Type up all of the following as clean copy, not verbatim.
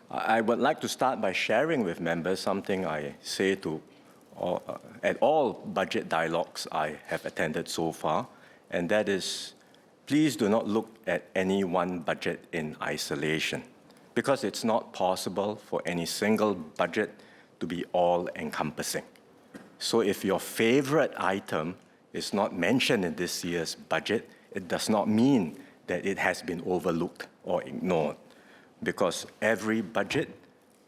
I would like to start by sharing with members something I say at all budget dialogues I have attended so far, and that is, please do not look at any one budget in isolation, because it's not possible for any single budget to be all-encompassing. So if your favorite item is not mentioned in this year's budget, it does not mean that it has been overlooked or ignored, because every budget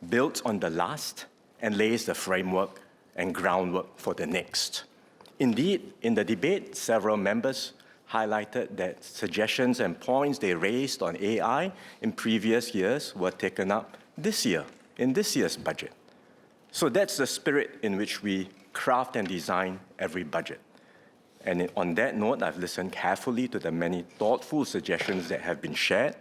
builds on the last and lays the framework and groundwork for the next. Indeed, in the debate, several members highlighted that suggestions and points they raised on AI in previous years were taken up this year, in this year's budget. So that's the spirit in which we craft and design every budget. And on that note, I've listened carefully to the many thoughtful suggestions that have been shared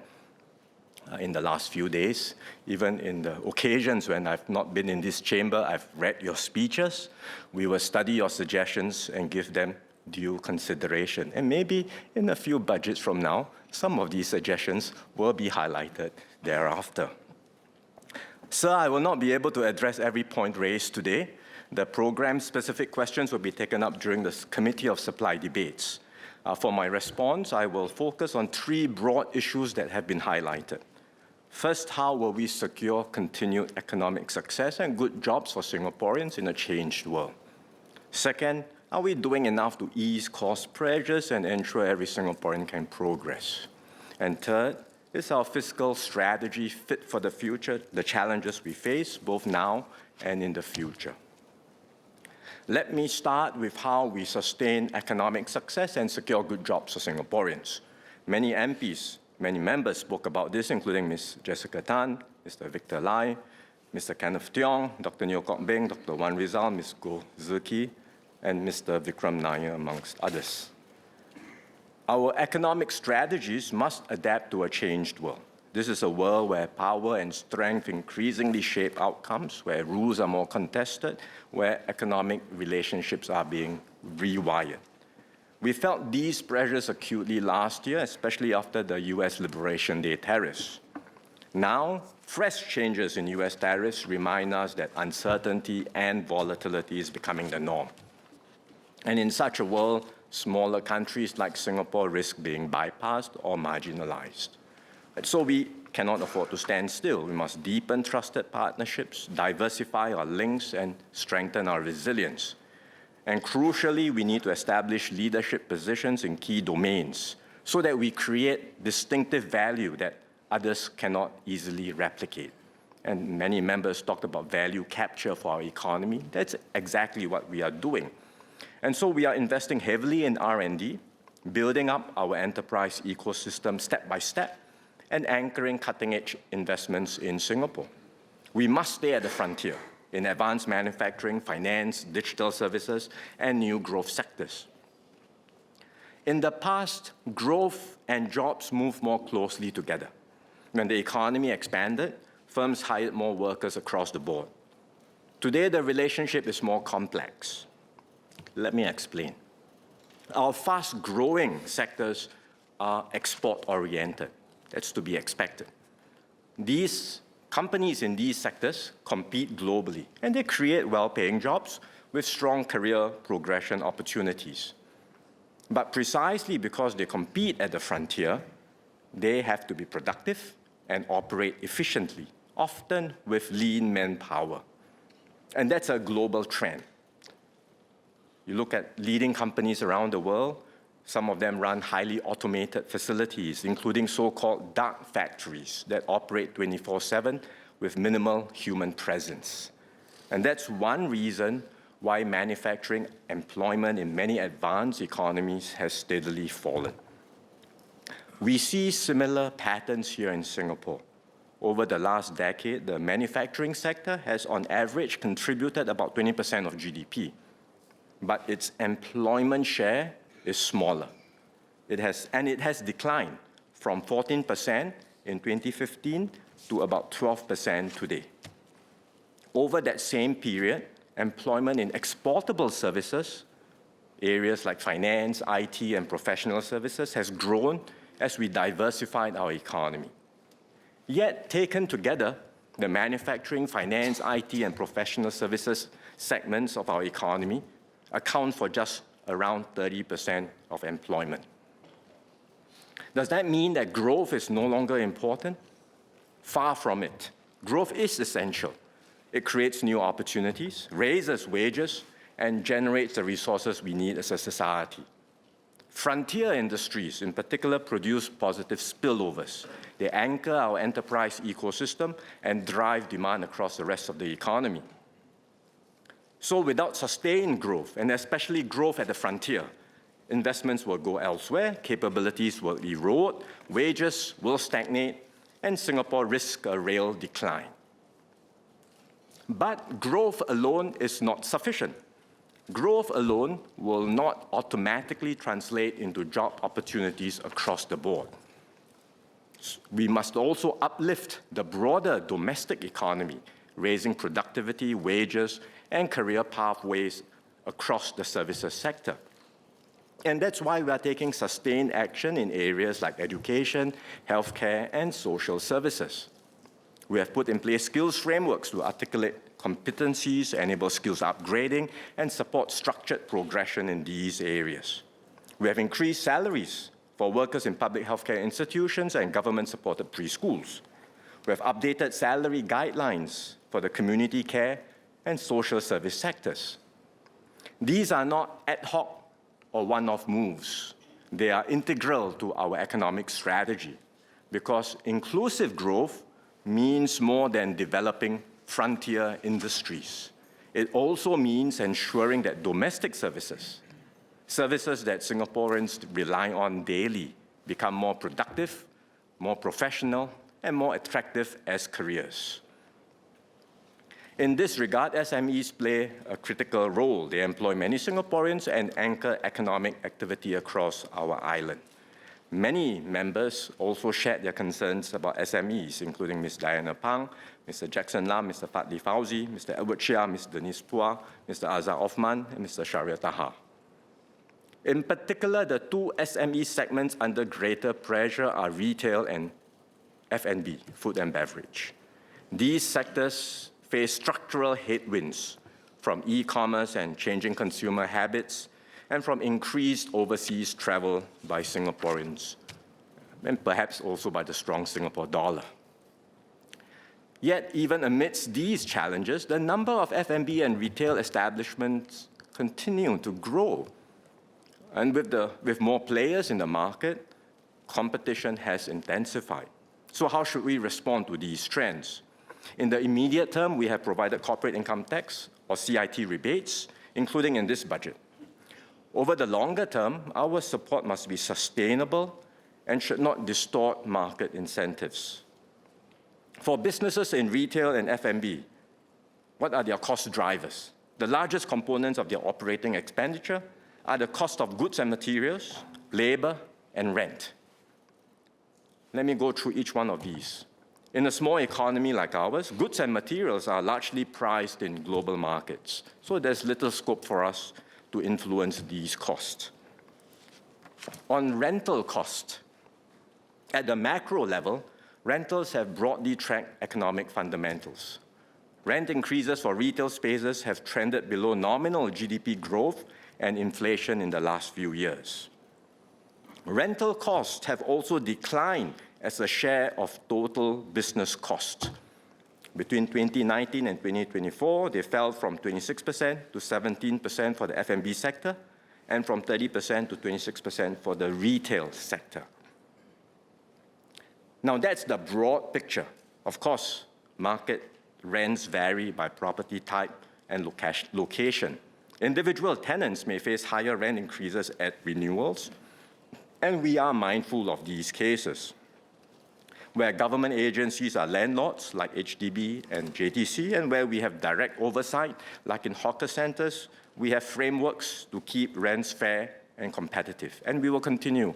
in the last few days. Even in the occasions when I've not been in this chamber, I've read your speeches. We will study your suggestions and give them due consideration. And maybe in a few budgets from now, some of these suggestions will be highlighted thereafter. Sir, I will not be able to address every point raised today. The program-specific questions will be taken up during the Committee of Supply debates. For my response, I will focus on three broad issues that have been highlighted. First, how will we secure continued economic success and good jobs for Singaporeans in a changed world? Second, are we doing enough to ease cost pressures and ensure every Singaporean can progress? And third, is our fiscal strategy fit for the future, the challenges we face both now and in the future? Let me start with how we sustain economic success and secure good jobs for Singaporeans. Many MPs, many members spoke about this, including Ms. Jessica Tan, Mr. Victor Lai, Mr. Kenneth Tiong, Dr. Neo Kok Beng, Dr. Wan Rizal, Ms. Goh Zi Ki, and Mr. Vikram Nair, amongst others. Our economic strategies must adapt to a changed world. This is a world where power and strength increasingly shape outcomes, where rules are more contested, where economic relationships are being rewired. We felt these pressures acutely last year, especially after the US Liberation Day tariffs. Now, fresh changes in US tariffs remind us that uncertainty and volatility is becoming the norm. And in such a world, smaller countries like Singapore risk being bypassed or marginalized. So we cannot afford to stand still. We must deepen trusted partnerships, diversify our links, and strengthen our resilience. And crucially, we need to establish leadership positions in key domains so that we create distinctive value that others cannot easily replicate. And many members talked about value capture for our economy. That's exactly what we are doing. And so we are investing heavily in R&D, building up our enterprise ecosystem step by step, and anchoring cutting-edge investments in Singapore. We must stay at the frontier in advanced manufacturing, finance, digital services, and new growth sectors. In the past, growth and jobs moved more closely together. When the economy expanded, firms hired more workers across the board. Today, the relationship is more complex. Let me explain. Our fast-growing sectors are export-oriented. That's to be expected. These companies in these sectors compete globally, and they create well-paying jobs with strong career progression opportunities. But precisely because they compete at the frontier, they have to be productive and operate efficiently, often with lean manpower. And that's a global trend. You look at leading companies around the world, some of them run highly automated facilities, including so-called dark factories that operate 24/7 with minimal human presence. And that's one reason why manufacturing employment in many advanced economies has steadily fallen. We see similar patterns here in Singapore. Over the last decade, the manufacturing sector has on average contributed about 20% of GDP, but its employment share is smaller. It has declined from 14% in 2015 to about 12% today. Over that same period, employment in exportable services, areas like finance, IT, and professional services, has grown as we diversified our economy. Yet, taken together, The manufacturing, finance, IT, and professional services segments of our economy account for just around 30% of employment. Does that mean that growth is no longer important? Far from it. Growth is essential. It creates new opportunities, raises wages, and generates the resources we need as a society. Frontier industries, in particular, produce positive spillovers. They anchor our enterprise ecosystem and drive demand across the rest of the economy. So without sustained growth, and especially growth at the frontier, investments will go elsewhere, capabilities will erode, wages will stagnate, and Singapore risks a real decline. But growth alone is not sufficient. Growth alone will not automatically translate into job opportunities across the board. We must also uplift the broader domestic economy, raising productivity, wages, and career pathways across the services sector. And that's why we are taking sustained action in areas like education, healthcare, and social services. We have put in place skills frameworks to articulate competencies, enable skills upgrading, and support structured progression in these areas. We have increased salaries for workers in public healthcare institutions and government-supported preschools. We have updated salary guidelines for the community care and social service sectors. These are not ad hoc or one-off moves. They are integral to our economic strategy because inclusive growth means more than developing frontier industries. It also means ensuring that domestic services that Singaporeans rely on daily, become more productive, more professional, and more attractive as careers. In this regard, SMEs play a critical role. They employ many Singaporeans and anchor economic activity across our island. Many members also shared their concerns about SMEs, including Ms. Diana Pang, Mr. Jackson Lam, Mr. Fadli Fauzi, Mr. Edward Chia, Ms. Denise Pua, Mr. Azhar Othman, and Mr. Shahriar Taha. In particular, the two SME segments under greater pressure are retail and F&B, food and beverage. These sectors face structural headwinds from e-commerce and changing consumer habits, and from increased overseas travel by Singaporeans, and perhaps also by the strong Singapore dollar. Yet, even amidst these challenges, the number of F&B and retail establishments continue to grow. And with more players in the market, competition has intensified. So how should we respond to these trends? In the immediate term, we have provided corporate income tax or CIT rebates, including in this budget. Over the longer term, our support must be sustainable and should not distort market incentives. For businesses in retail and F&B, what are their cost drivers? The largest components of their operating expenditure are the cost of goods and materials, labor, and rent. Let me go through each one of these. In a small economy like ours, goods and materials are largely priced in global markets, so there's little scope for us to influence these costs. On rental cost, at the macro level, rentals have broadly tracked economic fundamentals. Rent increases for retail spaces have trended below nominal GDP growth and inflation in the last few years. Rental costs have also declined as a share of total business cost. Between 2019 and 2024, they fell from 26% to 17% for the F&B sector, and from 30% to 26% for the retail sector. Now, that's the broad picture. Of course, market rents vary by property type and location. Individual tenants may face higher rent increases at renewals, and we are mindful of these cases. Where government agencies are landlords, like HDB and JTC, and where we have direct oversight, like in hawker centers, we have frameworks to keep rents fair and competitive, and we will continue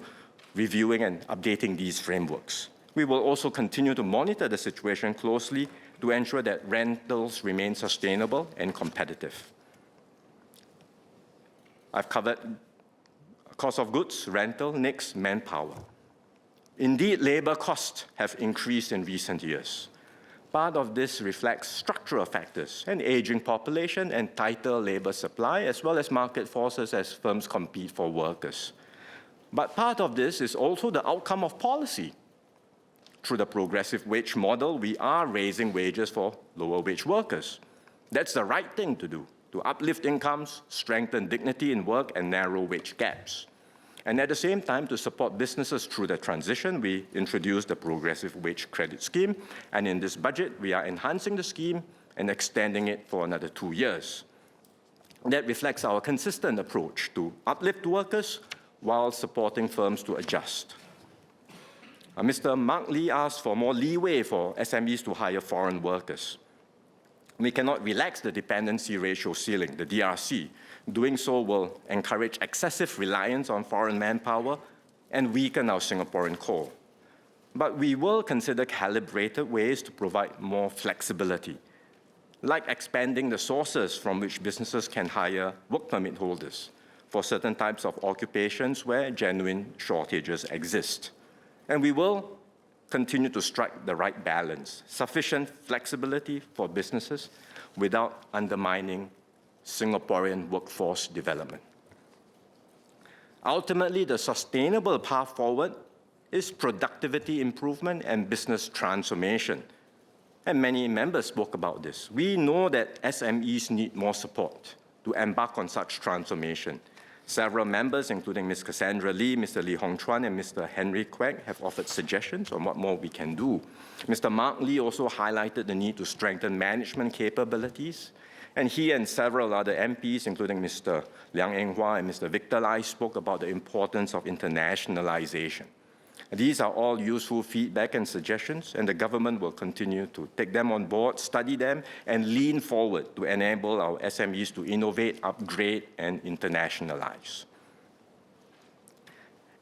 reviewing and updating these frameworks. We will also continue to monitor the situation closely to ensure that rentals remain sustainable and competitive. I've covered cost of goods, rental, next, manpower. Indeed, labor costs have increased in recent years. Part of this reflects structural factors, an aging population and tighter labor supply, as well as market forces as firms compete for workers. But part of this is also the outcome of policy. Through the progressive wage model, we are raising wages for lower wage workers. That's the right thing to do, to uplift incomes, strengthen dignity in work, and narrow wage gaps. And at the same time, to support businesses through the transition, we introduced the Progressive Wage Credit Scheme. And in this budget, we are enhancing the scheme and extending it for another 2 years. That reflects our consistent approach to uplift workers while supporting firms to adjust. Mr. Mark Lee asked for more leeway for SMEs to hire foreign workers. We cannot relax the dependency ratio ceiling, the DRC. Doing so will encourage excessive reliance on foreign manpower and weaken our Singaporean core. But we will consider calibrated ways to provide more flexibility, like expanding the sources from which businesses can hire work permit holders for certain types of occupations where genuine shortages exist. And we will continue to strike the right balance, sufficient flexibility for businesses without undermining Singaporean workforce development. Ultimately, the sustainable path forward is productivity improvement and business transformation. And many members spoke about this. We know that SMEs need more support to embark on such transformation. Several members, including Ms. Cassandra Lee, Mr. Lee Hong Chuan, and Mr. Henry Quek, have offered suggestions on what more we can do. Mr. Mark Lee also highlighted the need to strengthen management capabilities. And he and several other MPs, including Mr. Liang Eng Hua and Mr. Victor Lai, spoke about the importance of internationalization. These are all useful feedback and suggestions, and the government will continue to take them on board, study them, and lean forward to enable our SMEs to innovate, upgrade, and internationalize.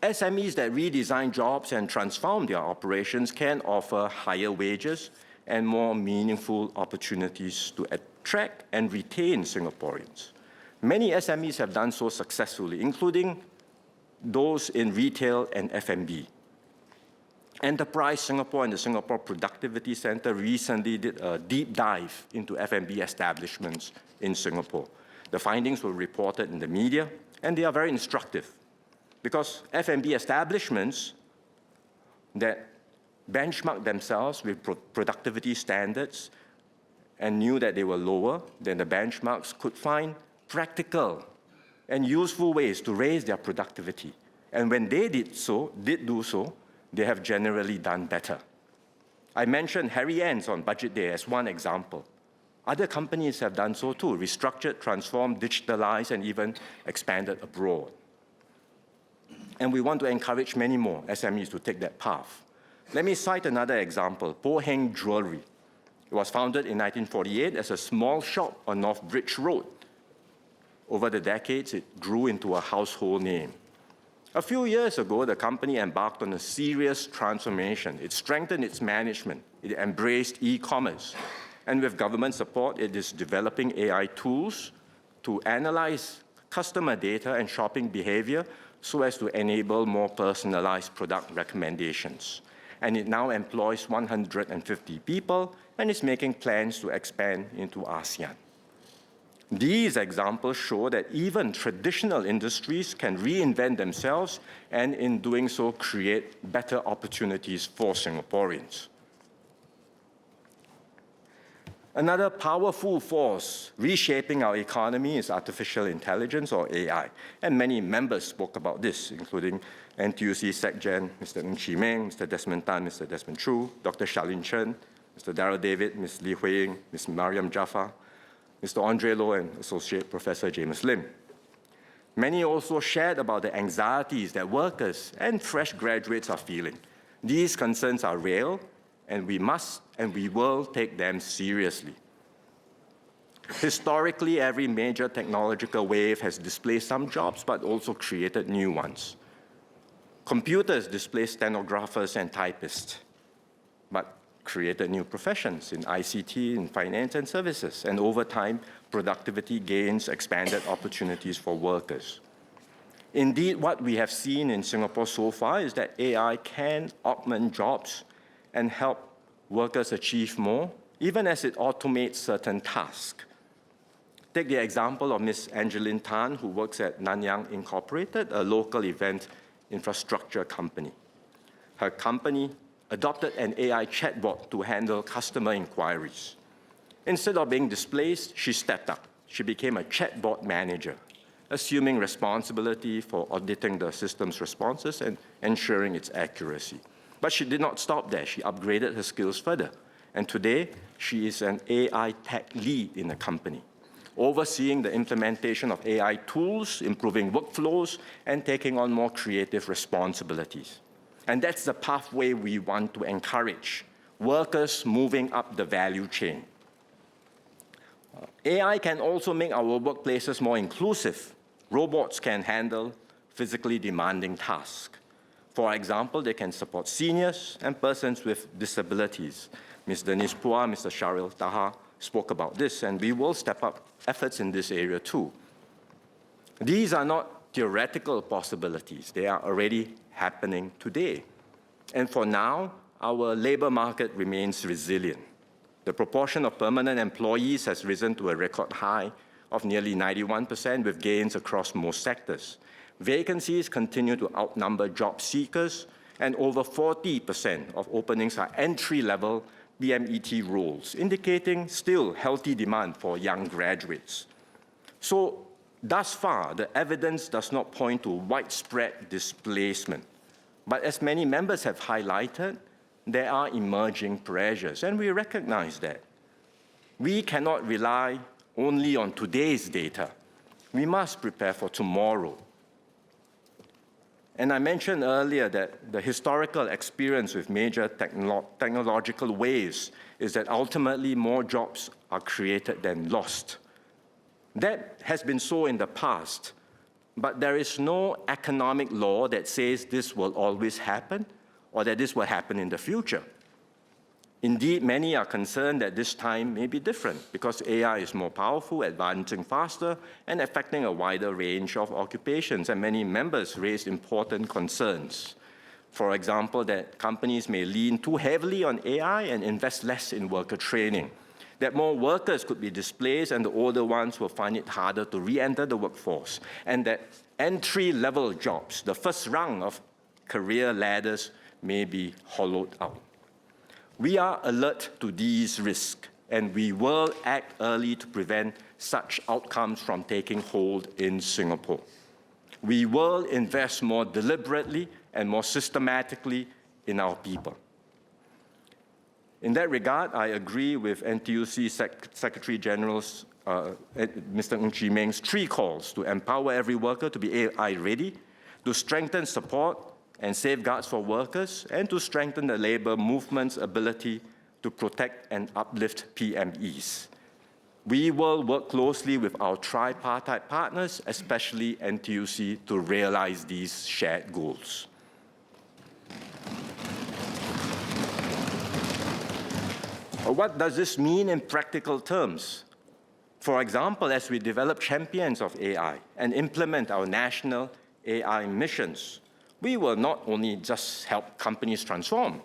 SMEs that redesign jobs and transform their operations can offer higher wages and more meaningful opportunities to attract and retain Singaporeans. Many SMEs have done so successfully, including those in retail and F&B. Enterprise Singapore and the Singapore Productivity Centre recently did a deep dive into F&B establishments in Singapore. The findings were reported in the media, and they are very instructive, because F&B establishments that benchmarked themselves with productivity standards and knew that they were lower than the benchmarks could find practical and useful ways to raise their productivity. And when they did do so, they have generally done better. I mentioned Harry Ann's on Budget Day as one example. Other companies have done so too, restructured, transformed, digitalized, and even expanded abroad. And we want to encourage many more SMEs to take that path. Let me cite another example, Po Heng Jewelry. It was founded in 1948 as a small shop on North Bridge Road. Over the decades, it grew into a household name. A few years ago, the company embarked on a serious transformation. It strengthened its management. It embraced e-commerce. And with government support, it is developing AI tools to analyze customer data and shopping behavior so as to enable more personalized product recommendations. And it now employs 150 people and is making plans to expand into ASEAN. These examples show that even traditional industries can reinvent themselves and in doing so create better opportunities for Singaporeans. Another powerful force reshaping our economy is artificial intelligence, or AI. And many members spoke about this, including NTUC SecGen, Mr. Ng Chee Meng, Mr. Desmond Tan, Mr. Desmond Chu, Dr. Charlene Chen, Mr. Darryl David, Ms. Lee Hui Ying, Ms. Mariam Jaffa, Mr. Andre Loh, and Associate Professor James Lim. Many also shared about the anxieties that workers and fresh graduates are feeling. These concerns are real, and we must and we will take them seriously. Historically, every major technological wave has displaced some jobs, but also created new ones. Computers displaced stenographers and typists, but created new professions in ICT, in finance and services. And over time, productivity gains expanded opportunities for workers. Indeed, what we have seen in Singapore so far is that AI can augment jobs and help workers achieve more even as it automates certain tasks. Take the example of Ms. Angeline Tan, who works at Nanyang Incorporated, a local event infrastructure company. Her company adopted an AI chatbot to handle customer inquiries. Instead of being displaced, she stepped up. She became a chatbot manager, assuming responsibility for auditing the system's responses and ensuring its accuracy. But she did not stop there. She upgraded her skills further. And today, she is an AI tech lead in the company, overseeing the implementation of AI tools, improving workflows, and taking on more creative responsibilities. And that's the pathway we want to encourage, workers moving up the value chain. AI can also make our workplaces more inclusive. Robots can handle physically demanding tasks. For example, they can support seniors and persons with disabilities. Ms. Denise Pua, Mr. Sharil Taha spoke about this, and we will step up efforts in this area too. These are not theoretical possibilities. They are already happening today. And for now, our labor market remains resilient. The proportion of permanent employees has risen to a record high of nearly 91%, with gains across most sectors. Vacancies continue to outnumber job seekers, and over 40% of openings are entry-level BMET roles, indicating still healthy demand for young graduates. So, thus far, the evidence does not point to widespread displacement. But as many members have highlighted, there are emerging pressures, and we recognize that. We cannot rely only on today's data. We must prepare for tomorrow. And I mentioned earlier that the historical experience with major technological waves is that ultimately more jobs are created than lost. That has been so in the past, but there is no economic law that says this will always happen or that this will happen in the future. Indeed, many are concerned that this time may be different because AI is more powerful, advancing faster, and affecting a wider range of occupations, and many members raised important concerns. For example, that companies may lean too heavily on AI and invest less in worker training, that more workers could be displaced and the older ones will find it harder to re-enter the workforce, and that entry-level jobs, the first rung of career ladders, may be hollowed out. We are alert to these risks, and we will act early to prevent such outcomes from taking hold in Singapore. We will invest more deliberately and more systematically in our people. In that regard, I agree with NTUC Secretary General's Mr. Ng Chee Meng's 3 calls to empower every worker to be AI ready, to strengthen support and safeguards for workers, and to strengthen the labor movement's ability to protect and uplift PMEs. We will work closely with our tripartite partners, especially NTUC, to realize these shared goals. What does this mean in practical terms? For example, as we develop champions of AI and implement our national AI missions, we will not only just help companies transform,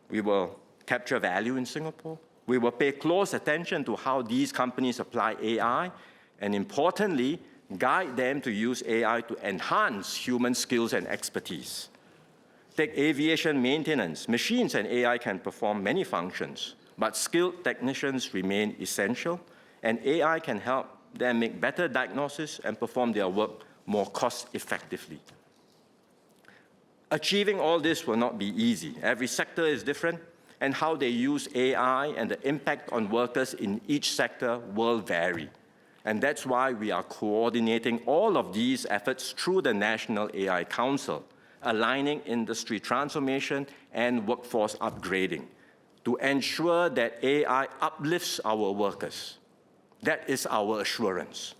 we will capture value in Singapore, we will pay close attention to how these companies apply AI, and importantly, guide them to use AI to enhance human skills and expertise. Take aviation maintenance. Machines and AI can perform many functions, but skilled technicians remain essential, and AI can help them make better diagnosis and perform their work more cost-effectively. Achieving all this will not be easy. Every sector is different, and how they use AI and the impact on workers in each sector will vary. And that's why we are coordinating all of these efforts through the National AI Council, aligning industry transformation and workforce upgrading to ensure that AI uplifts our workers. That is our assurance.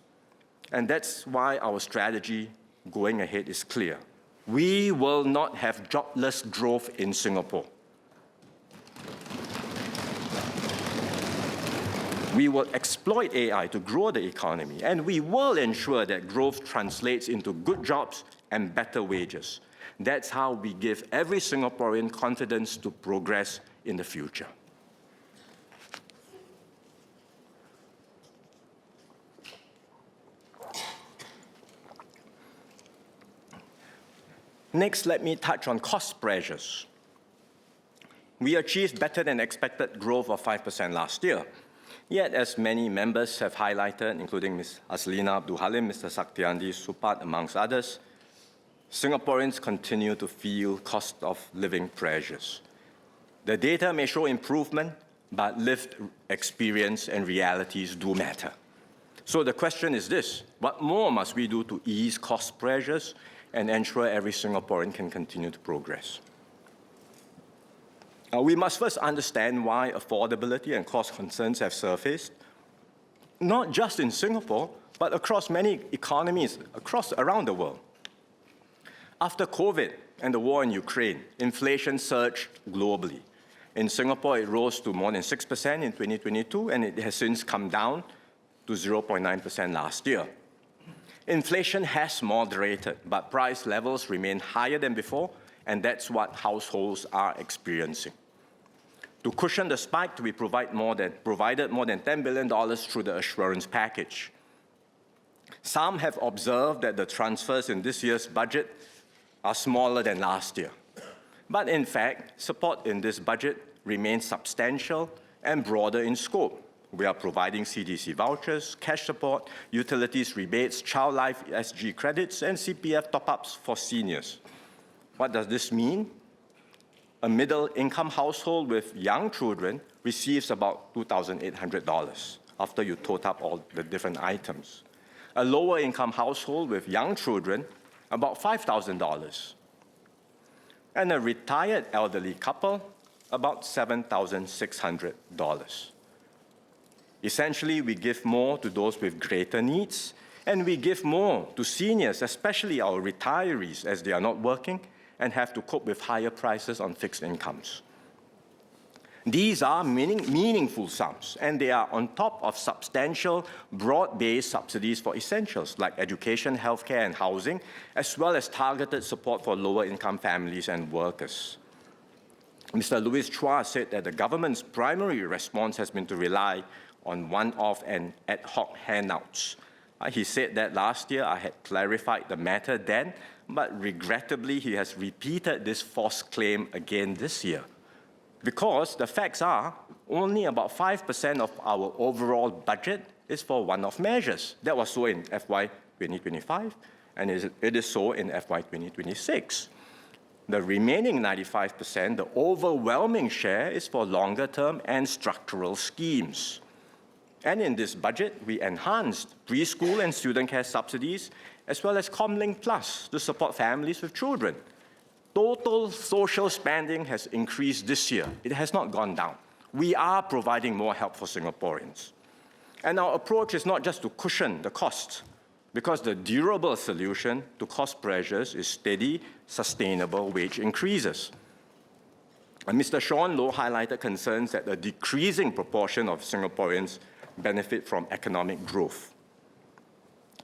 And that's why our strategy going ahead is clear. We will not have jobless growth in Singapore. We will exploit AI to grow the economy, and we will ensure that growth translates into good jobs and better wages. That's how we give every Singaporean confidence to progress in the future. Next, let me touch on cost pressures. We achieved better than expected growth of 5% last year. Yet, as many members have highlighted, including Ms. Aslina Abdul Halim, Mr. Saktiandi Supat, amongst others, Singaporeans continue to feel cost of living pressures. The data may show improvement, but lived experience and realities do matter. So the question is this: what more must we do to ease cost pressures and ensure every Singaporean can continue to progress? We must first understand why affordability and cost concerns have surfaced, not just in Singapore, but across many economies around the world. After COVID and the war in Ukraine, inflation surged globally. In Singapore, it rose to more than 6% in 2022, and it has since come down to 0.9% last year. Inflation has moderated, but price levels remain higher than before, and that's what households are experiencing. To cushion the spike, we provided more than $10 billion through the assurance package. Some have observed that the transfers in this year's budget are smaller than last year. But in fact, support in this budget remains substantial and broader in scope. We are providing CDC vouchers, cash support, utilities rebates, child life SG credits, and CPF top-ups for seniors. What does this mean? A middle-income household with young children receives about $2,800 after you tot up all the different items. A lower-income household with young children, about $5,000. And a retired elderly couple, about $7,600. Essentially, we give more to those with greater needs, and we give more to seniors, especially our retirees, as they are not working and have to cope with higher prices on fixed incomes. These are meaningful sums, and they are on top of substantial, broad-based subsidies for essentials like education, healthcare, and housing, as well as targeted support for lower-income families and workers. Mr. Louis Chua said that the government's primary response has been to rely on one-off and ad hoc handouts. He said that last year I had clarified the matter then, but regrettably he has repeated this false claim again this year. Because the facts are, only about 5% of our overall budget is for one-off measures. That was so in FY 2025, and it is so in FY 2026. The remaining 95%, the overwhelming share, is for longer-term and structural schemes. And in this budget, we enhanced preschool and student care subsidies, as well as Comlink Plus to support families with children. Total social spending has increased this year. It has not gone down. We are providing more help for Singaporeans. And our approach is not just to cushion the costs, because the durable solution to cost pressures is steady, sustainable wage increases. And Mr. Sean Low highlighted concerns that a decreasing proportion of Singaporeans benefit from economic growth.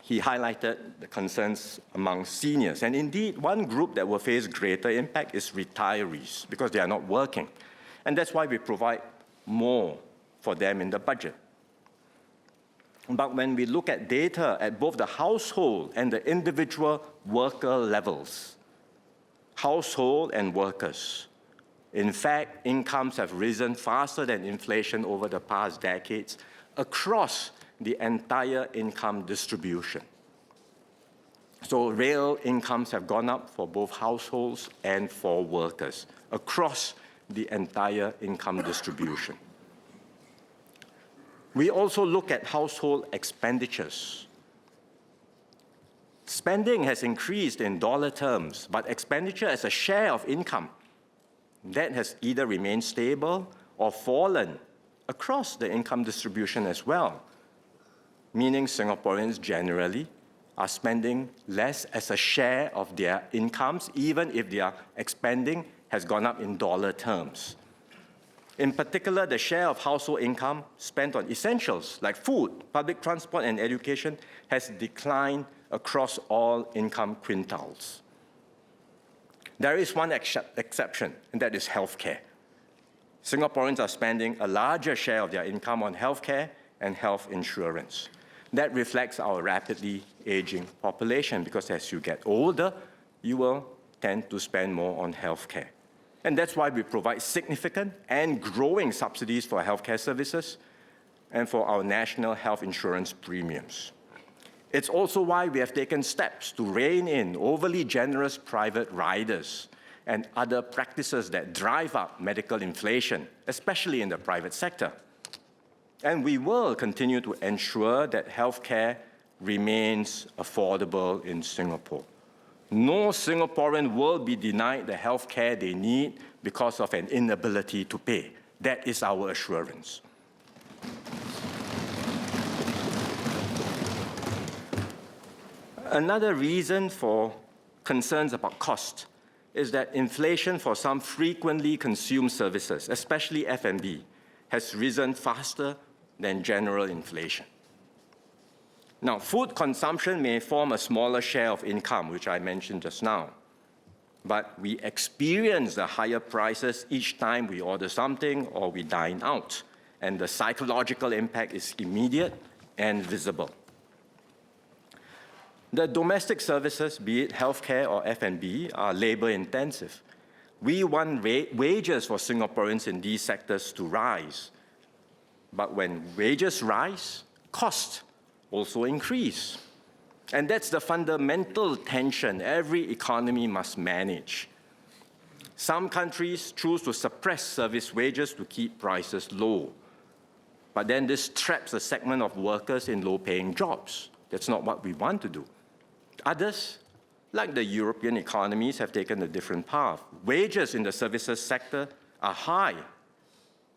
He highlighted the concerns among seniors. And indeed, one group that will face greater impact is retirees, because they are not working. And that's why we provide more for them in the budget. But when we look at data at both the household and the individual worker levels, household and workers, in fact, incomes have risen faster than inflation over the past decades across the entire income distribution. So real incomes have gone up for both households and for workers across the entire income distribution. We also look at household expenditures. Spending has increased in dollar terms, but expenditure as a share of income, that has either remained stable or fallen across the income distribution as well, meaning Singaporeans generally are spending less as a share of their incomes, even if their expending has gone up in dollar terms. In particular, the share of household income spent on essentials like food, public transport, and education has declined across all income quintiles. There is one exception, and that is healthcare. Singaporeans are spending a larger share of their income on healthcare and health insurance. That reflects our rapidly aging population, because as you get older, you will tend to spend more on healthcare. And that's why we provide significant and growing subsidies for healthcare services and for our national health insurance premiums. It's also why we have taken steps to rein in overly generous private riders and other practices that drive up medical inflation, especially in the private sector. And we will continue to ensure that healthcare remains affordable in Singapore. No Singaporean will be denied the healthcare they need because of an inability to pay. That is our assurance. Another reason for concerns about cost is that inflation for some frequently consumed services, especially F&B, has risen faster than general inflation. Now, food consumption may form a smaller share of income, which I mentioned just now, but we experience the higher prices each time we order something or we dine out, and the psychological impact is immediate and visible. The domestic services, be it healthcare or F&B, are labor-intensive. We want wages for Singaporeans in these sectors to rise. But when wages rise, costs also increase. And that's the fundamental tension every economy must manage. Some countries choose to suppress service wages to keep prices low. But then this traps a segment of workers in low-paying jobs. That's not what we want to do. Others, like the European economies, have taken a different path. Wages in the services sector are high.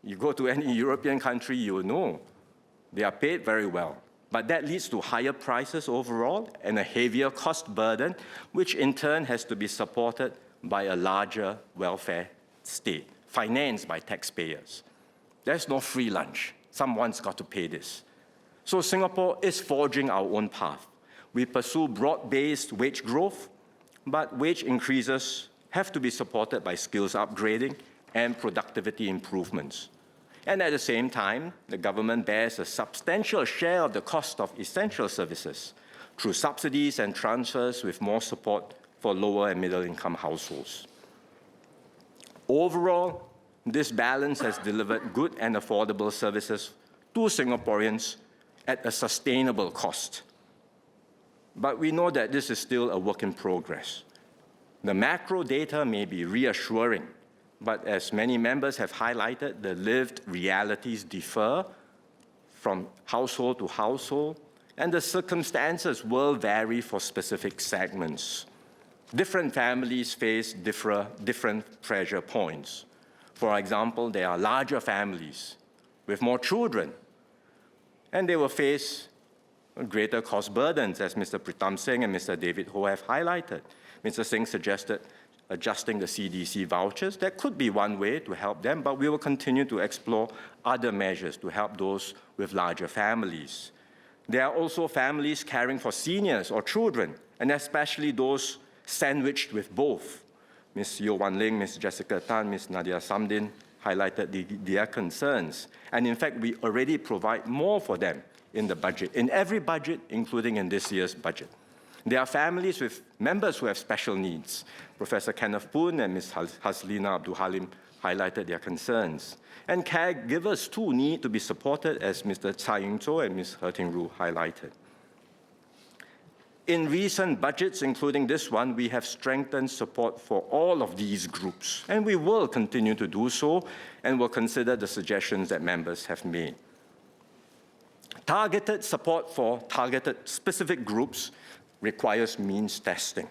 You go to any European country, you will know. They are paid very well. But that leads to higher prices overall and a heavier cost burden, which in turn has to be supported by a larger welfare state, financed by taxpayers. There's no free lunch. Someone's got to pay this. So Singapore is forging our own path. We pursue broad-based wage growth, but wage increases have to be supported by skills upgrading and productivity improvements. And at the same time, the government bears a substantial share of the cost of essential services through subsidies and transfers with more support for lower and middle-income households. Overall, this balance has delivered good and affordable services to Singaporeans at a sustainable cost. But we know that this is still a work in progress. The macro data may be reassuring, but as many members have highlighted, the lived realities differ from household to household, and the circumstances will vary for specific segments. Different families face different pressure points. For example, there are larger families with more children, and they will face greater cost burdens, as Mr. Pritam Singh and Mr. David Ho have highlighted. Mr. Singh suggested adjusting the CDC vouchers. That could be one way to help them, but we will continue to explore other measures to help those with larger families. There are also families caring for seniors or children, and especially those sandwiched with both. Ms. Yeo Wan Ling, Ms. Jessica Tan, Ms. Nadia Samdin highlighted their concerns. And in fact, we already provide more for them in the budget, in every budget, including in this year's budget. There are families with members who have special needs. Professor Kenneth Poon and Ms. Haslina Abdul Halim highlighted their concerns. And caregivers too need to be supported, as Mr. Tsai Ying-cho and Ms. Herting Ru highlighted. In recent budgets, including this one, we have strengthened support for all of these groups, and we will continue to do so, and will consider the suggestions that members have made. Targeted support for targeted specific groups requires means testing.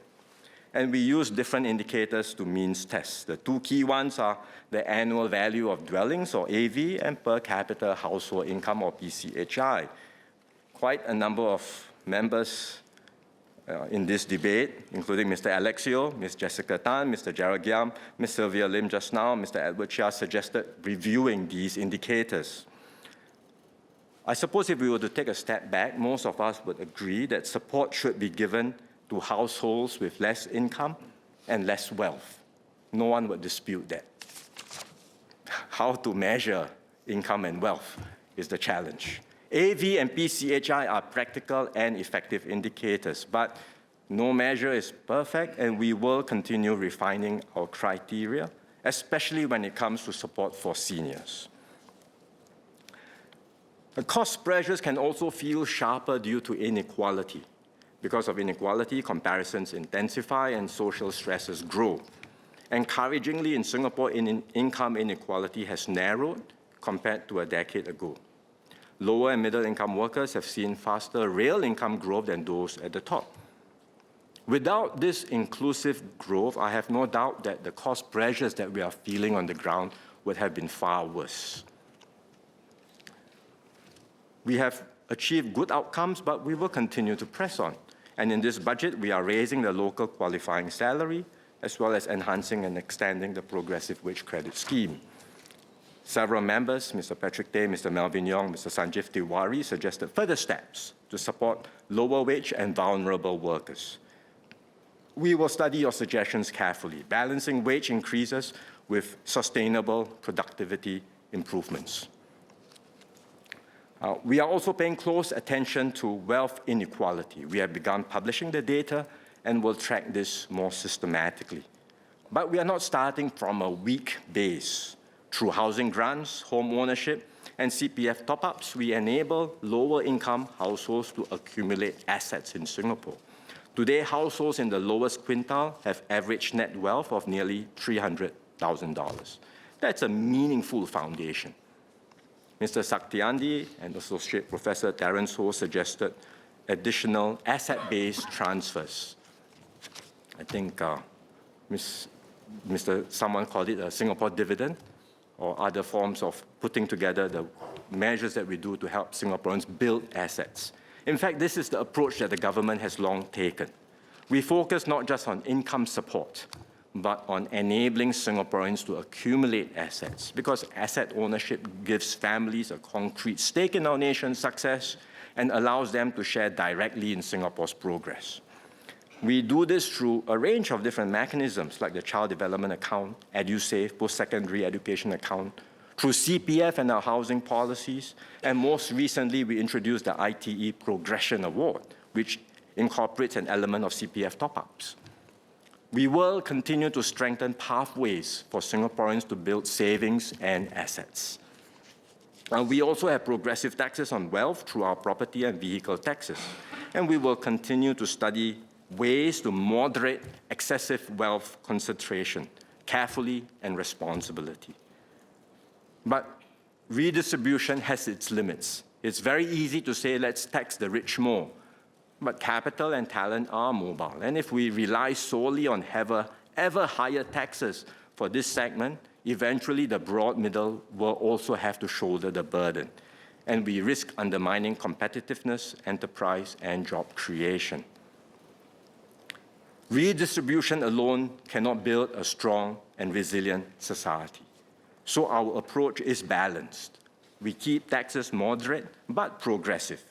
And we use different indicators to means test. The two key ones are the annual value of dwellings, or AV, and per capita household income, or PCHI. Quite a number of members in this debate, including Mr. Alexio, Ms. Jessica Tan, Mr. Gerald Giam, Ms. Sylvia Lim just now, Mr. Edward Chia suggested reviewing these indicators. I suppose if we were to take a step back, most of us would agree that support should be given to households with less income and less wealth. No one would dispute that. How to measure income and wealth is the challenge. AV and PCHI are practical and effective indicators, but No measure is perfect, and we will continue refining our criteria, especially when it comes to support for seniors. The cost pressures can also feel sharper due to inequality. Because of inequality, comparisons intensify and social stresses grow. Encouragingly, in Singapore, income inequality has narrowed compared to a decade ago. Lower and middle income workers have seen faster real income growth than those at the top. Without this inclusive growth, I have no doubt that the cost pressures that we are feeling on the ground would have been far worse. We have achieved good outcomes, but we will continue to press on. And in this budget, we are raising the local qualifying salary, as well as enhancing and extending the progressive wage credit scheme. Several members, Mr. Patrick Tay, Mr. Melvin Yong, Mr. Sanjeev Tiwari, suggested further steps to support lower wage and vulnerable workers. We will study your suggestions carefully, balancing wage increases with sustainable productivity improvements. We are also paying close attention to wealth inequality. We have begun publishing the data and will track this more systematically. But we are not starting from a weak base. Through housing grants, home ownership, and CPF top-ups, we enable lower-income households to accumulate assets in Singapore. Today, households in the lowest quintile have average net wealth of nearly $300,000. That's a meaningful foundation. Mr. Saktiandi and Associate Professor Terence Ho suggested additional asset-based transfers. I think someone called it a Singapore dividend, or other forms of putting together the measures that we do to help Singaporeans build assets. In fact, this is the approach that the government has long taken. We focus not just on income support, but on enabling Singaporeans to accumulate assets, because asset ownership gives families a concrete stake in our nation's success and allows them to share directly in Singapore's progress. We do this through a range of different mechanisms, like the Child Development Account, EduSave, Post-Secondary Education Account, through CPF and our housing policies, and most recently, we introduced the ITE Progression Award, which incorporates an element of CPF top-ups. We will continue to strengthen pathways for Singaporeans to build savings and assets. We also have progressive taxes on wealth through our property and vehicle taxes, and we will continue to study ways to moderate excessive wealth concentration carefully and responsibly. But redistribution has its limits. It's very easy to say, let's tax the rich more. But capital and talent are mobile. And if we rely solely on ever higher taxes for this segment, eventually the broad middle will also have to shoulder the burden. And we risk undermining competitiveness, enterprise, and job creation. Redistribution alone cannot build a strong and resilient society. So our approach is balanced. We keep taxes moderate but progressive.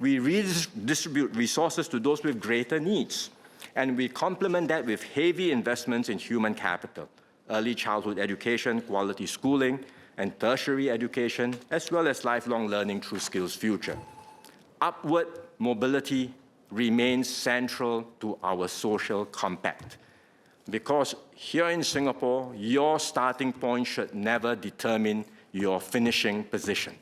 We redistribute resources to those with greater needs, and we complement that with heavy investments in human capital, early childhood education, quality schooling, and tertiary education, as well as lifelong learning through Skills Future. Upward mobility remains central to our social compact, because here in Singapore, your starting point should never determine your finishing position.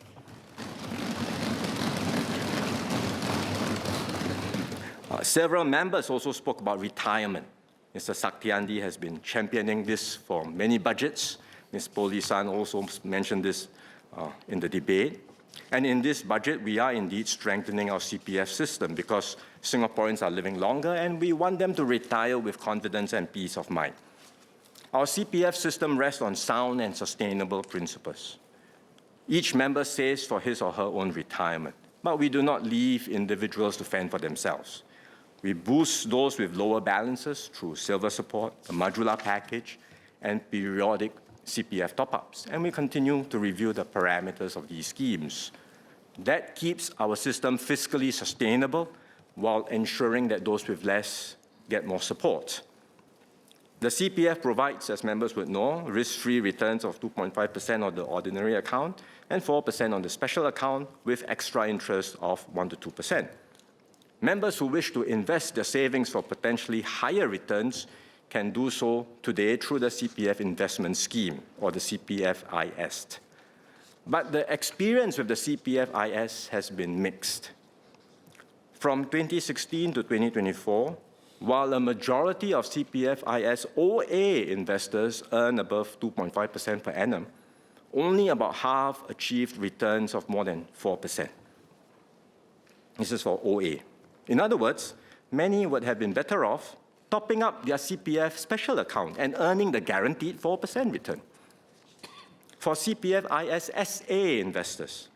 Several members also spoke about retirement. Mr. Saktiandi has been championing this for many budgets. Ms. Polisan also mentioned this in the debate. And in this budget, we are indeed strengthening our CPF system because Singaporeans are living longer and we want them to retire with confidence and peace of mind. Our CPF system rests on sound and sustainable principles. Each member saves for his or her own retirement, but we do not leave individuals to fend for themselves. We boost those with lower balances through silver support, a modular package, and periodic CPF top-ups, and we continue to review the parameters of these schemes. That keeps our system fiscally sustainable while ensuring that those with less get more support. The CPF provides, as members would know, risk-free returns of 2.5% on the ordinary account and 4% on the special account with extra interest of 1% to 2%. Members who wish to invest their savings for potentially higher returns can do so today through the CPF investment scheme, or the CPF-IS. But the experience with the CPF-IS has been mixed. From 2016 to 2024, while a majority of CPF-IS OA investors earn above 2.5% per annum, only about half achieved returns of more than 4%. This is for OA. In other words, many would have been better off topping up their CPF special account and earning the guaranteed 4% return. For CPF-IS SA investors,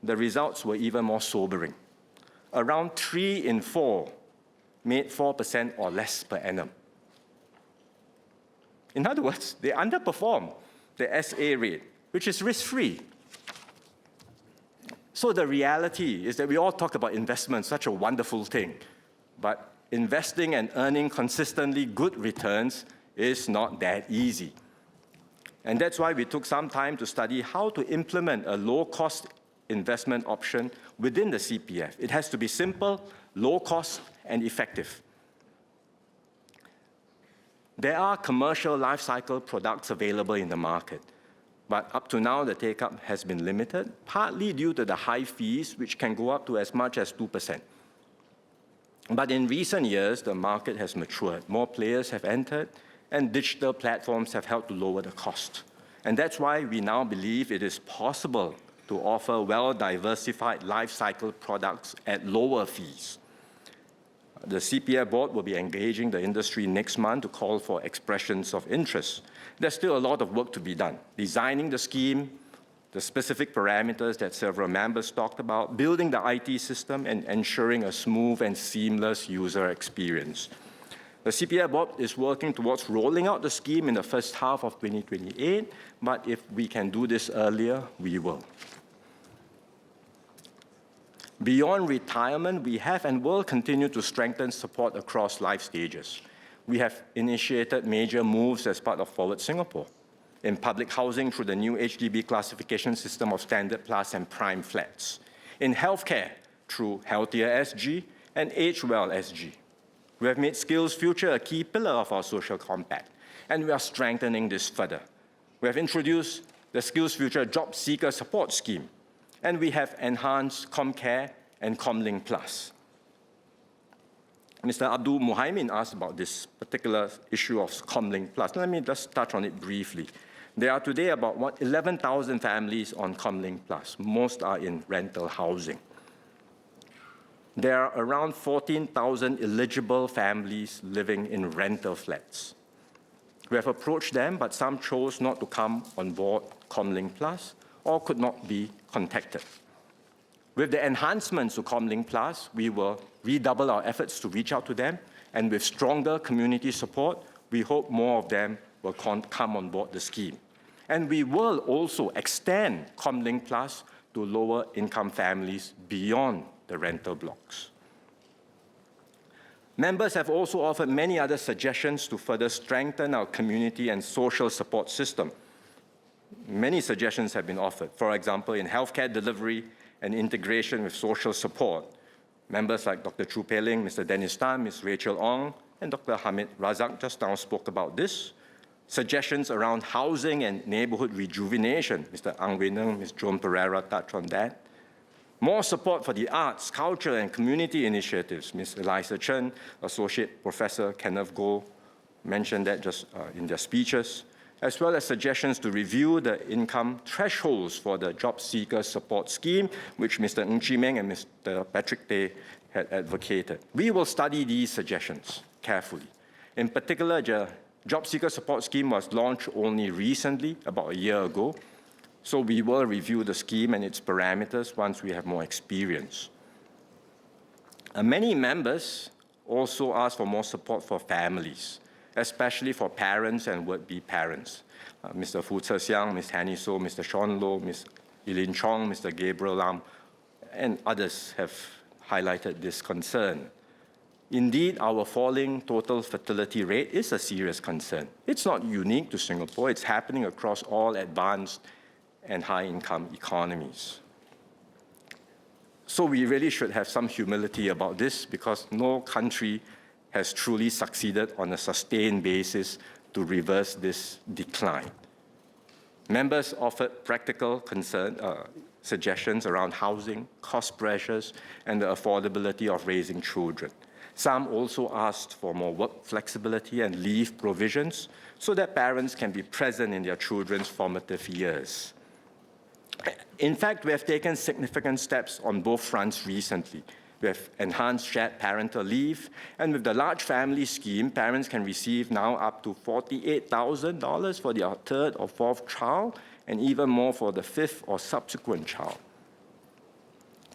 the results were even more sobering. Around 3 in 4 made 4% or less per annum. In other words, they underperform the SA rate, which is risk-free. So the reality is that we all talk about investment, such a wonderful thing, but investing and earning consistently good returns is not that easy. And that's why we took some time to study how to implement a low-cost investment option within the CPF. It has to be simple, low-cost, and effective. There are commercial life cycle products available in the market, but up to now, the take-up has been limited, partly due to the high fees, which can go up to as much as 2%. But in recent years, the market has matured. More players have entered, and digital platforms have helped to lower the cost. And that's why we now believe it is possible to offer well-diversified life cycle products at lower fees. The CPF board will be engaging the industry next month to call for expressions of interest. There's still a lot of work to be done. Designing the scheme, the specific parameters that several members talked about, building the IT system, and ensuring a smooth and seamless user experience. The CPF board is working towards rolling out the scheme in the first half of 2028, but if we can do this earlier, we will. Beyond retirement, we have and will continue to strengthen support across life stages. We have initiated major moves as part of Forward Singapore. In public housing through the new HDB classification system of Standard Plus and Prime flats. In healthcare through Healthier SG and Age Well SG. We have made Skills Future a key pillar of our social compact, and we are strengthening this further. We have introduced the Skills Future Job Seeker Support Scheme, and we have enhanced ComCare and ComLink Plus. Mr. Abdul Muhaimin asked about this particular issue of ComLink Plus. Let me just touch on it briefly. There are today about 11,000 families on ComLink Plus. Most are in rental housing. There are around 14,000 eligible families living in rental flats. We have approached them, but some chose not to come on board ComLink Plus or could not be contacted. With the enhancements to ComLink Plus, we will redouble our efforts to reach out to them, and with stronger community support, we hope more of them will come on board the scheme. And we will also extend ComLink Plus to lower-income families beyond the rental blocks. Members have also offered many other suggestions to further strengthen our community and social support system. Many suggestions have been offered, for example, in healthcare delivery and integration with social support. Members like Dr. Chu Pei Ling, Mr. Dennis Tan, Ms. Rachel Ong, and Dr. Hamid Razak just now spoke about this. Suggestions around housing and neighborhood rejuvenation. Mr. Ang Wei Neng, Ms. Joan Pereira touched on that. More support for the arts, culture, and community initiatives. Ms. Eliza Chen, Associate Professor Kenneth Goh mentioned that just in their speeches, as well as suggestions to review the income thresholds for the Job Seeker Support Scheme, which Mr. Ng Chee Meng and Mr. Patrick Tay had advocated. We will study these suggestions carefully. In particular, the Job Seeker Support Scheme was launched only recently, about a year ago, so we will review the scheme and its parameters once we have more experience. Many members also asked for more support for families, especially for parents and would-be parents. Mr. Fu Tse Siang, Ms. Hanny So, Mr. Sean Low, Ms. Eileen Chong, Mr. Gabriel Lam, and others have highlighted this concern. Indeed, our falling total fertility rate is a serious concern. It's not unique to Singapore. It's happening across all advanced and high-income economies. So we really should have some humility about this, because no country has truly succeeded on a sustained basis to reverse this decline. Members offered practical suggestions around housing, cost pressures, and the affordability of raising children. Some also asked for more work flexibility and leave provisions so that parents can be present in their children's formative years. In fact, we have taken significant steps on both fronts recently. We have enhanced shared parental leave, and with the large family scheme, parents can receive now up to $48,000 for their third or fourth child, and even more for the fifth or subsequent child.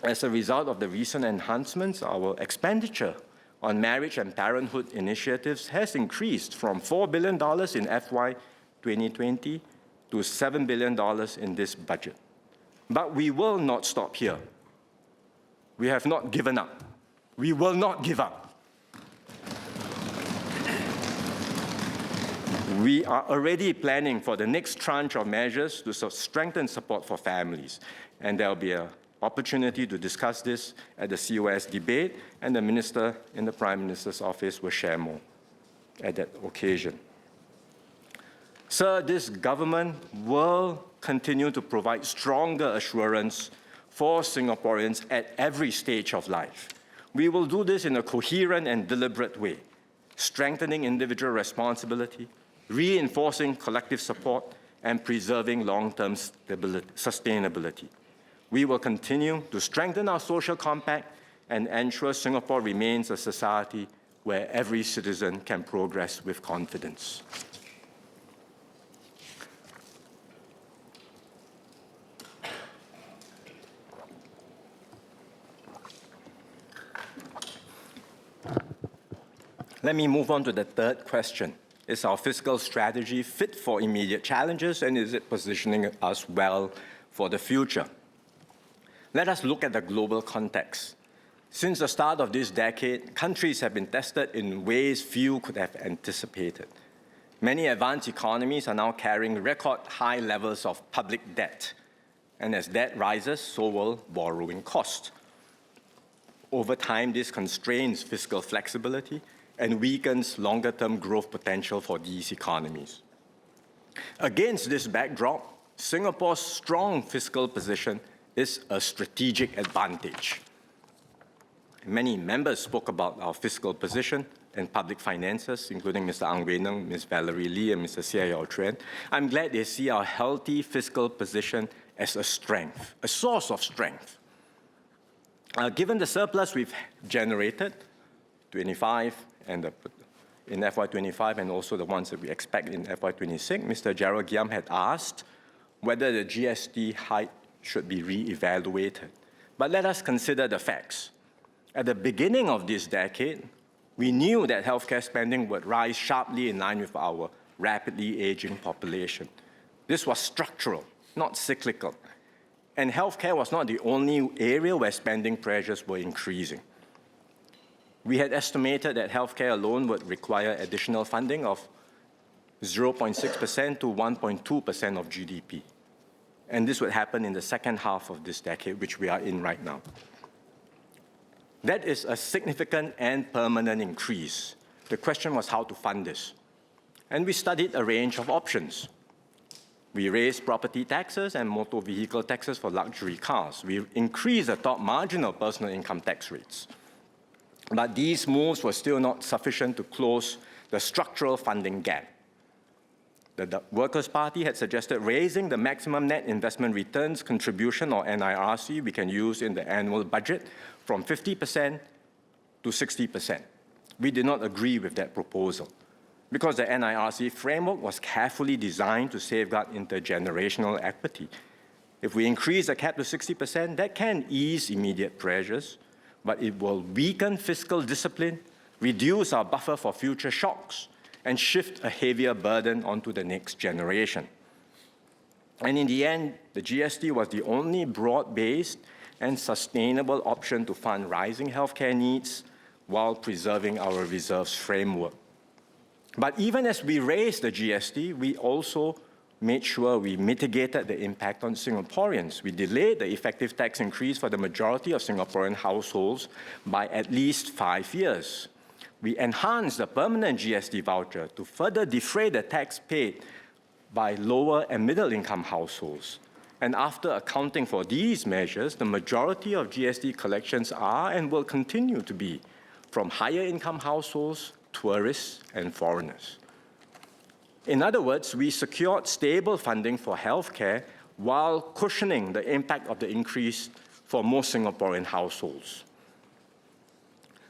As a result of the recent enhancements, our expenditure on marriage and parenthood initiatives has increased from $4 billion in FY 2020 to $7 billion in this budget. But we will not stop here. We have not given up. We will not give up. We are already planning for the next tranche of measures to strengthen support for families, and there will be an opportunity to discuss this at the COS debate, and the Minister in the Prime Minister's office will share more at that occasion. Sir, this government will continue to provide stronger assurance for Singaporeans at every stage of life. We will do this in a coherent and deliberate way, strengthening individual responsibility, reinforcing collective support, and preserving long-term sustainability. We will continue to strengthen our social compact and ensure Singapore remains a society where every citizen can progress with confidence. Let me move on to the third question. Is our fiscal strategy fit for immediate challenges, and is it positioning us well for the future? Let us look at the global context. Since the start of this decade, countries have been tested in ways few could have anticipated. Many advanced economies are now carrying record high levels of public debt. And as debt rises, so will borrowing costs. Over time, this constrains fiscal flexibility and weakens longer-term growth potential for these economies. Against this backdrop, Singapore's strong fiscal position is a strategic advantage. Many members spoke about our fiscal position and public finances, including Mr. Ang Wei Neng, Ms. Valerie Lee, and Mr. Seah Yao Chuan. I'm glad they see our healthy fiscal position as a strength, a source of strength. Given the surplus we've generated, 25 and in FY25 and also the ones that we expect in FY26, Mr. Gerald Giam had asked whether the GST hike should be re-evaluated. But let us consider the facts. At the beginning of this decade, we knew that healthcare spending would rise sharply in line with our rapidly aging population. This was structural, not cyclical. And healthcare was not the only area where spending pressures were increasing. We had estimated that healthcare alone would require additional funding of 0.6% to 1.2% of GDP. And this would happen in the second half of this decade, which we are in right now. That is a significant and permanent increase. The question was how to fund this. And we studied a range of options. We raised property taxes and motor vehicle taxes for luxury cars. We increased the top marginal personal income tax rates. But these moves were still not sufficient to close the structural funding gap. The Workers' Party had suggested raising the maximum net investment returns contribution, or NIRC, we can use in the annual budget from 50% to 60%. We did not agree with that proposal because the NIRC framework was carefully designed to safeguard intergenerational equity. If we increase the cap to 60%, that can ease immediate pressures, but it will weaken fiscal discipline, reduce our buffer for future shocks, and shift a heavier burden onto the next generation. And in the end, the GST was the only broad-based and sustainable option to fund rising healthcare needs while preserving our reserves framework. But even as we raised the GST, we also made sure we mitigated the impact on Singaporeans. We delayed the effective tax increase for the majority of Singaporean households by at least 5 years. We enhanced the permanent GST voucher to further defray the tax paid by lower and middle-income households. And after accounting for these measures, the majority of GST collections are and will continue to be from higher-income households, tourists, and foreigners. In other words, we secured stable funding for healthcare while cushioning the impact of the increase for most Singaporean households.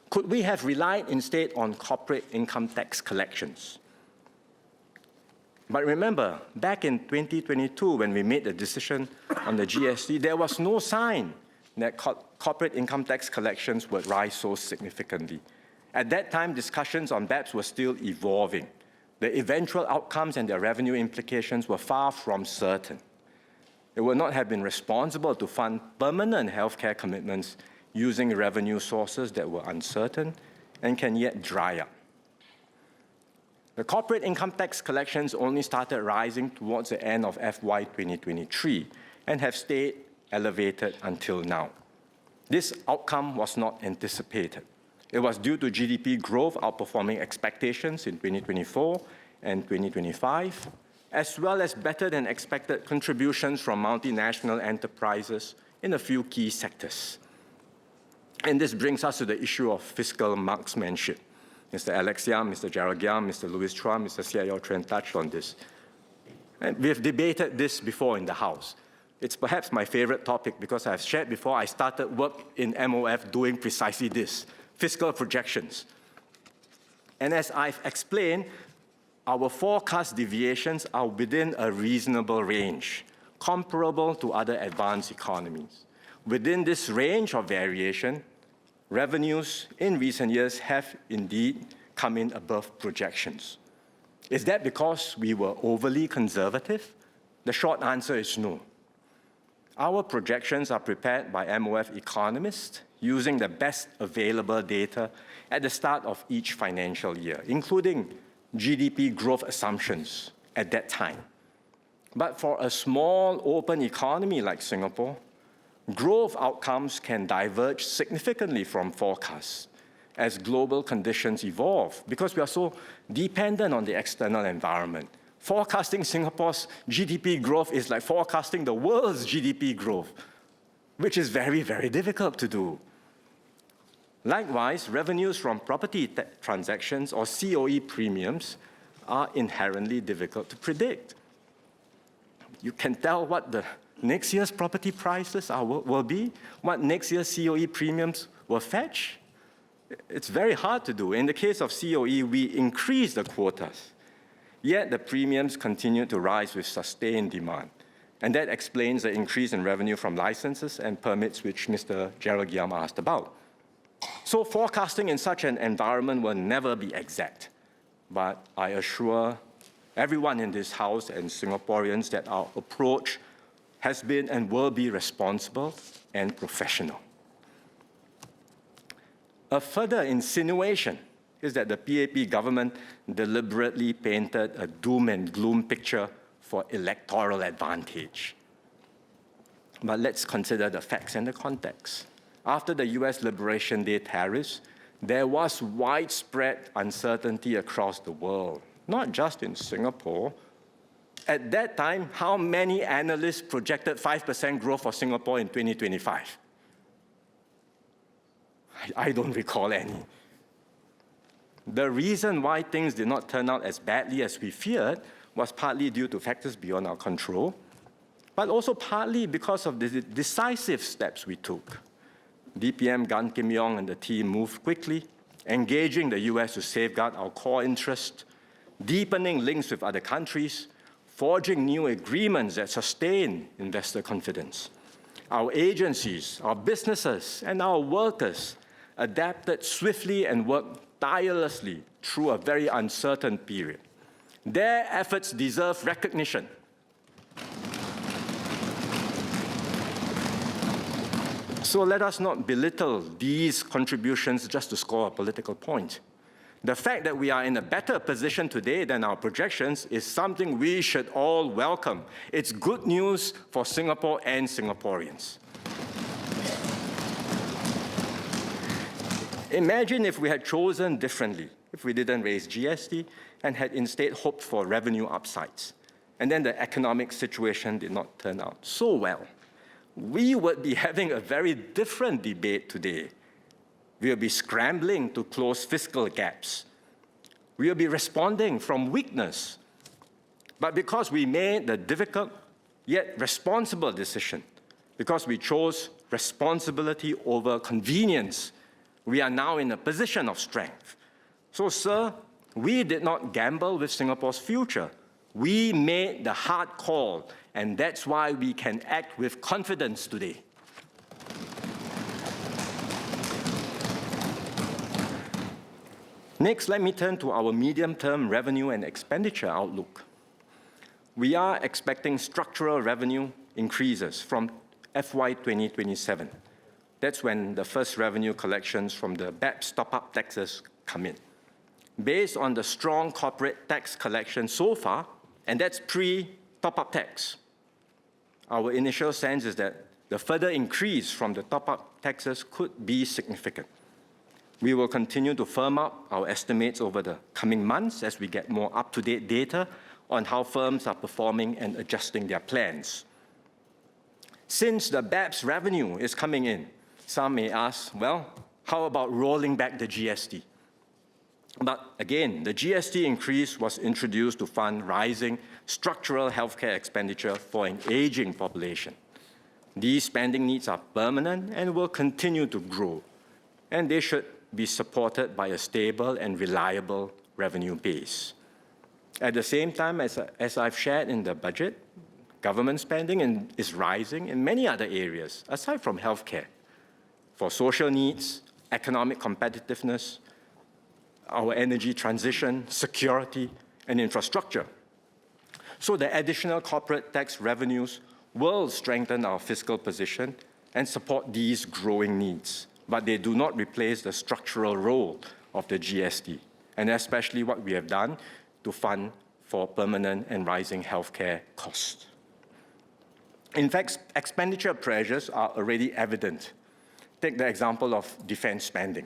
Could we have relied instead on corporate income tax collections? But remember, back in 2022, when we made the decision on the GST, there was no sign that corporate income tax collections would rise so significantly. At that time, discussions on BEPS were still evolving. The eventual outcomes and their revenue implications were far from certain. It would not have been responsible to fund permanent healthcare commitments using revenue sources that were uncertain and can yet dry up. The corporate income tax collections only started rising towards the end of FY 2023 and have stayed elevated until now. This outcome was not anticipated. It was due to GDP growth outperforming expectations in 2024 and 2025, as well as better than expected contributions from multinational enterprises in a few key sectors. And this brings us to the issue of fiscal marksmanship. Mr. Alex Yam, Mr. Gerald Yam, Mr. Louis Chua, Mr. Seah Yao Tran touched on this. And we have debated this before in the House. It's perhaps my favorite topic because I've shared before I started work in MOF doing precisely this, fiscal projections. And as I've explained, our forecast deviations are within a reasonable range, comparable to other advanced economies. Within this range of variation, revenues in recent years have indeed come in above projections. Is that because we were overly conservative? The short answer is no. Our projections are prepared by MOF economists using the best available data at the start of each financial year, including GDP growth assumptions at that time. But for a small, open economy like Singapore, growth outcomes can diverge significantly from forecasts as global conditions evolve because we are so dependent on the external environment. Forecasting Singapore's GDP growth is like forecasting the world's GDP growth, which is very, very difficult to do. Likewise, revenues from property transactions or COE premiums are inherently difficult to predict. You can tell what the next year's property prices will be, what next year's COE premiums will fetch. It's very hard to do. In the case of COE, we increased the quotas, yet the premiums continue to rise with sustained demand. And that explains the increase in revenue from licenses and permits, which Mr. Gerald Yam asked about. So forecasting in such an environment will never be exact. But I assure everyone in this House and Singaporeans that our approach has been and will be responsible and professional. A further insinuation is that the PAP government deliberately painted a doom and gloom picture for electoral advantage. But let's consider the facts and the context. After the US Liberation Day tariffs, there was widespread uncertainty across the world, not just in Singapore. At that time, how many analysts projected 5% growth for Singapore in 2025? I don't recall any. The reason why things did not turn out as badly as we feared was partly due to factors beyond our control, but also partly because of the decisive steps we took. DPM Gan Kim Yong and the team moved quickly, engaging the US to safeguard our core interest, deepening links with other countries, forging new agreements that sustain investor confidence. Our agencies, our businesses, and our workers adapted swiftly and worked tirelessly through a very uncertain period. Their efforts deserve recognition. So let us not belittle these contributions just to score a political point. The fact that we are in a better position today than our projections is something we should all welcome. It's good news for Singapore and Singaporeans. Imagine if we had chosen differently, if we didn't raise GST and had instead hoped for revenue upsides, and then the economic situation did not turn out so well. We would be having a very different debate today. We will be scrambling to close fiscal gaps. We will be responding from weakness. But because we made the difficult yet responsible decision, because we chose responsibility over convenience, we are now in a position of strength. So, sir, we did not gamble with Singapore's future. We made the hard call, and that's why we can act with confidence today. Next, let me turn to our medium-term revenue and expenditure outlook. We are expecting structural revenue increases from FY 2027. That's when the first revenue collections from the BEPS top-up taxes come in. Based on the strong corporate tax collection so far, and that's pre-top-up tax, our initial sense is that the further increase from the top-up taxes could be significant. We will continue to firm up our estimates over the coming months as we get more up-to-date data on how firms are performing and adjusting their plans. Since the BEPS revenue is coming in, some may ask, well, how about rolling back the GST? But again, the GST increase was introduced to fund rising structural healthcare expenditure for an aging population. These spending needs are permanent and will continue to grow, and they should be supported by a stable and reliable revenue base. At the same time, as I've shared in the budget, government spending is rising in many other areas, aside from healthcare, for social needs, economic competitiveness, our energy transition, security, and infrastructure. So the additional corporate tax revenues will strengthen our fiscal position and support these growing needs, but they do not replace the structural role of the GST, and especially what we have done to fund for permanent and rising healthcare costs. In fact, expenditure pressures are already evident. Take the example of defense spending.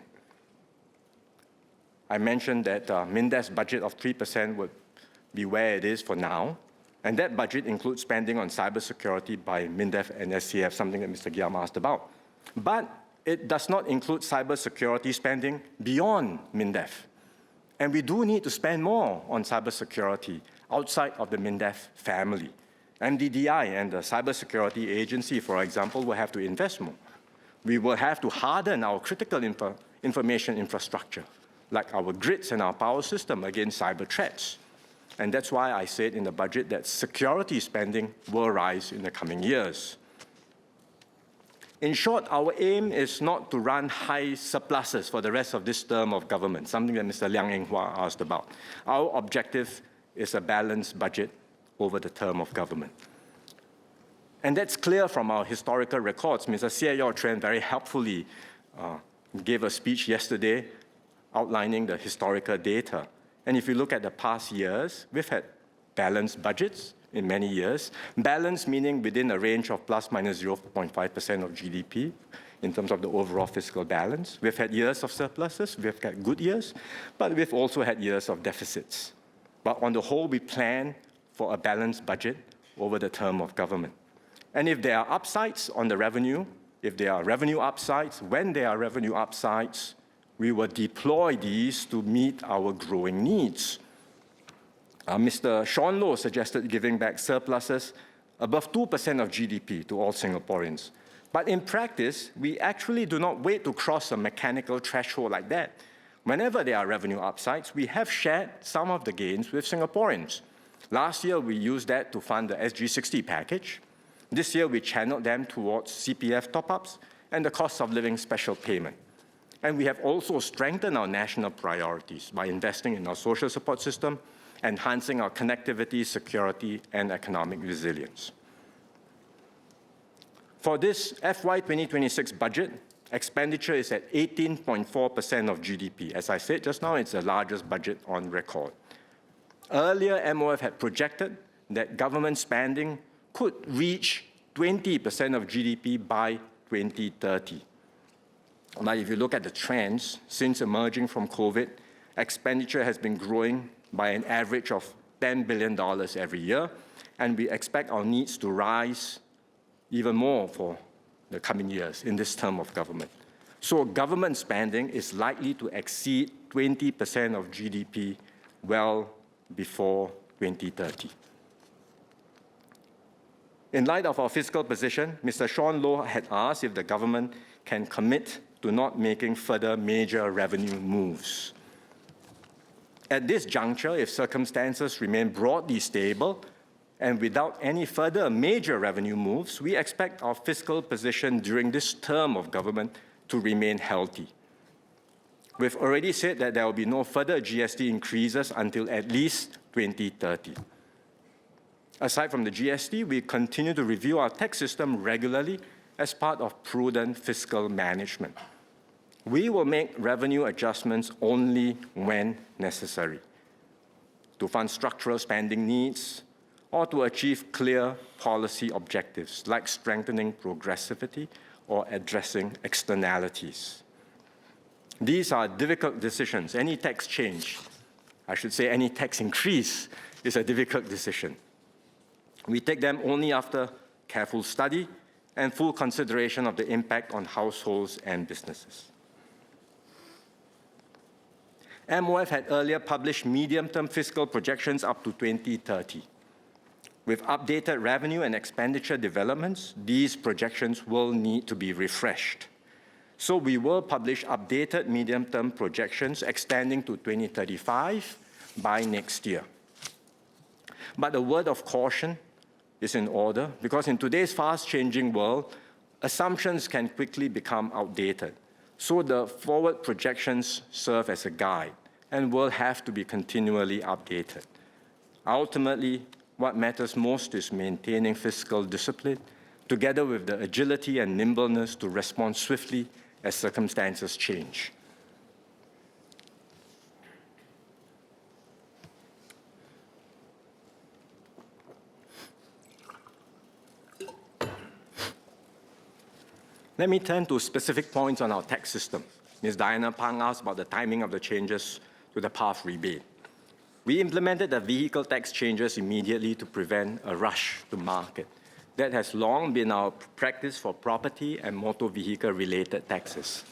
I mentioned that MINDEF's budget of 3% would be where it is for now, and that budget includes spending on cybersecurity by MINDEF and SCF, something that Mr. Giam asked about. But it does not include cybersecurity spending beyond MINDEF. And we do need to spend more on cybersecurity outside of the MINDEF family. MDDI and the Cybersecurity Agency, for example, will have to invest more. We will have to harden our critical information infrastructure, like our grids and our power system against cyber threats. And that's why I said in the budget that security spending will rise in the coming years. In short, our aim is not to run high surpluses for the rest of this term of government, something that Mr. Liang Eng Hua asked about. Our objective is a balanced budget over the term of government. And that's clear from our historical records. Mr. Seah Yew Tran very helpfully gave a speech yesterday outlining the historical data. And if you look at the past years, we've had balanced budgets in many years. Balanced meaning within a range of plus minus 0.5% of GDP in terms of the overall fiscal balance. We've had years of surpluses, we've had good years, but we've also had years of deficits. But on the whole, we plan for a balanced budget over the term of government. And if there are upsides on the revenue, if there are revenue upsides, when there are revenue upsides, we will deploy these to meet our growing needs. Mr. Sean Low suggested giving back surpluses above 2% of GDP to all Singaporeans. But in practice, we actually do not wait to cross a mechanical threshold like that. Whenever there are revenue upsides, we have shared some of the gains with Singaporeans. Last year, we used that to fund the SG60 package. This year, we channeled them towards CPF top-ups and the cost of living special payment. And we have also strengthened our national priorities by investing in our social support system, enhancing our connectivity, security, and economic resilience. For this FY 2026 budget, expenditure is at 18.4% of GDP. As I said just now, it's the largest budget on record. Earlier, MOF had projected that government spending could reach 20% of GDP by 2030. But if you look at the trends, since emerging from COVID, expenditure has been growing by an average of $10 billion every year, and we expect our needs to rise even more for the coming years in this term of government. So government spending is likely to exceed 20% of GDP well before 2030. In light of our fiscal position, Mr. Sean Low had asked if the government can commit to not making further major revenue moves. At this juncture, if circumstances remain broadly stable and without any further major revenue moves, we expect our fiscal position during this term of government to remain healthy. We've already said that there will be no further GST increases until at least 2030. Aside from the GST, we continue to review our tax system regularly as part of prudent fiscal management. We will make revenue adjustments only when necessary, to fund structural spending needs or to achieve clear policy objectives like strengthening progressivity or addressing externalities. These are difficult decisions. Any tax change, I should say any tax increase, is a difficult decision. We take them only after careful study and full consideration of the impact on households and businesses. MOF had earlier published medium-term fiscal projections up to 2030. With updated revenue and expenditure developments, these projections will need to be refreshed. So we will publish updated medium-term projections extending to 2035 by next year. But a word of caution is in order, because in today's fast-changing world, assumptions can quickly become outdated. So the forward projections serve as a guide and will have to be continually updated. Ultimately, what matters most is maintaining fiscal discipline, together with the agility and nimbleness to respond swiftly as circumstances change. Let me turn to specific points on our tax system. Ms. Diana Pang asked about the timing of the changes to the PATH rebate. We implemented the vehicle tax changes immediately to prevent a rush to market. That has long been our practice for property and motor vehicle-related taxes.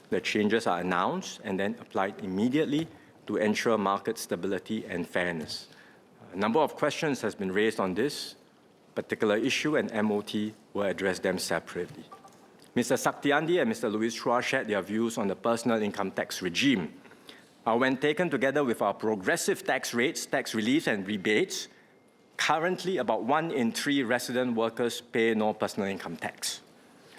The changes are announced and then applied immediately to ensure market stability and fairness. A number of questions has been raised on this particular issue, and MOT will address them separately. Mr. Saktiandi and Mr. Louis Chua shared their views on the personal income tax regime. When taken together with our progressive tax rates, tax reliefs, and rebates, currently about 1 in 3 resident workers pay no personal income tax.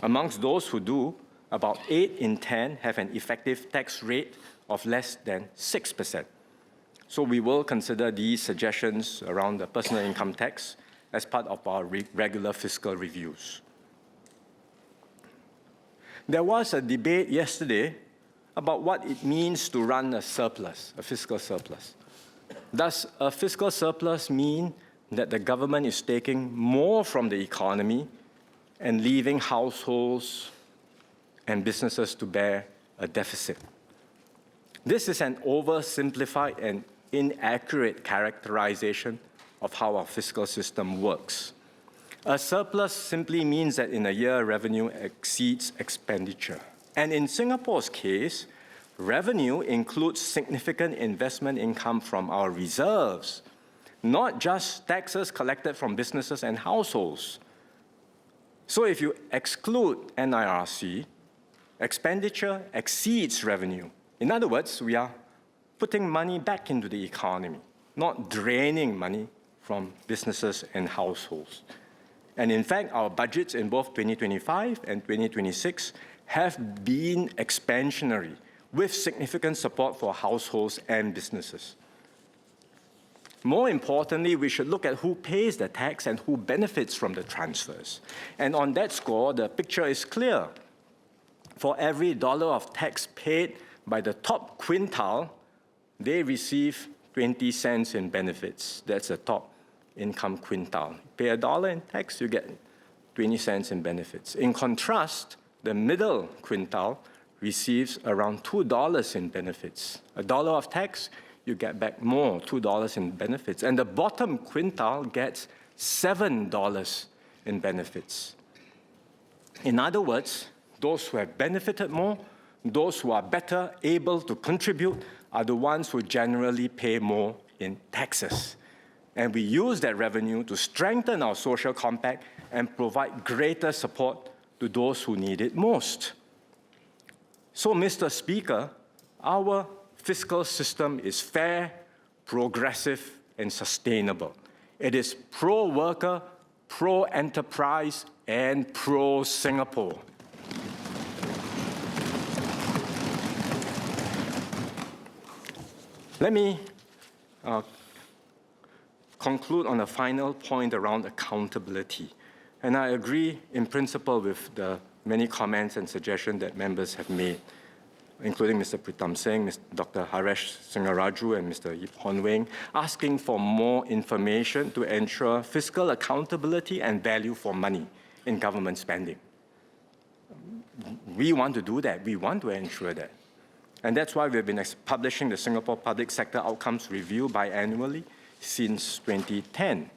Amongst those who do, about 8 in 10 have an effective tax rate of less than 6%. So we will consider these suggestions around the personal income tax as part of our regular fiscal reviews. There was a debate yesterday about what it means to run a surplus, a fiscal surplus. Does a fiscal surplus mean that the government is taking more from the economy and leaving households and businesses to bear a deficit? This is an oversimplified and inaccurate characterization of how our fiscal system works. A surplus simply means that in a year, revenue exceeds expenditure. And in Singapore's case, revenue includes significant investment income from our reserves, not just taxes collected from businesses and households. So if you exclude NIRC, expenditure exceeds revenue. In other words, we are putting money back into the economy, not draining money from businesses and households. And in fact, our budgets in both 2025 and 2026 have been expansionary, with significant support for households and businesses. More importantly, we should look at who pays the tax and who benefits from the transfers. And on that score, the picture is clear. For every dollar of tax paid by the top quintile, they receive 20 cents in benefits. That's the top income quintile. Pay $1 in tax, you get 20 cents in benefits. In contrast, the middle quintile receives around $2 in benefits. $1 of tax, you get back more, $2 in benefits. And the bottom quintile gets $7 in benefits. In other words, those who have benefited more, those who are better able to contribute, are the ones who generally pay more in taxes. And we use that revenue to strengthen our social compact and provide greater support to those who need it most. So, Mr. Speaker, our fiscal system is fair, progressive, and sustainable. It is pro-worker, pro-enterprise, and pro-Singapore. Let me conclude on a final point around accountability. And I agree in principle with the many comments and suggestions that members have made, including Mr. Pritam Singh, Dr. Haresh Singaraju, and Mr. Yip Hon Weng, asking for more information to ensure fiscal accountability and value for money in government spending. We want to do that. We want to ensure that. And that's why we've been publishing the Singapore Public Sector Outcomes Review biannually since 2010.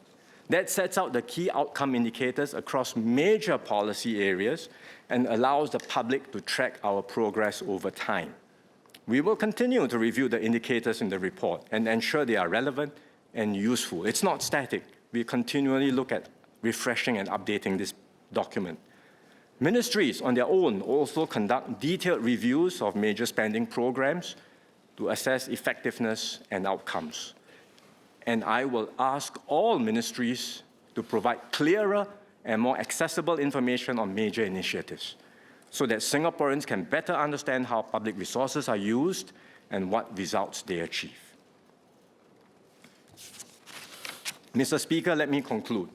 That sets out the key outcome indicators across major policy areas and allows the public to track our progress over time. We will continue to review the indicators in the report and ensure they are relevant and useful. It's not static. We continually look at refreshing and updating this document. Ministries on their own also conduct detailed reviews of major spending programs to assess effectiveness and outcomes. And I will ask all ministries to provide clearer and more accessible information on major initiatives so that Singaporeans can better understand how public resources are used and what results they achieve. Mr. Speaker, let me conclude.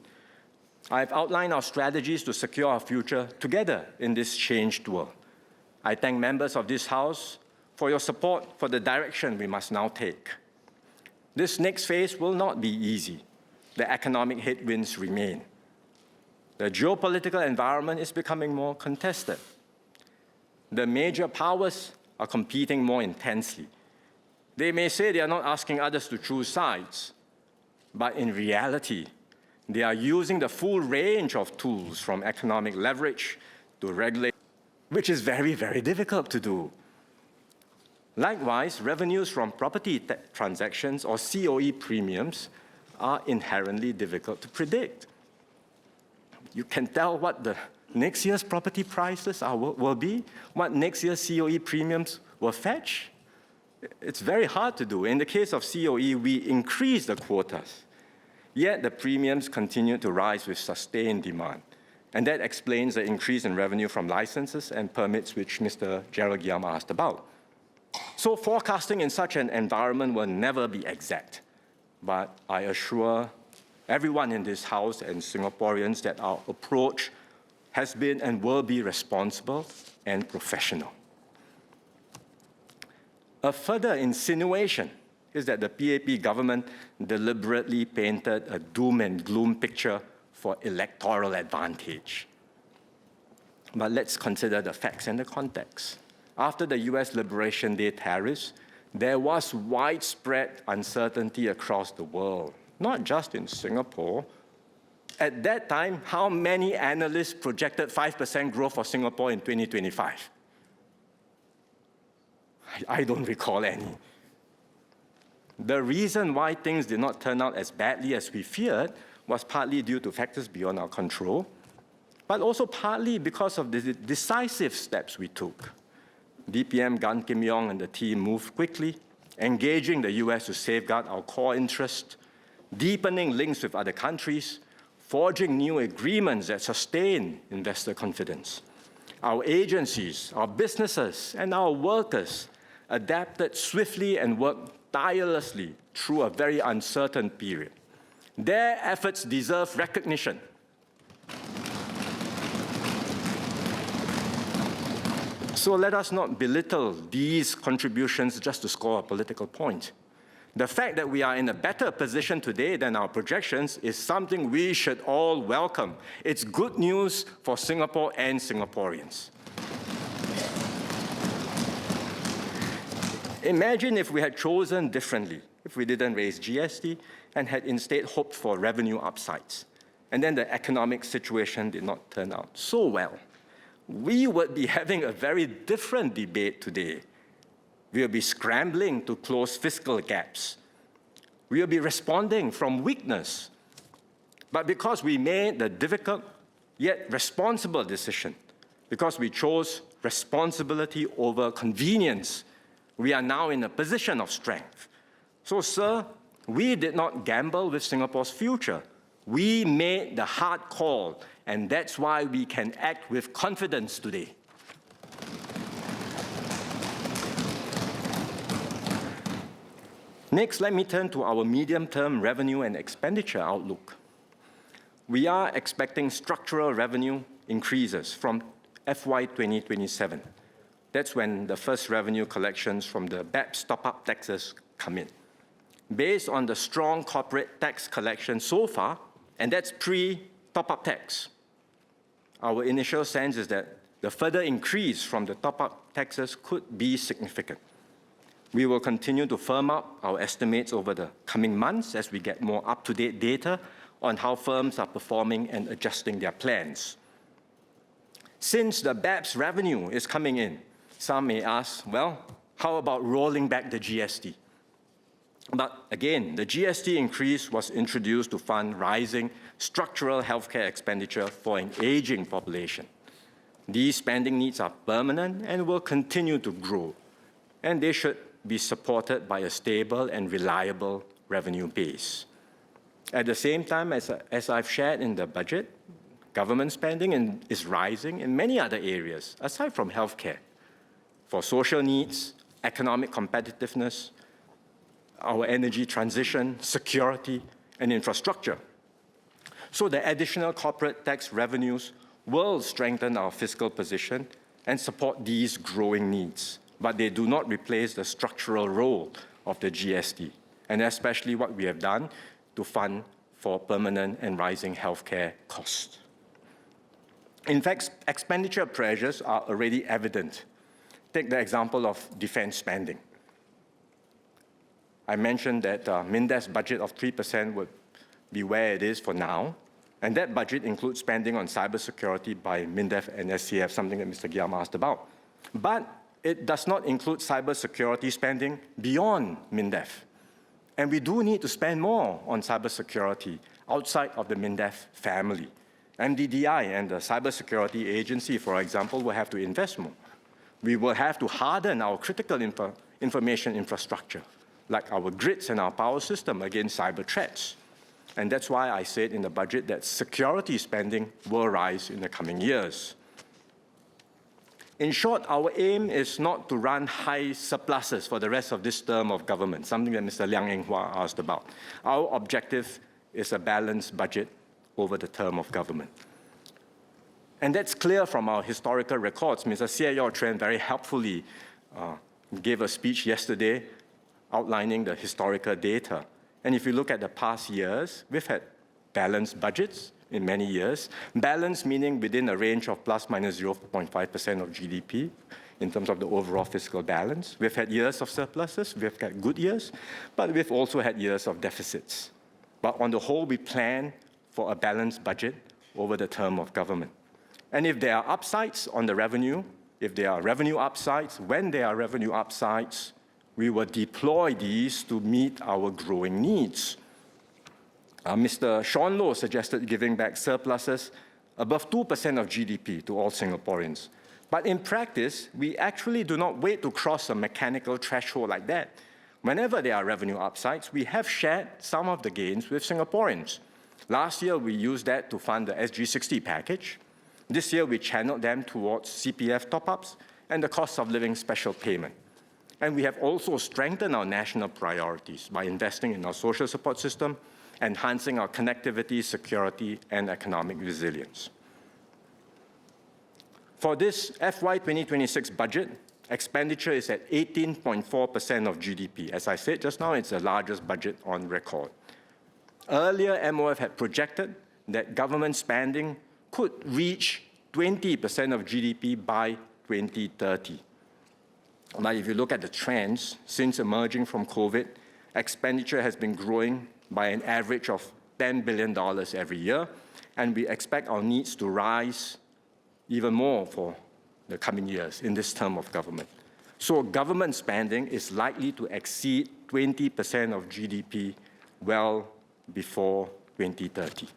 I've outlined our strategies to secure our future together in this changed world. I thank members of this House for your support for the direction we must now take. This next phase will not be easy. The economic headwinds remain. The geopolitical environment is becoming more contested. The major powers are competing more intensely. They may say they are not asking others to choose sides, but in reality, they are using the full range of tools from economic leverage to regulate, which is very, very difficult to do. Likewise, revenues from property transactions or COE premiums are inherently difficult to predict. You can tell what the next year's property prices will be, what next year's COE premiums will fetch. It's very hard to do. In the case of COE, we increase the quotas, yet the premiums continue to rise with sustained demand. And that explains the increase in revenue from licenses and permits, which Mr. Gerald Giam asked about. So forecasting in such an environment will never be exact. But I assure everyone in this House and Singaporeans that our approach has been and will be responsible and professional. A further insinuation is that the PAP government deliberately painted a doom and gloom picture for electoral advantage. But let's consider the facts and the context. After the US Liberation Day tariffs, there was widespread uncertainty across the world, not just in Singapore. At that time, how many analysts projected 5% growth for Singapore in 2025? I don't recall any. The reason why things did not turn out as badly as we feared was partly due to factors beyond our control, but also partly because of the decisive steps we took. DPM Gan Kim Yong and the team moved quickly, engaging the US to safeguard our core interests, deepening links with other countries, forging new agreements that sustain investor confidence. Our agencies, our businesses, and our workers adapted swiftly and worked tirelessly through a very uncertain period. Their efforts deserve recognition. So let us not belittle these contributions just to score a political point. The fact that we are in a better position today than our projections is something we should all welcome. It's good news for Singapore and Singaporeans. Imagine if we had chosen differently, if we didn't raise GST and had instead hoped for revenue upsides, and then the economic situation did not turn out so well. We would be having a very different debate today. We will be scrambling to close fiscal gaps. We will be responding from weakness. But because we made the difficult yet responsible decision, because we chose responsibility over convenience, we are now in a position of strength. So, sir, we did not gamble with Singapore's future. We made the hard call, and that's why we can act with confidence today. Next, let me turn to our medium-term revenue and expenditure outlook. We are expecting structural revenue increases from FY 2027. That's when the first revenue collections from the BEPS top-up taxes come in. Based on the strong corporate tax collection so far, and that's pre-top-up tax, our initial sense is that the further increase from the top-up taxes could be significant. We will continue to firm up our estimates over the coming months as we get more up-to-date data on how firms are performing and adjusting their plans. Since the BEPS revenue is coming in, some may ask, well, how about rolling back the GST? But again, the GST increase was introduced to fund rising structural healthcare expenditure for an aging population. These spending needs are permanent and will continue to grow, and they should be supported by a stable and reliable revenue base. At the same time, as I've shared in the budget, government spending is rising in many other areas, aside from healthcare, for social needs, economic competitiveness, our energy transition, security, and infrastructure. So the additional corporate tax revenues will strengthen our fiscal position and support these growing needs, but they do not replace the structural role of the GST, and especially what we have done to fund for permanent and rising healthcare costs. In fact, expenditure pressures are already evident. Take the example of defense spending. I mentioned that MINDEF's budget of 3% would be where it is for now, and that budget includes spending on cybersecurity by MINDEF and SCF, something that Mr. Giam asked about. But it does not include cybersecurity spending beyond MINDEF. And we do need to spend more on cybersecurity outside of the MINDEF family. MDDI and the Cybersecurity Agency, for example, will have to invest more. We will have to harden our critical information infrastructure, like our grids and our power system, against cyber threats. And that's why I said in the budget that security spending will rise in the coming years. In short, our aim is not to run high surpluses for the rest of this term of government, something that Mr. Liang Eng Hua asked about. Our objective is a balanced budget over the term of government. And that's clear from our historical records. Mr. Seah Yew Tran very helpfully gave a speech yesterday outlining the historical data. And if you look at the past years, we've had balanced budgets in many years. Balanced meaning within a range of plus minus 0.5% of GDP in terms of the overall fiscal balance. We've had years of surpluses, we've had good years, but we've also had years of deficits. But on the whole, we plan for a balanced budget over the term of government. And if there are upsides on the revenue, if there are revenue upsides, when there are revenue upsides, we will deploy these to meet our growing needs. Mr. Sean Low suggested giving back surpluses above 2% of GDP to all Singaporeans. But in practice, we actually do not wait to cross a mechanical threshold like that. Whenever there are revenue upsides, we have shared some of the gains with Singaporeans. Last year, we used that to fund the SG60 package. This year, we channeled them towards CPF top-ups and the cost of living special payment. And we have also strengthened our national priorities by investing in our social support system, enhancing our connectivity, security, and economic resilience. For this FY 2026 budget, expenditure is at 18.4% of GDP. As I said just now, it's the largest budget on record. Earlier, MOF had projected that government spending could reach 20% of GDP by 2030. Now, if you look at the trends since emerging from COVID, expenditure has been growing by an average of $10 billion every year, and we expect our needs to rise even more for the coming years in this term of government. So government spending is likely to exceed 20% of GDP well before 2030.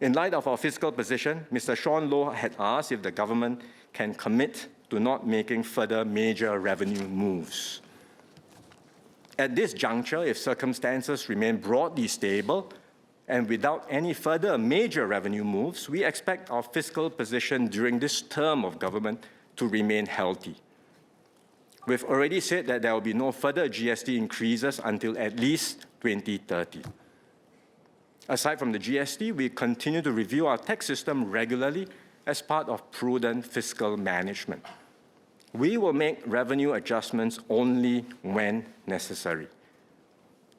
In light of our fiscal position, Mr. Sean Loh had asked if the government can commit to not making further major revenue moves. At this juncture, if circumstances remain broadly stable and without any further major revenue moves, we expect our fiscal position during this term of government to remain healthy. We've already said that there will be no further GST increases until at least 2030. Aside from the GST, we continue to review our tax system regularly as part of prudent fiscal management. We will make revenue adjustments only when necessary,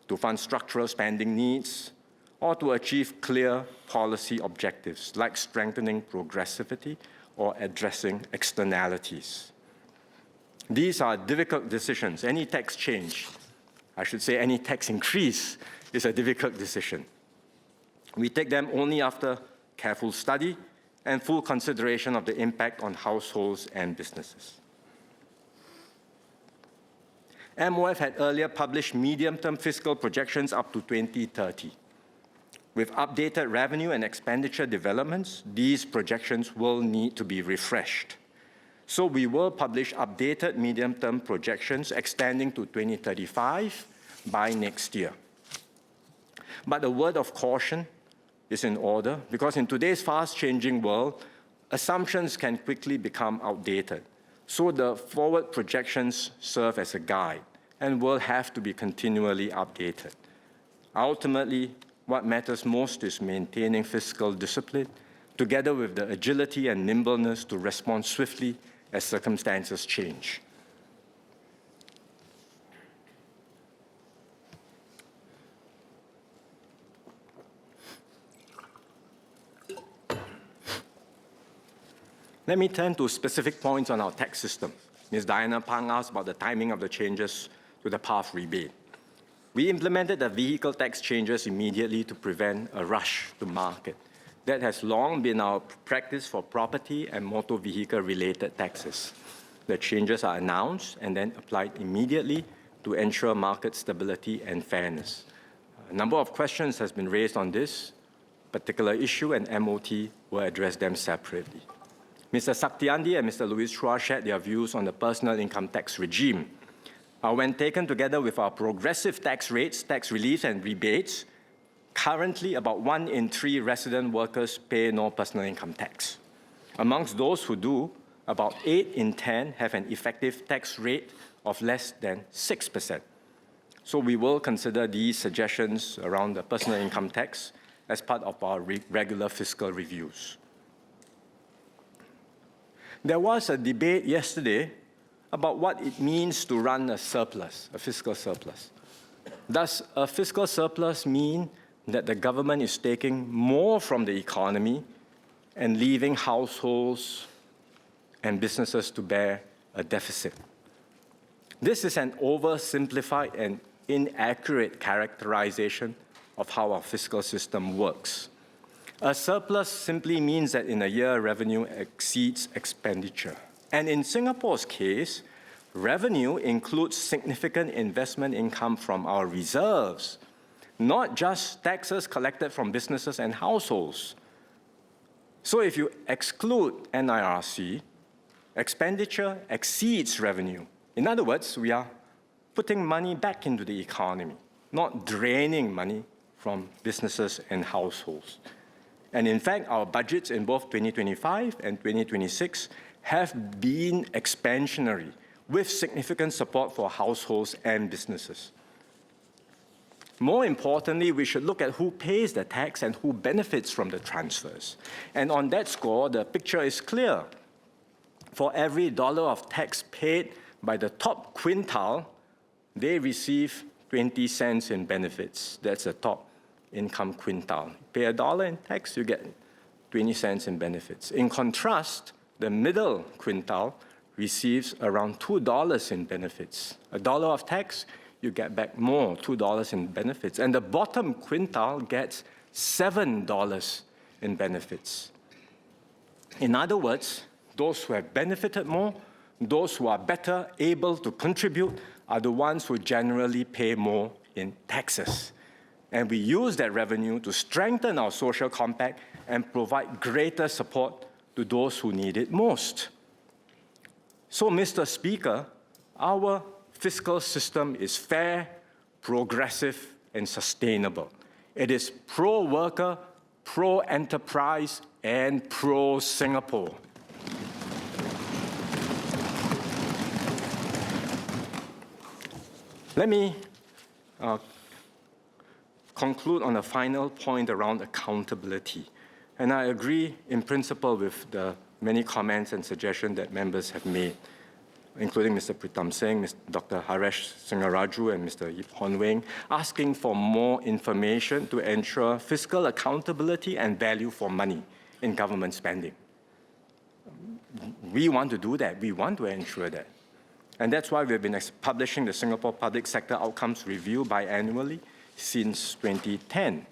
to fund structural spending needs or to achieve clear policy objectives like strengthening progressivity or addressing externalities. These are difficult decisions. Any tax change, I should say any tax increase, is a difficult decision. We take them only after careful study and full consideration of the impact on households and businesses. MOF had earlier published medium-term fiscal projections up to 2030. With updated revenue and expenditure developments, these projections will need to be refreshed. So we will publish updated medium-term projections extending to 2035 by next year. But a word of caution is in order, because in today's fast-changing world, assumptions can quickly become outdated. So the forward projections serve as a guide and will have to be continually updated. Ultimately, what matters most is maintaining fiscal discipline, together with the agility and nimbleness to respond swiftly as circumstances change. Let me turn to specific points on our tax system. Ms. Diana Pang asked about the timing of the changes to the PATH rebate. We implemented the vehicle tax changes immediately to prevent a rush to market. That has long been our practice for property and motor vehicle-related taxes. The changes are announced and then applied immediately to ensure market stability and fairness. A number of questions has been raised on this particular issue, and MOT will address them separately. Mr. Saktiandi and Mr. Louis Chua shared their views on the personal income tax regime. When taken together with our progressive tax rates, tax reliefs and rebates, currently about 1 in 3 resident workers pay no personal income tax. Amongst those who do, about 8 in 10 have an effective tax rate of less than 6%. So we will consider these suggestions around the personal income tax as part of our regular fiscal reviews. There was a debate yesterday about what it means to run a surplus, a fiscal surplus. Does a fiscal surplus mean that the government is taking more from the economy and leaving households and businesses to bear a deficit? This is an oversimplified and inaccurate characterization of how our fiscal system works. A surplus simply means that in a year, revenue exceeds expenditure. And in Singapore's case, revenue includes significant investment income from our reserves, not just taxes collected from businesses and households. So if you exclude NIRC, expenditure exceeds revenue. In other words, we are putting money back into the economy, not draining money from businesses and households. And in fact, our budgets in both 2025 and 2026 have been expansionary, with significant support for households and businesses. More importantly, we should look at who pays the tax and who benefits from the transfers. And on that score, the picture is clear. For every dollar of tax paid by the top quintile, they receive 20 cents in benefits. That's the top income quintile. Pay $1 in tax, you get 20 cents in benefits. In contrast, the middle quintile receives around $2 in benefits. $1 of tax, you get back more, $2 in benefits. And the bottom quintile gets $7 in benefits. In other words, those who have benefited more, those who are better able to contribute, are the ones who generally pay more in taxes. And we use that revenue to strengthen our social compact and provide greater support to those who need it most. So, Mr. Speaker, our fiscal system is fair, progressive, and sustainable. It is pro-worker, pro-enterprise, and pro-Singapore. Let me conclude on a final point around accountability. And I agree in principle with the many comments and suggestions that members have made, including Mr. Pritam Singh, Dr. Haresh Singaraju, and Mr. Yip Hon Wing, asking for more information to ensure fiscal accountability and value for money in government spending. We want to do that. We want to ensure that. And that's why we've been publishing the Singapore Public Sector Outcomes Review biannually since 2010.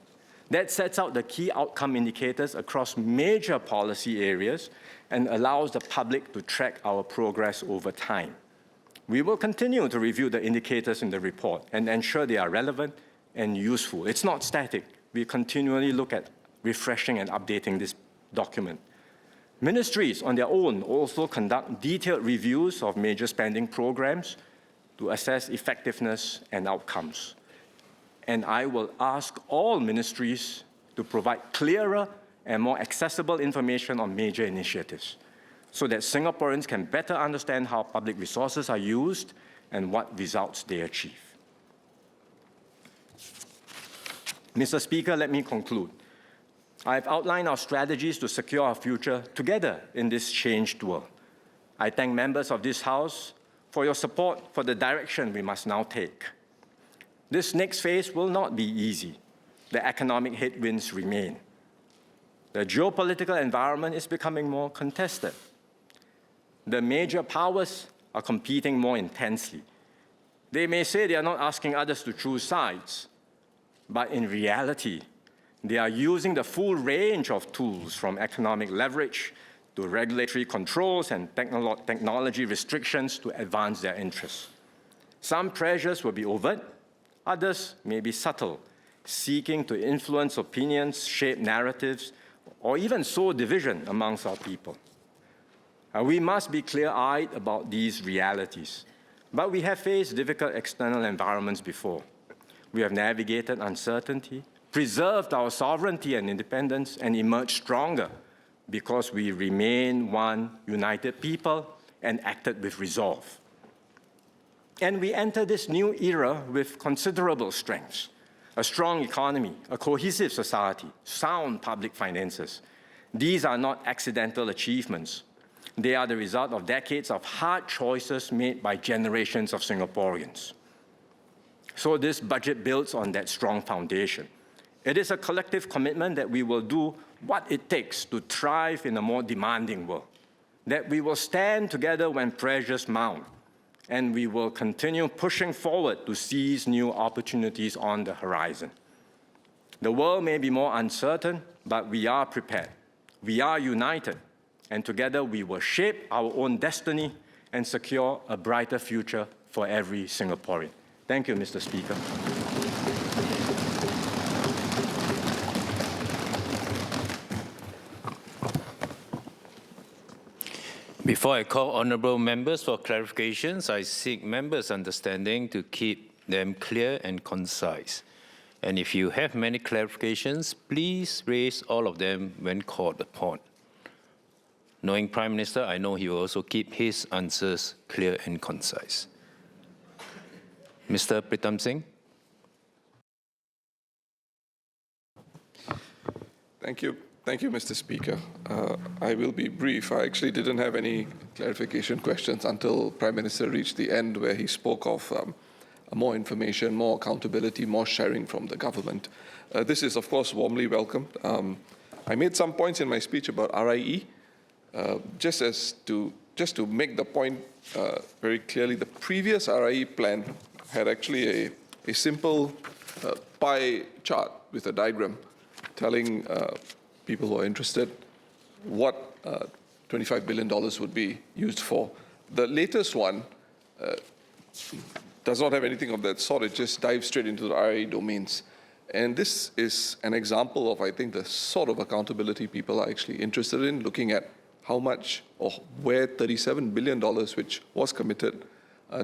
That sets out the key outcome indicators across major policy areas and allows the public to track our progress over time. We will continue to review the indicators in the report and ensure they are relevant and useful. It's not static. We continually look at refreshing and updating this document. Ministries on their own also conduct detailed reviews of major spending programs to assess effectiveness and outcomes. And I will ask all ministries to provide clearer and more accessible information on major initiatives so that Singaporeans can better understand how public resources are used and what results they achieve. Mr. Speaker, let me conclude. I've outlined our strategies to secure our future together in this changed world. I thank members of this House for your support for the direction we must now take. This next phase will not be easy. The economic headwinds remain. The geopolitical environment is becoming more contested. The major powers are competing more intensely. They may say they are not asking others to choose sides, but in reality, they are using the full range of tools from economic leverage to regulatory controls and technology restrictions to advance their interests. Some pressures will be overt, others may be subtle, seeking to influence opinions, shape narratives, or even sow division amongst our people. We must be clear-eyed about these realities, but we have faced difficult external environments before. We have navigated uncertainty, preserved our sovereignty and independence, and emerged stronger because we remain one united people and acted with resolve. And we enter this new era with considerable strengths: a strong economy, a cohesive society, sound public finances. These are not accidental achievements. They are the result of decades of hard choices made by generations of Singaporeans. So this budget builds on that strong foundation. It is a collective commitment that we will do what it takes to thrive in a more demanding world, that we will stand together when pressures mount, and we will continue pushing forward to seize new opportunities on the horizon. The world may be more uncertain, but we are prepared. We are united, and together we will shape our own destiny and secure a brighter future for every Singaporean. Thank you, Mr. Speaker. Before I call honourable members for clarifications, I seek members' understanding to keep them clear and concise. And if you have many clarifications, please raise all of them when called upon. Knowing Prime Minister, I know he will also keep his answers clear and concise. Mr. Pritam Singh. Thank you, Mr. Speaker. I will be brief. I actually didn't have any clarification questions until Prime Minister reached the end where he spoke of more information, more accountability, more sharing from the government. This is, of course, warmly welcomed. I made some points in my speech about RIE, just to make the point very clearly. The previous RIE plan had actually a simple pie chart with a diagram telling people who are interested what $25 billion would be used for. The latest one does not have anything of that sort. It just dives straight into the RIE domains. And this is an example of, I think, the sort of accountability people are actually interested in, looking at how much or where $37 billion, which was committed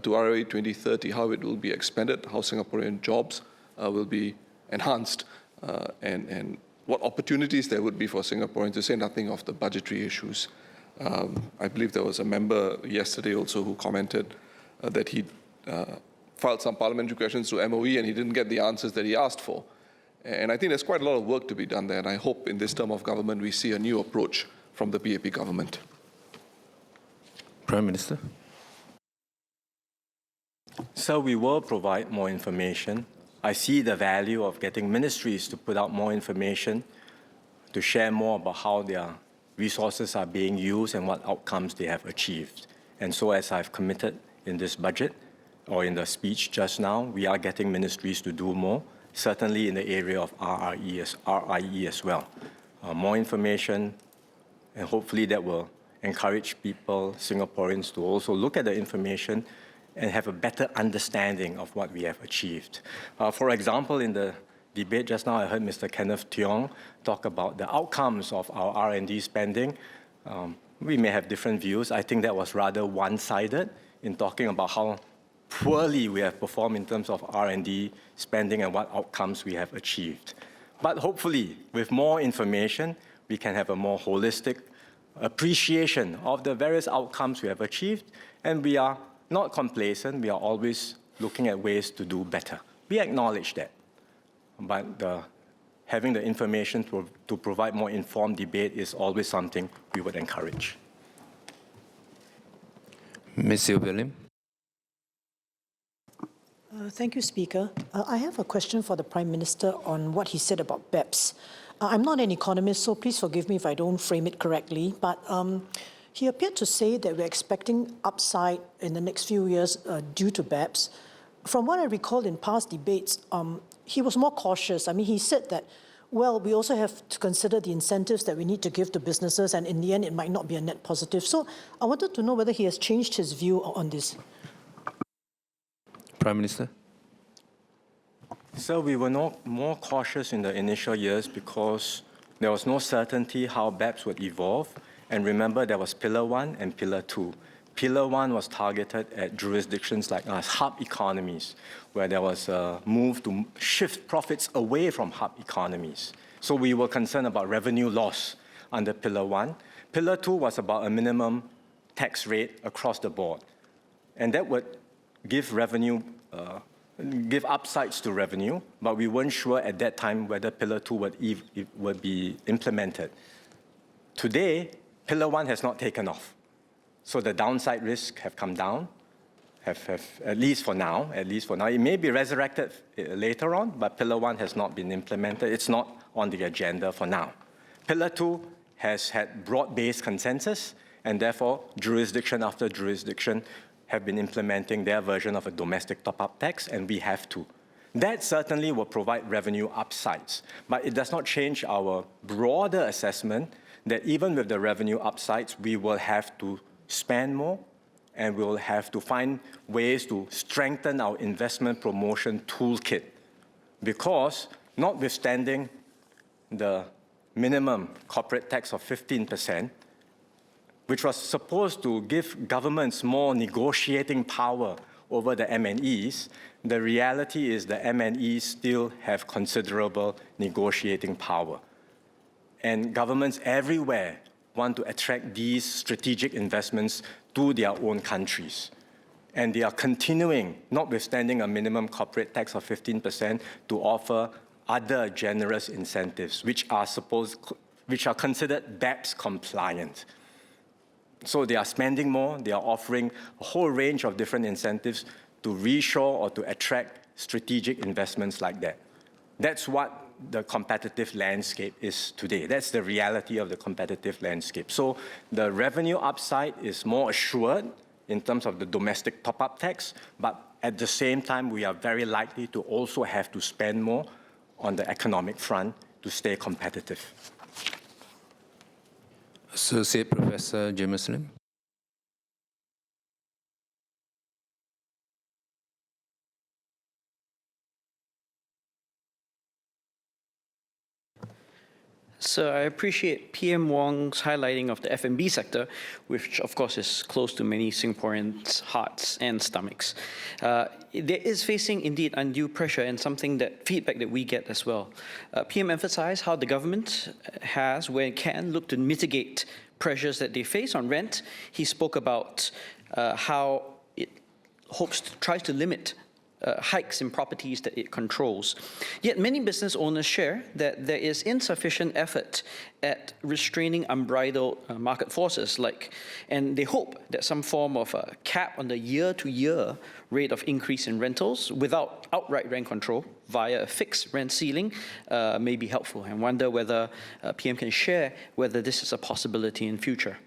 to RIE 2030, how it will be expended, how Singaporean jobs will be enhanced, and what opportunities there would be for Singaporeans, to say nothing of the budgetary issues. I believe there was a member yesterday also who commented that he filed some parliamentary questions to MOE and he didn't get the answers that he asked for. And I think there's quite a lot of work to be done there, and I hope in this term of government we see a new approach from the PAP government. Prime Minister. So we will provide more information. I see the value of getting ministries to put out more information, to share more about how their resources are being used and what outcomes they have achieved. And so, as I've committed in this budget, or in the speech just now, we are getting ministries to do more, certainly in the area of RIE as well. More information, and hopefully that will encourage people, Singaporeans, to also look at the information and have a better understanding of what we have achieved. For example, in the debate just now, I heard Mr. Kenneth Tiong talk about the outcomes of our R&D spending. We may have different views. I think that was rather one-sided in talking about how poorly we have performed in terms of R&D spending and what outcomes we have achieved. But hopefully, with more information, we can have a more holistic appreciation of the various outcomes we have achieved, and we are not complacent. We are always looking at ways to do better. We acknowledge that, but having the information to provide more informed debate is always something we would encourage. Ms. William. Thank you, Speaker. I have a question for the Prime Minister on what he said about BEPS. I'm not an economist, so please forgive me if I don't frame it correctly, but he appeared to say that we're expecting upside in the next few years due to BEPS. From what I recall in past debates, he was more cautious. I mean, he said that, well, we also have to consider the incentives that we need to give to businesses, and in the end, it might not be a net positive. So I wanted to know whether he has changed his view on this. Prime Minister. So we were more cautious in the initial years because there was no certainty how BEPS would evolve. And remember, there was Pillar 1 and Pillar 2. Pillar 1 was targeted at jurisdictions like us, hub economies, where there was a move to shift profits away from hub economies. So we were concerned about revenue loss under Pillar 1. Pillar 2 was about a minimum tax rate across the board. And that would give give upsides to revenue, but we weren't sure at that time whether Pillar 2 would be implemented. Today, Pillar 1 has not taken off. So the downside risks have come down, at least for now. It may be resurrected later on, but Pillar 1 has not been implemented. It's not on the agenda for now. Pillar 2 has had broad-based consensus, and therefore jurisdiction after jurisdiction have been implementing their version of a domestic top-up tax, and we have to. That certainly will provide revenue upsides, but it does not change our broader assessment that even with the revenue upsides, we will have to spend more, and we'll have to find ways to strengthen our investment promotion toolkit. Because notwithstanding the minimum corporate tax of 15%, which was supposed to give governments more negotiating power over the MNEs, the reality is the MNEs still have considerable negotiating power. And governments everywhere want to attract these strategic investments to their own countries. And they are continuing, notwithstanding a minimum corporate tax of 15%, to offer other generous incentives, which are considered BEPS compliant. So they are spending more, they are offering a whole range of different incentives to reshore or to attract strategic investments like that. That's what the competitive landscape is today. That's the reality of the competitive landscape. So the revenue upside is more assured in terms of the domestic top-up tax, but at the same time, we are very likely to also have to spend more on the economic front to stay competitive. Associate Professor James Lim. So I appreciate PM Wong's highlighting of the F&B sector, which of course is close to many Singaporeans' hearts and stomachs. There is facing indeed undue pressure and feedback that we get as well. PM emphasized how the government has, where it can, looked to mitigate pressures that they face on rent. He spoke about how it tries to limit hikes in properties that it controls. Yet many business owners share that there is insufficient effort at restraining unbridled market forces, and they hope that some form of a cap on the year-to-year rate of increase in rentals without outright rent control via a fixed rent ceiling may be helpful, and wonder whether PM can share whether this is a possibility in future.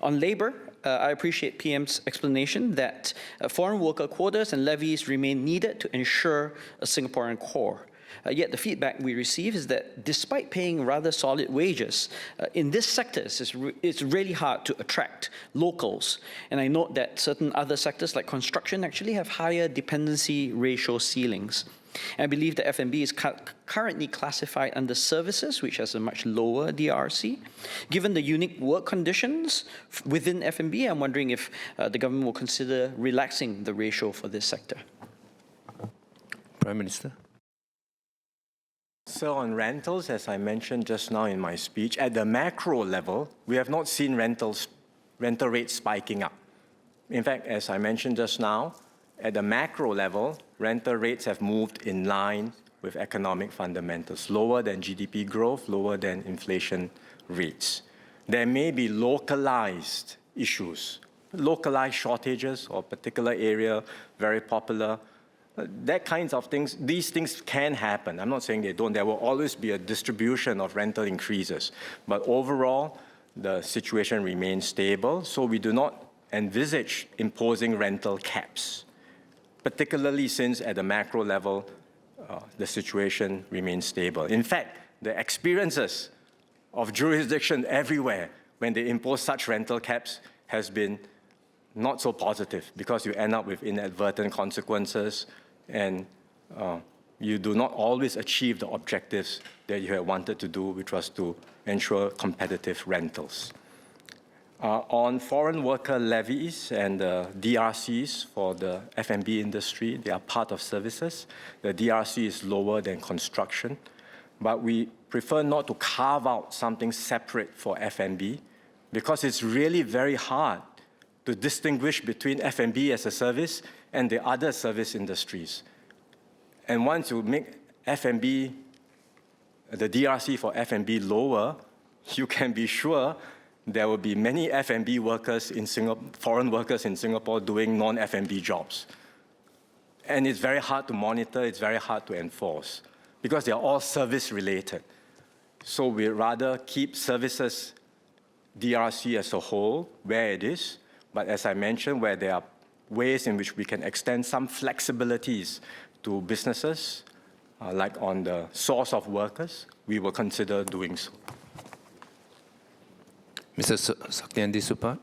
On labor, I appreciate PM's explanation that foreign worker quotas and levies remain needed to ensure a Singaporean core. Yet the feedback we receive is that despite paying rather solid wages, in this sector, it's really hard to attract locals. And I note that certain other sectors like construction actually have higher dependency ratio ceilings. And I believe that F&B is currently classified under services, which has a much lower DRC. Given the unique work conditions within F&B, I'm wondering if the government will consider relaxing the ratio for this sector. Prime Minister. So on rentals, as I mentioned just now in my speech, at the macro level, we have not seen rental rates spiking up. In fact, as I mentioned just now, at the macro level, rental rates have moved in line with economic fundamentals, lower than GDP growth, lower than inflation rates. There may be localized issues, localized shortages or particular area, very popular, that kinds of things. These things can happen. I'm not saying they don't. There will always be a distribution of rental increases. But overall, the situation remains stable, so we do not envisage imposing rental caps, particularly since at the macro level, the situation remains stable. In fact, the experiences of jurisdiction everywhere when they impose such rental caps has been not so positive, because you end up with inadvertent consequences and you do not always achieve the objectives that you had wanted to do, which was to ensure competitive rentals. On foreign worker levies and DRCs for the F&B industry, they are part of services. The DRC is lower than construction, but we prefer not to carve out something separate for F&B, because it's really very hard to distinguish between F&B as a service and the other service industries. And once you make F&B, the DRC for F&B lower, you can be sure there will be many F&B workers in Singapore, foreign workers in Singapore doing non-F&B jobs. And it's very hard to monitor, it's very hard to enforce, because they are all service-related. So we'd rather keep services DRC as a whole where it is, but as I mentioned, where there are ways in which we can extend some flexibilities to businesses, like on the source of workers, we will consider doing so. Mr. Saktiandi Supat.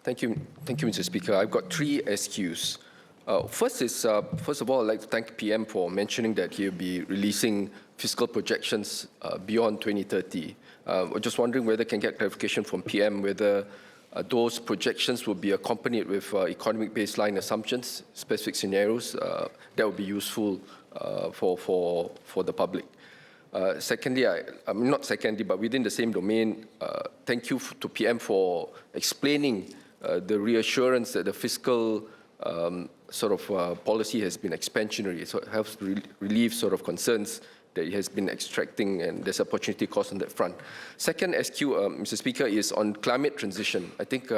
Thank you, Mr. Speaker. I've got 3 SQs. First of all, I'd like to thank PM for mentioning that he'll be releasing fiscal projections beyond 2030. We're just wondering whether I can get clarification from PM whether those projections will be accompanied with economic baseline assumptions, specific scenarios. That would be useful for the public. Secondly, but within the same domain, thank you to PM for explaining the reassurance that the fiscal policy has been expansionary, so it helps relieve sort of concerns that it has been extracting, and there's opportunity cost on that front. Second SQ, Mr. Speaker, is on climate transition. I think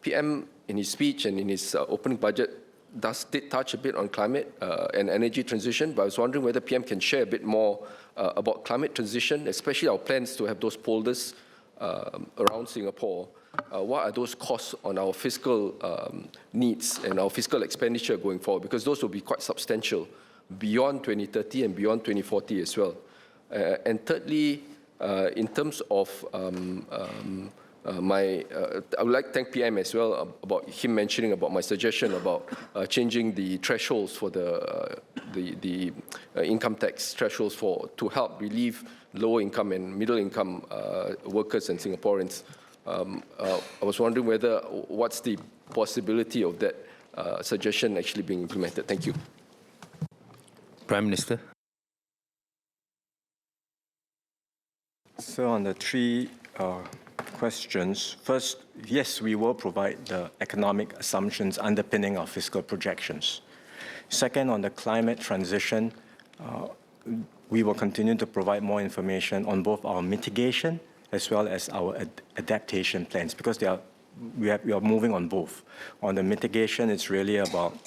PM in his speech and in his opening budget did touch a bit on climate and energy transition, but I was wondering whether PM can share a bit more about climate transition, especially our plans to have those polders around Singapore. What are those costs on our fiscal needs and our fiscal expenditure going forward? Because those will be quite substantial beyond 2030 and beyond 2040 as well. And thirdly, in terms of I would like to thank PM as well about him mentioning about my suggestion about changing the thresholds for the income tax thresholds to help relieve lower income and middle income workers and Singaporeans. I was wondering what's the possibility of that suggestion actually being implemented? Thank you. Prime Minister. So on the three questions, first, yes, we will provide the economic assumptions underpinning our fiscal projections. Second, on the climate transition, we will continue to provide more information on both our mitigation as well as our adaptation plans, because we are moving on both. On the mitigation, it's really about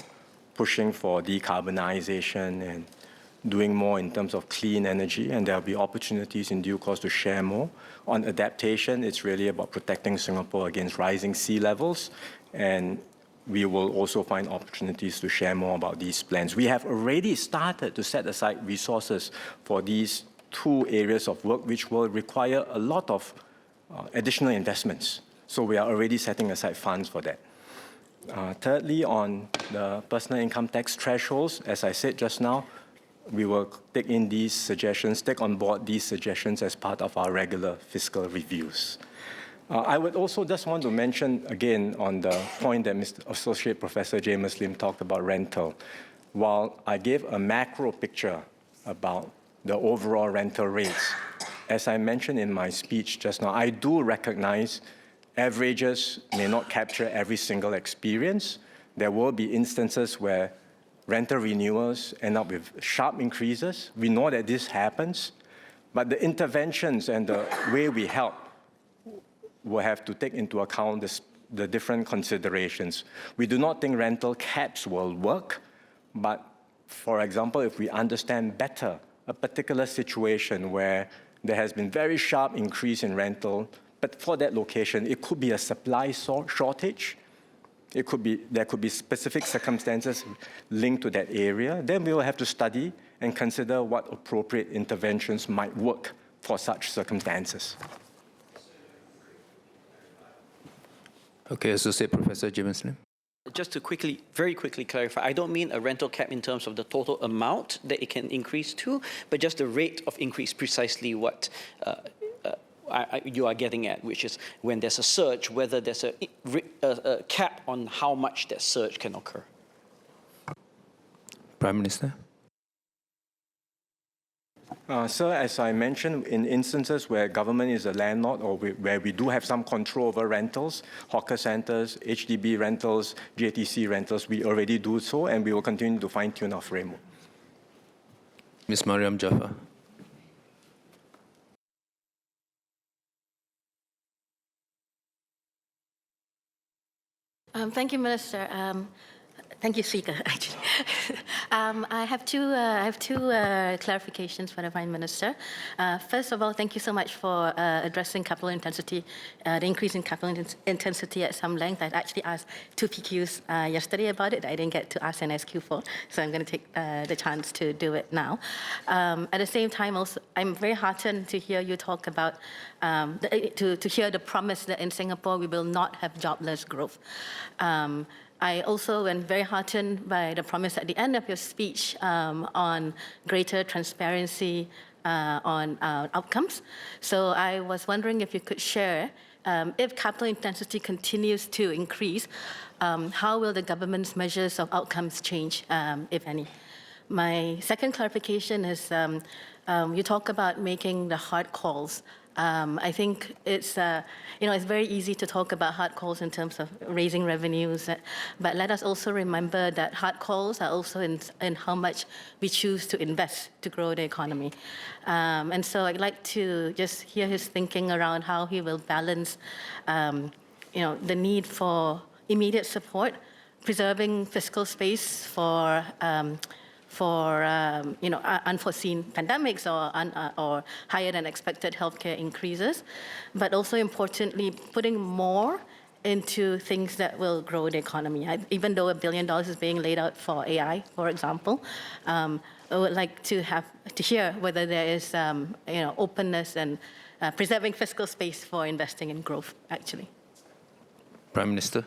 pushing for decarbonization and doing more in terms of clean energy, and there will be opportunities in due course to share more. On adaptation, it's really about protecting Singapore against rising sea levels, and we will also find opportunities to share more about these plans. We have already started to set aside resources for these two areas of work, which will require a lot of additional investments. So we are already setting aside funds for that. Thirdly, on the personal income tax thresholds, as I said just now, we will take on board these suggestions as part of our regular fiscal reviews. I would also just want to mention again on the point that Mr. Associate Professor James Lim talked about rental. While I gave a macro picture about the overall rental rates, as I mentioned in my speech just now, I do recognize averages may not capture every single experience. There will be instances where rental renewals end up with sharp increases. We know that this happens, but the interventions and the way we help will have to take into account the different considerations. We do not think rental caps will work, but for example, if we understand better a particular situation where there has been very sharp increase in rental, but for that location, it could be a supply shortage. There could be specific circumstances linked to that area. Then we will have to study and consider what appropriate interventions might work for such circumstances. Okay, Associate Professor James Lim. Just to very quickly clarify, I don't mean a rental cap in terms of the total amount that it can increase to, but just the rate of increase, precisely what you are getting at, which is when there's a surge, whether there's a cap on how much that surge can occur. Prime Minister. Sir, as I mentioned, in instances where government is a landlord or where we do have some control over rentals, hawker centres, HDB rentals, JTC rentals, we already do so, and we will continue to fine-tune our framework. Ms. Mariam Jaffa. Thank you, Minister. Thank you, Speaker. Actually, I have two clarifications for the Prime Minister. First of all, thank you so much for addressing capital intensity, the increase in capital intensity at some length. I'd actually asked two PQs yesterday about it. I didn't get to ask an SQ for, so I'm going to take the chance to do it now. At the same time, also, I'm very heartened to hear you talk about to hear the promise that in Singapore we will not have jobless growth. I also am very heartened by the promise at the end of your speech on greater transparency on outcomes. So I was wondering if you could share, if capital intensity continues to increase, how will the government's measures of outcomes change, if any? My second clarification is you talk about making the hard calls I think it's, it's very easy to talk about hard calls in terms of raising revenues, but let us also remember that hard calls are also in how much we choose to invest to grow the economy. And so I'd like to just hear his thinking around how he will balance, the need for immediate support, preserving fiscal space for unforeseen pandemics or higher than expected healthcare increases, but also importantly, putting more into things that will grow the economy. Even though $1 billion is being laid out for AI, for example, I would like to hear whether there is openness and preserving fiscal space for investing in growth, actually. Prime Minister.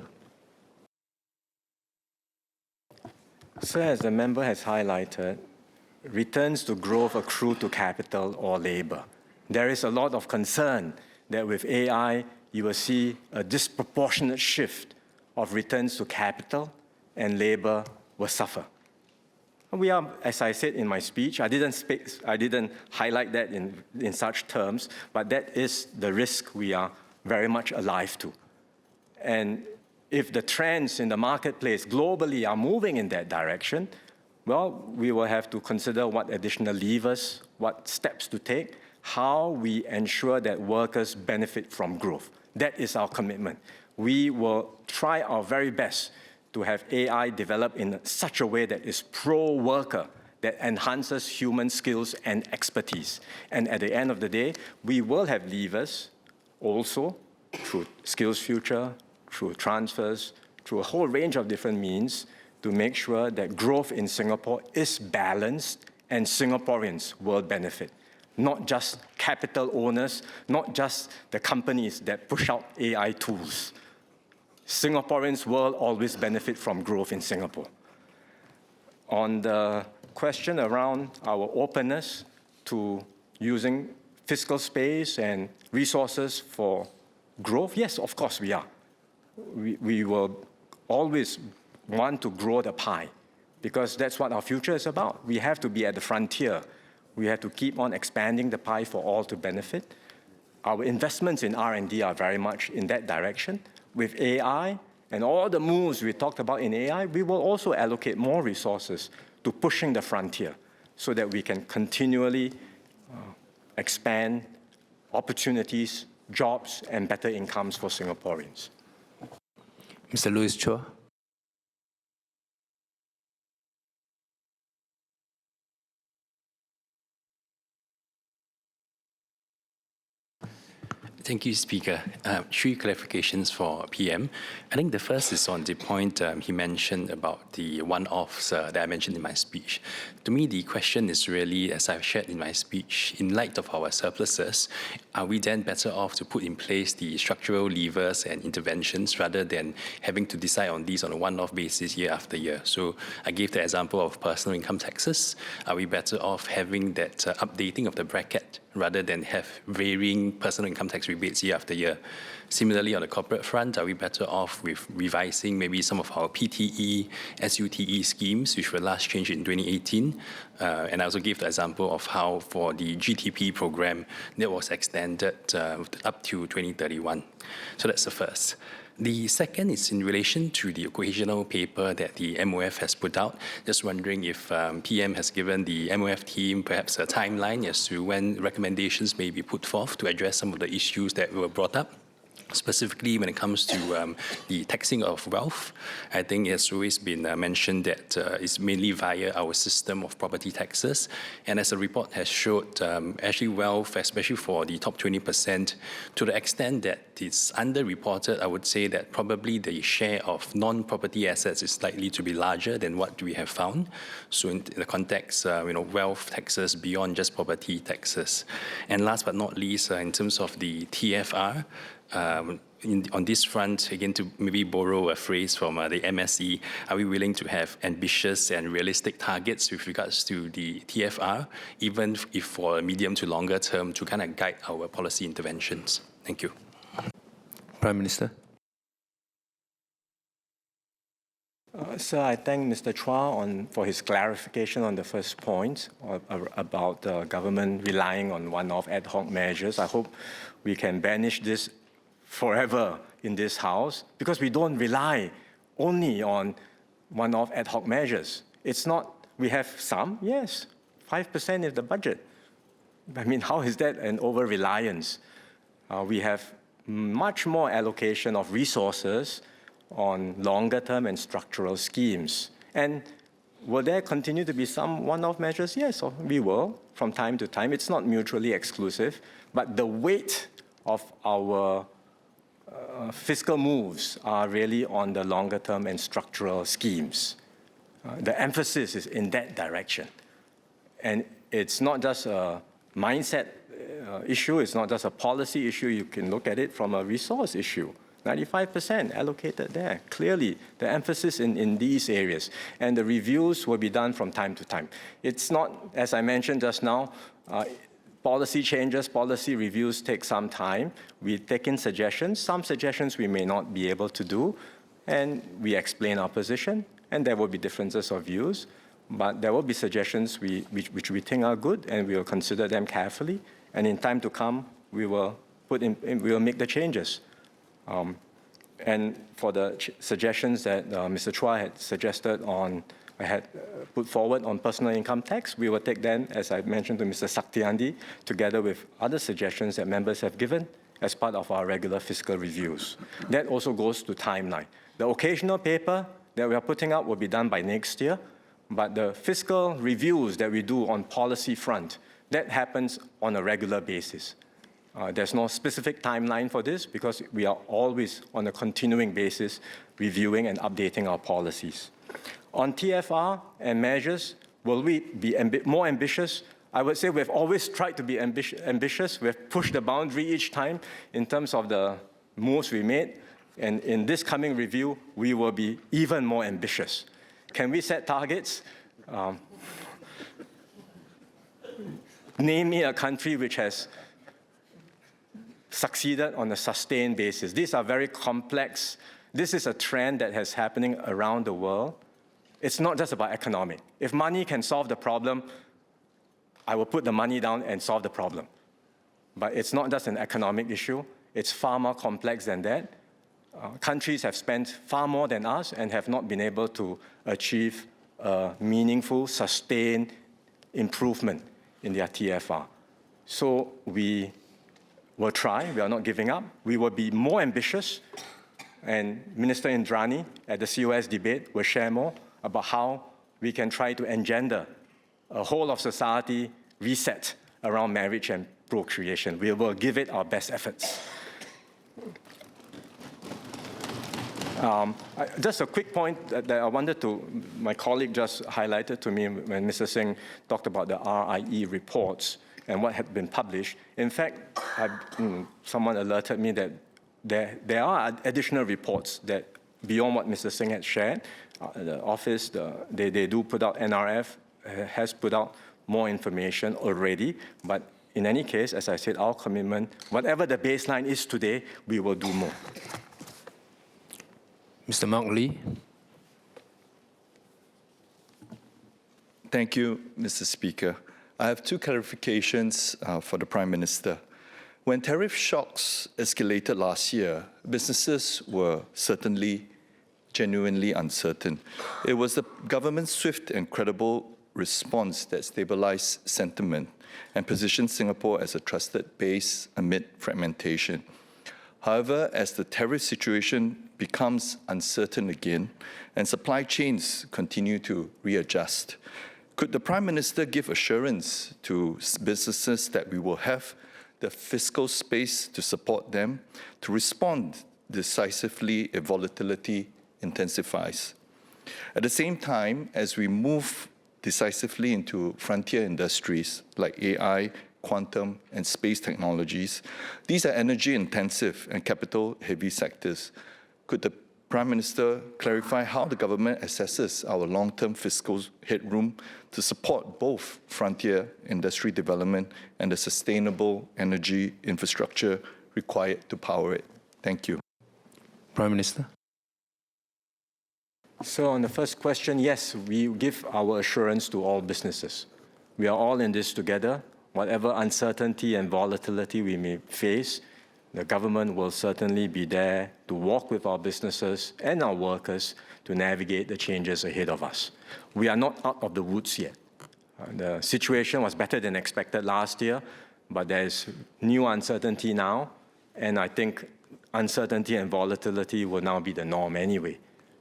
So as the member has highlighted, returns to growth accrue to capital or labor. There is a lot of concern that with AI, you will see a disproportionate shift of returns to capital and labor will suffer. We are, as I said in my speech, I didn't highlight that in such terms, but that is the risk we are very much alive to. And if the trends in the marketplace globally are moving in that direction, well, we will have to consider what additional levers, what steps to take, how we ensure that workers benefit from growth. That is our commitment. We will try our very best to have AI develop in such a way that is pro-worker, that enhances human skills and expertise. And at the end of the day, we will have levers also through Skills Future, through transfers, through a whole range of different means to make sure that growth in Singapore is balanced and Singaporeans will benefit. Not just capital owners, not just the companies that push out AI tools. Singaporeans will always benefit from growth in Singapore. On the question around our openness to using fiscal space and resources for growth, yes, of course we are. We will always want to grow the pie because that's what our future is about. We have to be at the frontier. We have to keep on expanding the pie for all to benefit. Our investments in R&D are very much in that direction. With AI and all the moves we talked about in AI, we will also allocate more resources to pushing the frontier so that we can continually expand opportunities, jobs, and better incomes for Singaporeans. Mr. Louis Chua. Thank you, Speaker. Three clarifications for PM. I think the first is on the point he mentioned about the one-offs that I mentioned in my speech. To me, the question is really, as I've shared in my speech, in light of our surpluses, are we then better off to put in place the structural levers and interventions rather than having to decide on these on a one-off basis year after year? So I gave the example of personal income taxes. Are we better off having that updating of the bracket rather than have varying personal income tax rebates year after year? Similarly, on the corporate front, are we better off with revising maybe some of our PTE, SUTE schemes, which were last changed in 2018? And I also gave the example of how for the GTP program, that was extended up to 2031. So that's the first. The second is in relation to the occasional paper that the MOF has put out. Just wondering if PM has given the MOF team perhaps a timeline as to when recommendations may be put forth to address some of the issues that were brought up. Specifically, when it comes to the taxing of wealth, I think it's always been mentioned that it's mainly via our system of property taxes. And as the report has showed, actually wealth, especially for the top 20%, to the extent that it's underreported, I would say that probably the share of non-property assets is likely to be larger than what we have found. So in the context, wealth taxes beyond just property taxes. And last but not least, in terms of the TFR, on this front, again, to maybe borrow a phrase from the MSE, are we willing to have ambitious and realistic targets with regards to the TFR, even if for a medium to longer term, to kind of guide our policy interventions? Thank you. Prime Minister. Sir, I thank Mr. Chua for his clarification on the first point about the government relying on one-off ad hoc measures. I hope we can banish this forever in this House, because we don't rely only on one-off ad hoc measures. It's not, we have some, yes, 5% is the budget. I mean, how is that an over-reliance? We have much more allocation of resources on longer-term and structural schemes. And will there continue to be some one-off measures? Yes, we will, from time to time. It's not mutually exclusive, but the weight of our fiscal moves are really on the longer-term and structural schemes. The emphasis is in that direction. And it's not just a mindset issue, it's not just a policy issue. You can look at it from a resource issue. 95% allocated there. Clearly, the emphasis in these areas. And the reviews will be done from time to time. It's not, as I mentioned just now, policy changes, policy reviews take some time. We take in suggestions. Some suggestions we may not be able to do, and we explain our position, and there will be differences of views. But there will be suggestions which we think are good, and we will consider them carefully. And in time to come, we will make the changes. And for the suggestions that Mr. Chua had suggested I had put forward on personal income tax, we will take them, as I mentioned to Mr. Saktiandi, together with other suggestions that members have given as part of our regular fiscal reviews. That also goes to timeline. The occasional paper that we are putting out will be done by next year, but the fiscal reviews that we do on policy front, that happens on a regular basis. There's no specific timeline for this because we are always on a continuing basis reviewing and updating our policies. On TFR and measures, will we be more ambitious? I would say we've always tried to be ambitious. We've pushed the boundary each time in terms of the moves we made. And in this coming review, we will be even more ambitious. Can we set targets? Name me a country which has succeeded on a sustained basis. These are very complex. This is a trend that is happening around the world. It's not just about economic. If money can solve the problem, I will put the money down and solve the problem. But it's not just an economic issue. It's far more complex than that. Countries have spent far more than us and have not been able to achieve a meaningful, sustained improvement in their TFR. So we will try. We are not giving up. We will be more ambitious. And Minister Indrani at the COS debate will share more about how we can try to engender a whole of society reset around marriage and procreation. We will give it our best efforts. Just a quick point that I wanted to, my colleague just highlighted to me when Mr. Singh talked about the RIE reports and what had been published. In fact, someone alerted me that there are additional reports that beyond what Mr. Singh had shared. The office, they do put out, NRF has put out more information already. But in any case, as I said, our commitment, whatever the baseline is today, we will do more. Mr. Mark Lee. Thank you, Mr. Speaker. I have two clarifications for the Prime Minister. When tariff shocks escalated last year, businesses were certainly genuinely uncertain. It was the government's swift and credible response that stabilized sentiment and positioned Singapore as a trusted base amid fragmentation. However, as the tariff situation becomes uncertain again and supply chains continue to readjust, could the Prime Minister give assurance to businesses that we will have the fiscal space to support them to respond decisively if volatility intensifies? At the same time, as we move decisively into frontier industries like AI, quantum, and space technologies, these are energy-intensive and capital-heavy sectors. Could the Prime Minister clarify how the government assesses our long-term fiscal headroom to support both frontier industry development and the sustainable energy infrastructure required to power it? Thank you. Prime Minister. So on the first question, yes, we give our assurance to all businesses. We are all in this together. Whatever uncertainty and volatility we may face, the government will certainly be there to walk with our businesses and our workers to navigate the changes ahead of us. We are not out of the woods yet. The situation was better than expected last year, but there is new uncertainty now, and I think uncertainty and volatility will now be the norm anyway.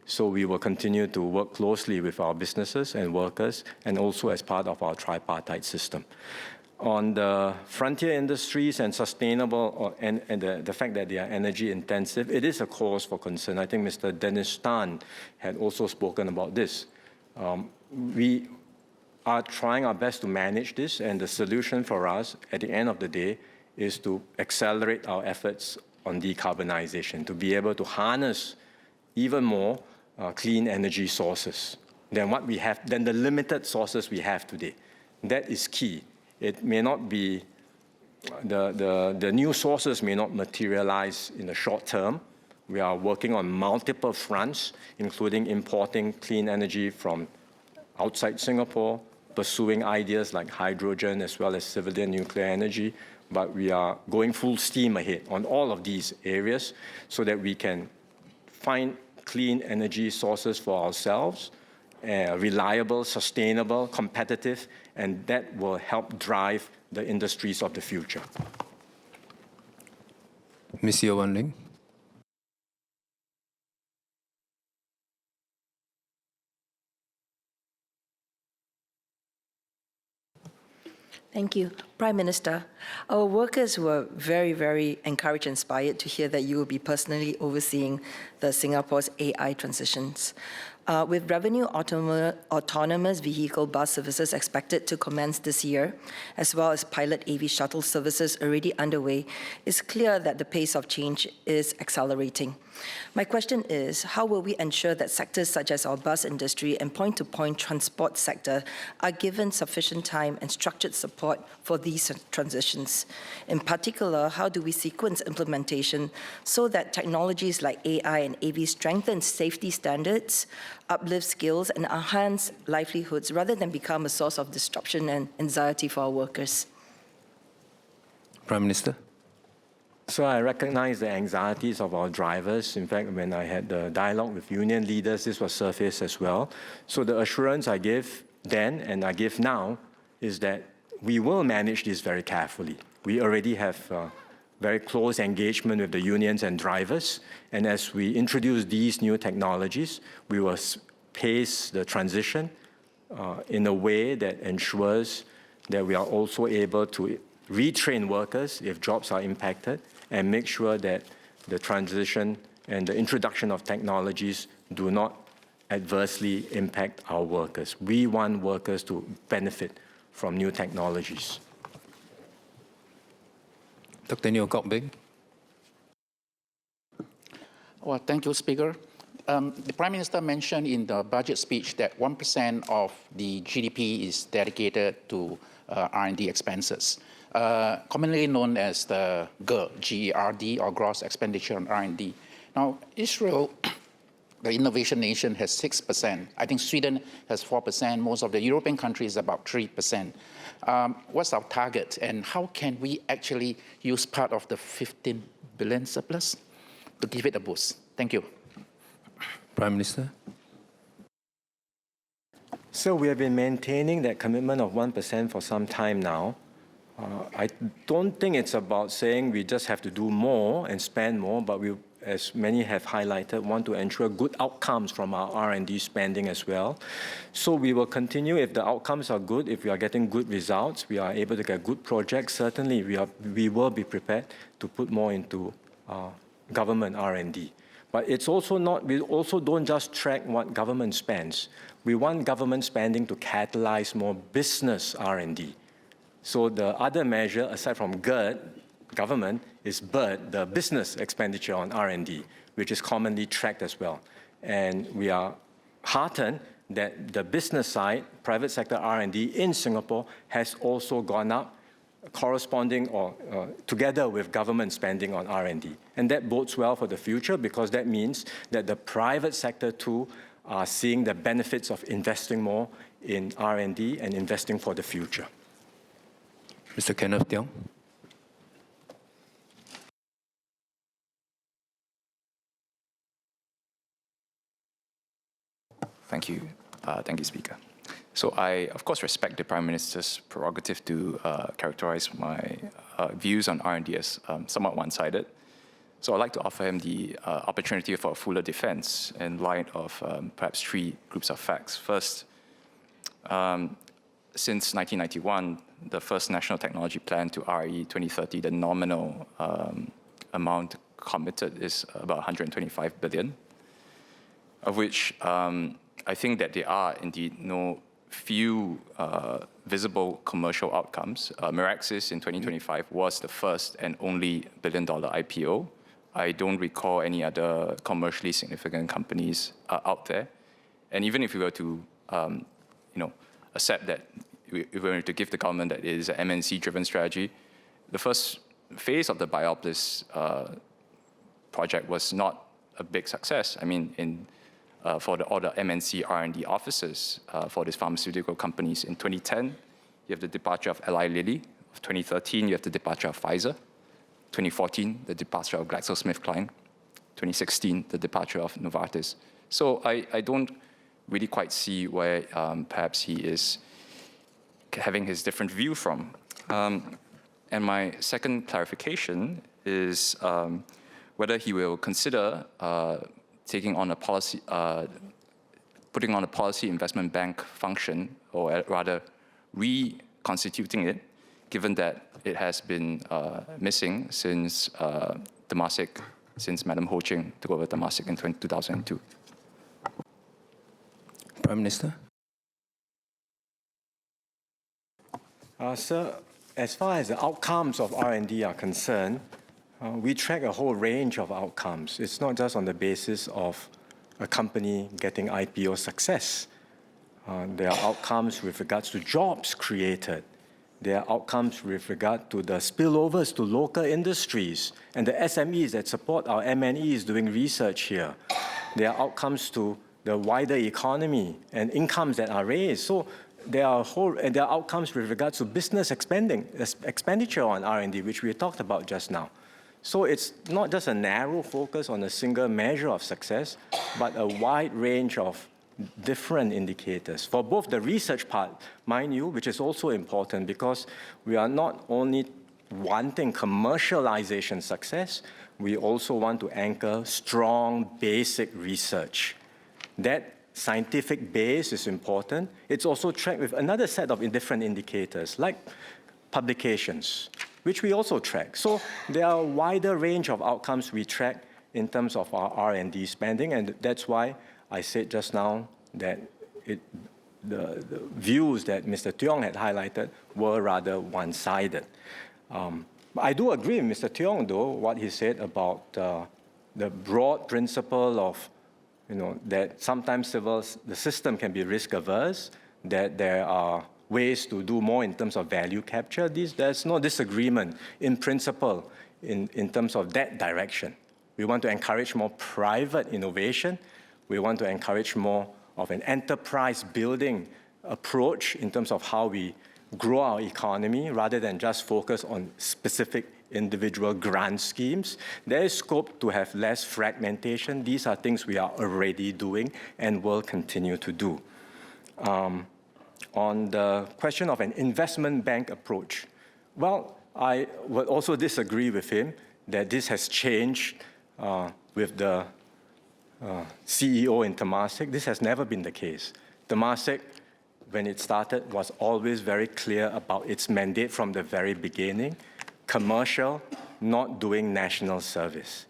So we will continue to work closely with our businesses and workers, and also as part of our tripartite system. On the frontier industries and sustainable, and the fact that they are energy intensive, it is a cause for concern. I think Mr. Dennis Tan had also spoken about this. We are trying our best to manage this, and the solution for us at the end of the day is to accelerate our efforts on decarbonization, to be able to harness even more clean energy sources than what we have, than the limited sources we have today. That is key. It may not be, the new sources may not materialize in the short term. We are working on multiple fronts, including importing clean energy from outside Singapore, pursuing ideas like hydrogen as well as civilian nuclear energy. But we are going full steam ahead on all of these areas so that we can find clean energy sources for ourselves, reliable, sustainable, competitive, and that will help drive the industries of the future. Ms. Yeo Wan Ling. Thank you. Prime Minister, our workers were very, very encouraged and inspired to hear that you will be personally overseeing the Singapore's AI transitions. With revenue autonomous vehicle bus services expected to commence this year, as well as pilot AV shuttle services already underway, it's clear that the pace of change is accelerating. My question is, how will we ensure that sectors such as our bus industry and point-to-point transport sector are given sufficient time and structured support for these transitions? In particular, how do we sequence implementation so that technologies like AI and AV strengthen safety standards, uplift skills, and enhance livelihoods rather than become a source of disruption and anxiety for our workers? Prime Minister. So I recognize the anxieties of our drivers. In fact, when I had the dialogue with union leaders, this was surfaced as well. So the assurance I gave then and I give now is that we will manage this very carefully. We already have very close engagement with the unions and drivers. And as we introduce these new technologies, we will pace the transition in a way that ensures that we are also able to retrain workers if jobs are impacted and make sure that the transition and the introduction of technologies do not adversely impact our workers. We want workers to benefit from new technologies. Dr. Neo Kok Beng. Well, thank you, Speaker. The Prime Minister mentioned in the budget speech that 1% of the GDP is dedicated to R&D expenses, commonly known as the GERD, G-E-R-D, or gross expenditure on R&D. Now, Israel, the innovation nation, has 6%. I think Sweden has 4%. Most of the European countries about 3%. What's our target, and how can we actually use part of the 15 billion surplus to give it a boost? Thank you. Prime Minister. So we have been maintaining that commitment of 1% for some time now. I don't think it's about saying we just have to do more and spend more, but we, as many have highlighted, want to ensure good outcomes from our R&D spending as well. So we will continue if the outcomes are good, if we are getting good results, we are able to get good projects, certainly we will be prepared to put more into government R&D. But it's also not, we also don't just track what government spends. We want government spending to catalyze more business R&D. So the other measure, aside from GERD, government, is BIRD, the business expenditure on R&D, which is commonly tracked as well. And we are heartened that the business side, private sector R&D in Singapore has also gone up, corresponding or together with government spending on R&D. And that bodes well for the future because that means that the private sector too are seeing the benefits of investing more in R&D and investing for the future. Mr. Kenneth Tiong. Thank you. Thank you, Speaker. So I, of course, respect the Prime Minister's prerogative to characterize my views on R&D as somewhat one-sided. So I'd like to offer him the opportunity for a fuller defense in light of perhaps three groups of facts. First, since 1991, the first National Technology Plan to RE 2030, the nominal amount committed is about 125 billion, of which I think that there are indeed no few visible commercial outcomes. Meraxis in 2025 was the first and only billion-dollar IPO. I don't recall any other commercially significant companies out there. And even if we were to, accept that we were to give the government that it is an MNC-driven strategy, the first phase of the Biopolis project was not a big success. I mean, for all the MNC R&D offices for these pharmaceutical companies. In 2010, you have the departure of Eli Lilly. 2013, you have the departure of Pfizer. 2014, the departure of GlaxoSmithKline. 2016, the departure of Novartis. So I don't really quite see where perhaps he is having his different view from. And my second clarification is whether he will consider taking on a policy, putting on a policy investment bank function, or rather reconstituting it, given that it has been missing since Temasek, since Madam Ho Ching took over Temasek in 2002. Prime Minister. Sir, as far as the outcomes of R&D are concerned, we track a whole range of outcomes. It's not just on the basis of a company getting IPO success. There are outcomes with regards to jobs created. There are outcomes with regard to the spillovers to local industries and the SMEs that support our MNEs doing research here. There are outcomes to the wider economy and incomes that are raised. So there are outcomes with regards to business expenditure on R&D, which we talked about just now. So it's not just a narrow focus on a single measure of success, but a wide range of different indicators. For both the research part, mind you, which is also important because we are not only wanting commercialization success, we also want to anchor strong basic research. That scientific base is important. It's also tracked with another set of different indicators, like publications, which we also track. So there are a wider range of outcomes we track in terms of our R&D spending, and that's why I said just now that the views that Mr. Tiong had highlighted were rather one-sided. I do agree with Mr. Tiong, though, what he said about the broad principle of, that sometimes the system can be risk-averse, that there are ways to do more in terms of value capture. There's no disagreement in principle in terms of that direction. We want to encourage more private innovation. We want to encourage more of an enterprise building approach in terms of how we grow our economy rather than just focus on specific individual grant schemes. There is scope to have less fragmentation. These are things we are already doing and will continue to do. On the question of an investment bank approach, well, I would also disagree with him that this has changed with the CEO in Temasek. This has never been the case. Temasek, when it started, was always very clear about its mandate from the very beginning: commercial, not doing national service.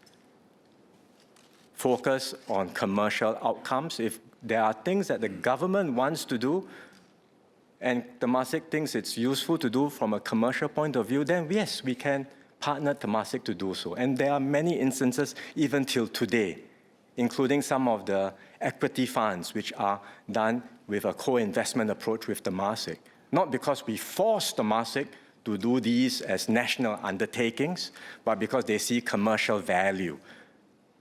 Focus on commercial outcomes. If there are things that the government wants to do, and Temasek thinks it's useful to do from a commercial point of view, then yes, we can partner Temasek to do so. And there are many instances, even till today, including some of the equity funds, which are done with a co-investment approach with Temasek. Not because we force Temasek to do these as national undertakings, but because they see commercial value.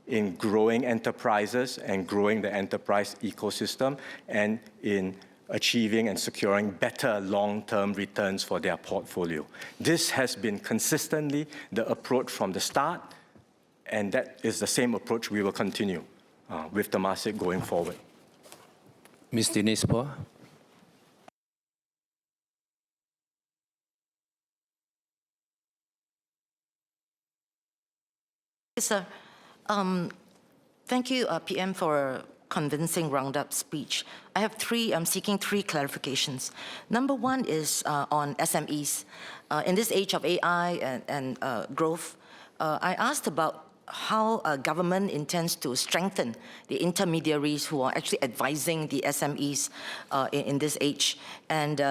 in growing enterprises and growing the enterprise ecosystem, and in achieving and securing better long-term returns for their portfolio. This has been consistently the approach from the start, and that is the same approach we will continue with Temasek going forward. Ms. Denise Poh. Yes, sir. Thank you, PM, for a convincing roundup speech. I'm seeking three clarifications. Number one is on SMEs. In this age of AI and growth, I asked about how government intends to strengthen the intermediaries who are actually advising the SMEs in this age. And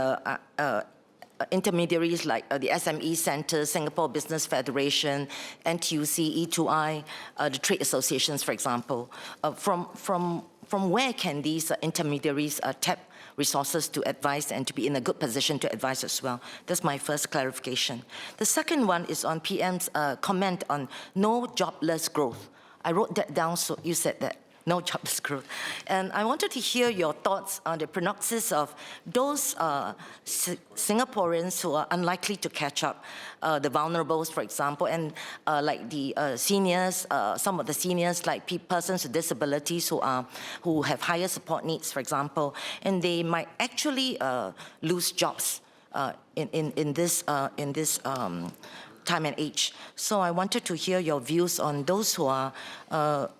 intermediaries like the SME Centre, Singapore Business Federation, NTUC, E2I, the trade associations, for example. From where can these intermediaries tap resources to advise and to be in a good position to advise as well? That's my first clarification. The second one is on PM's comment on no jobless growth. I wrote that down, so you said that. No jobless growth. And I wanted to hear your thoughts on the prognosis of those Singaporeans who are unlikely to catch up, the vulnerables, for example, and like the seniors, some of the seniors, like persons with disabilities who have higher support needs, for example, and they might actually lose jobs in this time and age. So I wanted to hear your views on those who are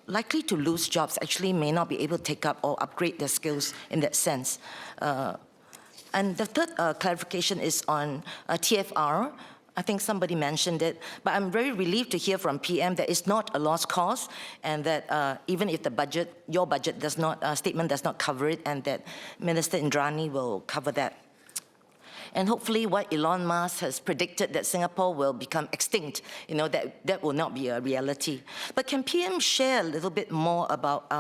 likely to lose jobs, actually may not be able to take up or upgrade their skills in that sense. And the third clarification is on TFR. I think somebody mentioned it, but I'm very relieved to hear from PM that it's not a lost cause, and that even if the budget, your budget does not, statement does not cover it, and that Minister Indrani will cover that. And hopefully what Elon Musk has predicted, that Singapore will become extinct, that will not be a reality. But can PM share a little bit more about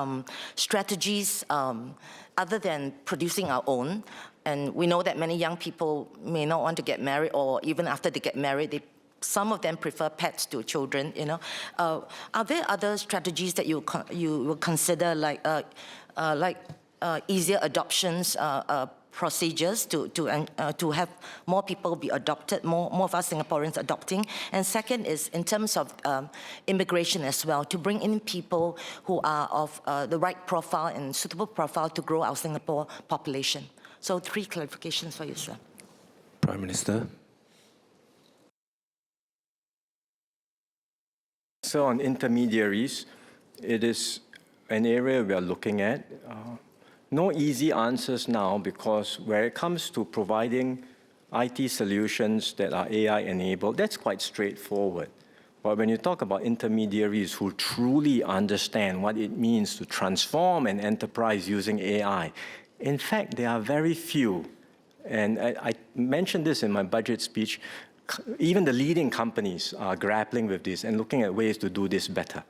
strategies other than producing our own? And we know that many young people may not want to get married, or even after they get married, some of them prefer pets to children, Are there other strategies that you will consider, like easier adoptions, procedures to have more people be adopted, more of us Singaporeans adopting? And second is in terms of immigration as well, to bring in people who are of the right profile and suitable profile to grow our Singapore population. So three clarifications for you, sir. Prime Minister. So on intermediaries, it is an area we are looking at. No easy answers now, because where it comes to providing IT solutions that are AI-enabled, that's quite straightforward. But when you talk about intermediaries who truly understand what it means to transform an enterprise using AI, in fact, there are very few. And I mentioned this in my budget speech. Even the leading companies are grappling with this and looking at ways to do this better.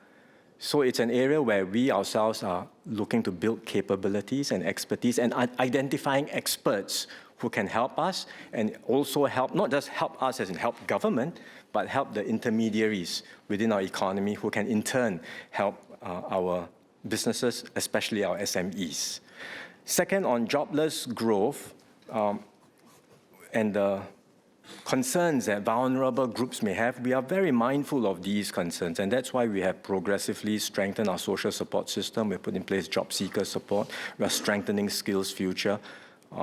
So it's an area where we ourselves are looking to build capabilities and expertise, and identifying experts who can help us, and also help, not just help us as in help government, but help the intermediaries within our economy who can in turn help our businesses, especially our SMEs. Second, on jobless growth and the concerns that vulnerable groups may have, we are very mindful of these concerns, and that's why we have progressively strengthened our social support system. We put in place job seeker support. We are strengthening Skills Future,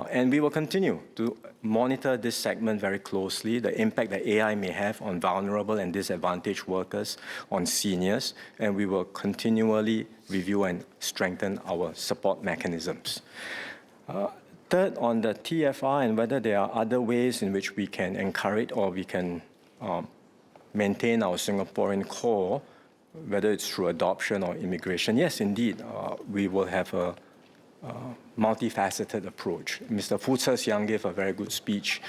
and we will continue to monitor this segment very closely, the impact that AI may have on vulnerable and disadvantaged workers, on seniors, and we will continually review and strengthen our support mechanisms. Third, on the TFR and whether there are other ways in which we can encourage or we can maintain our Singaporean core, whether it's through adoption or immigration. Yes, indeed, we will have a multifaceted approach. Mr. Fu Tze-Siang gave a very good speech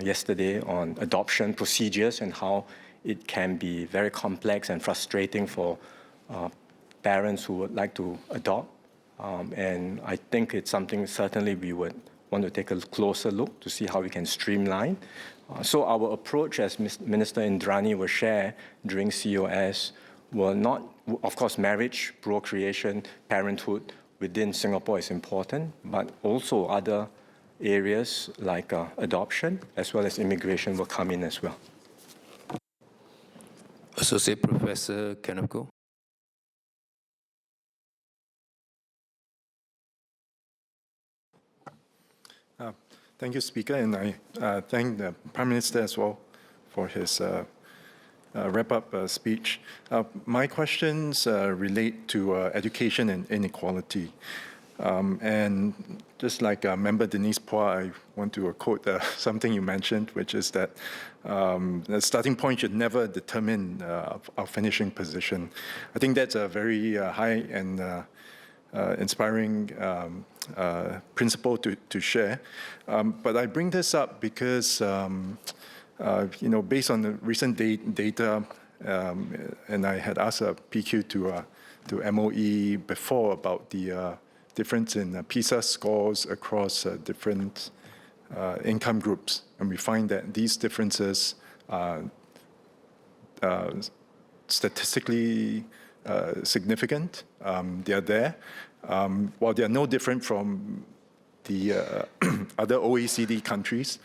yesterday on adoption procedures and how it can be very complex and frustrating for parents who would like to adopt. And I think it's something certainly we would want to take a closer look to see how we can streamline. So our approach, as Minister Indrani will share during COS, will not, of course, marriage, procreation, parenthood within Singapore is important, but also other areas like adoption as well as immigration will come in as well. Associate Professor Kenneth Goh. Thank you, Speaker, and I thank the Prime Minister as well for his wrap-up speech. My questions relate to education and inequality. And just like Member Denise Phua, I want to quote something you mentioned, which is that the starting point should never determine our finishing position. I think that's a very high and inspiring principle to share. But I bring this up because, based on the recent data, and I had asked a PQ to MOE before about the difference in PISA scores across different income groups. And we find that these differences are statistically significant. They are there. While they are no different from the other OECD countries,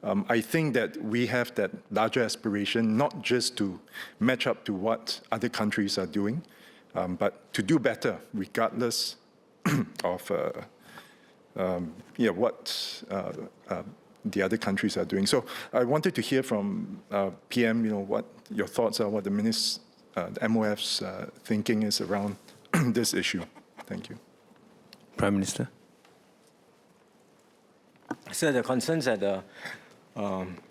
I think that we have that larger aspiration, not just to match up to what other countries are doing, but to do better, regardless of what the other countries are doing. So I wanted to hear from PM, what your thoughts are, what the MOF's thinking is around this issue. Thank you. Prime Minister. So the concerns that the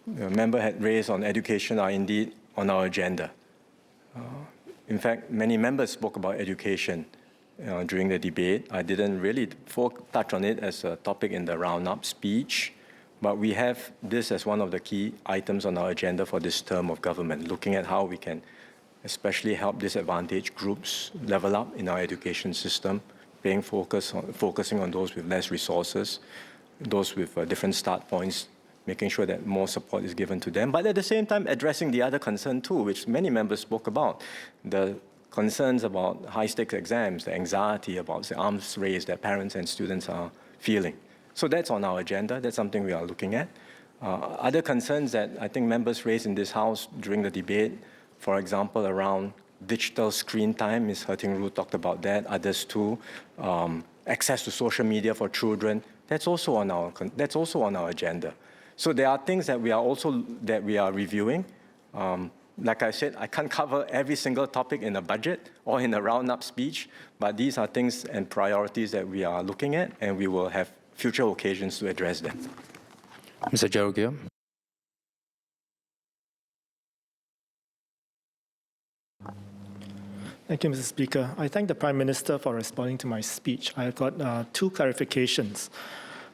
member had raised on education are indeed on our agenda. In fact, many members spoke about education during the debate. I didn't really touch on it as a topic in the round-up speech, but we have this as one of the key items on our agenda for this term of government, looking at how we can especially help disadvantaged groups level up in our education system, focusing on those with less resources, those with different start points, making sure that more support is given to them, but at the same time addressing the other concern too, which many members spoke about, the concerns about high-stakes exams, the anxiety about the arms race that parents and students are feeling. So that's on our agenda. That's something we are looking at. Other concerns that I think members raised in this House during the debate, for example, around digital screen time, Ms. Herting-Rue talked about that, others too. Access to social media for children, that's also on our agenda. So there are things that we are reviewing. Like I said, I can't cover every single topic in a budget or in a round-up speech, but these are things and priorities that we are looking at, and we will have future occasions to address them. Mr. Gerald Gill. Thank you, Mr. Speaker. I thank the Prime Minister for responding to my speech. I've got two clarifications.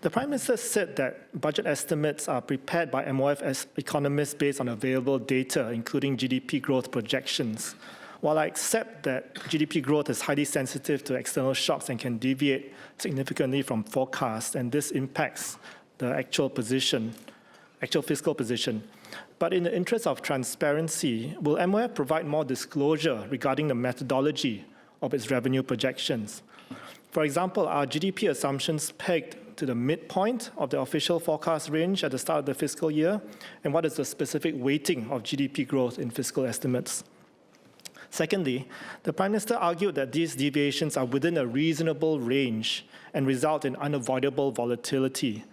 The Prime Minister said that budget estimates are prepared by MOF as economists based on available data, including GDP growth projections. While I accept that GDP growth is highly sensitive to external shocks and can deviate significantly from forecasts, and this impacts the actual fiscal position. But in the interest of transparency, will MOF provide more disclosure regarding the methodology of its revenue projections? For example, are GDP assumptions pegged to the midpoint of the official forecast range at the start of the fiscal year? And what is the specific weighting of GDP growth in fiscal estimates? Secondly, the Prime Minister argued that these deviations are within a reasonable range and result in unavoidable volatility.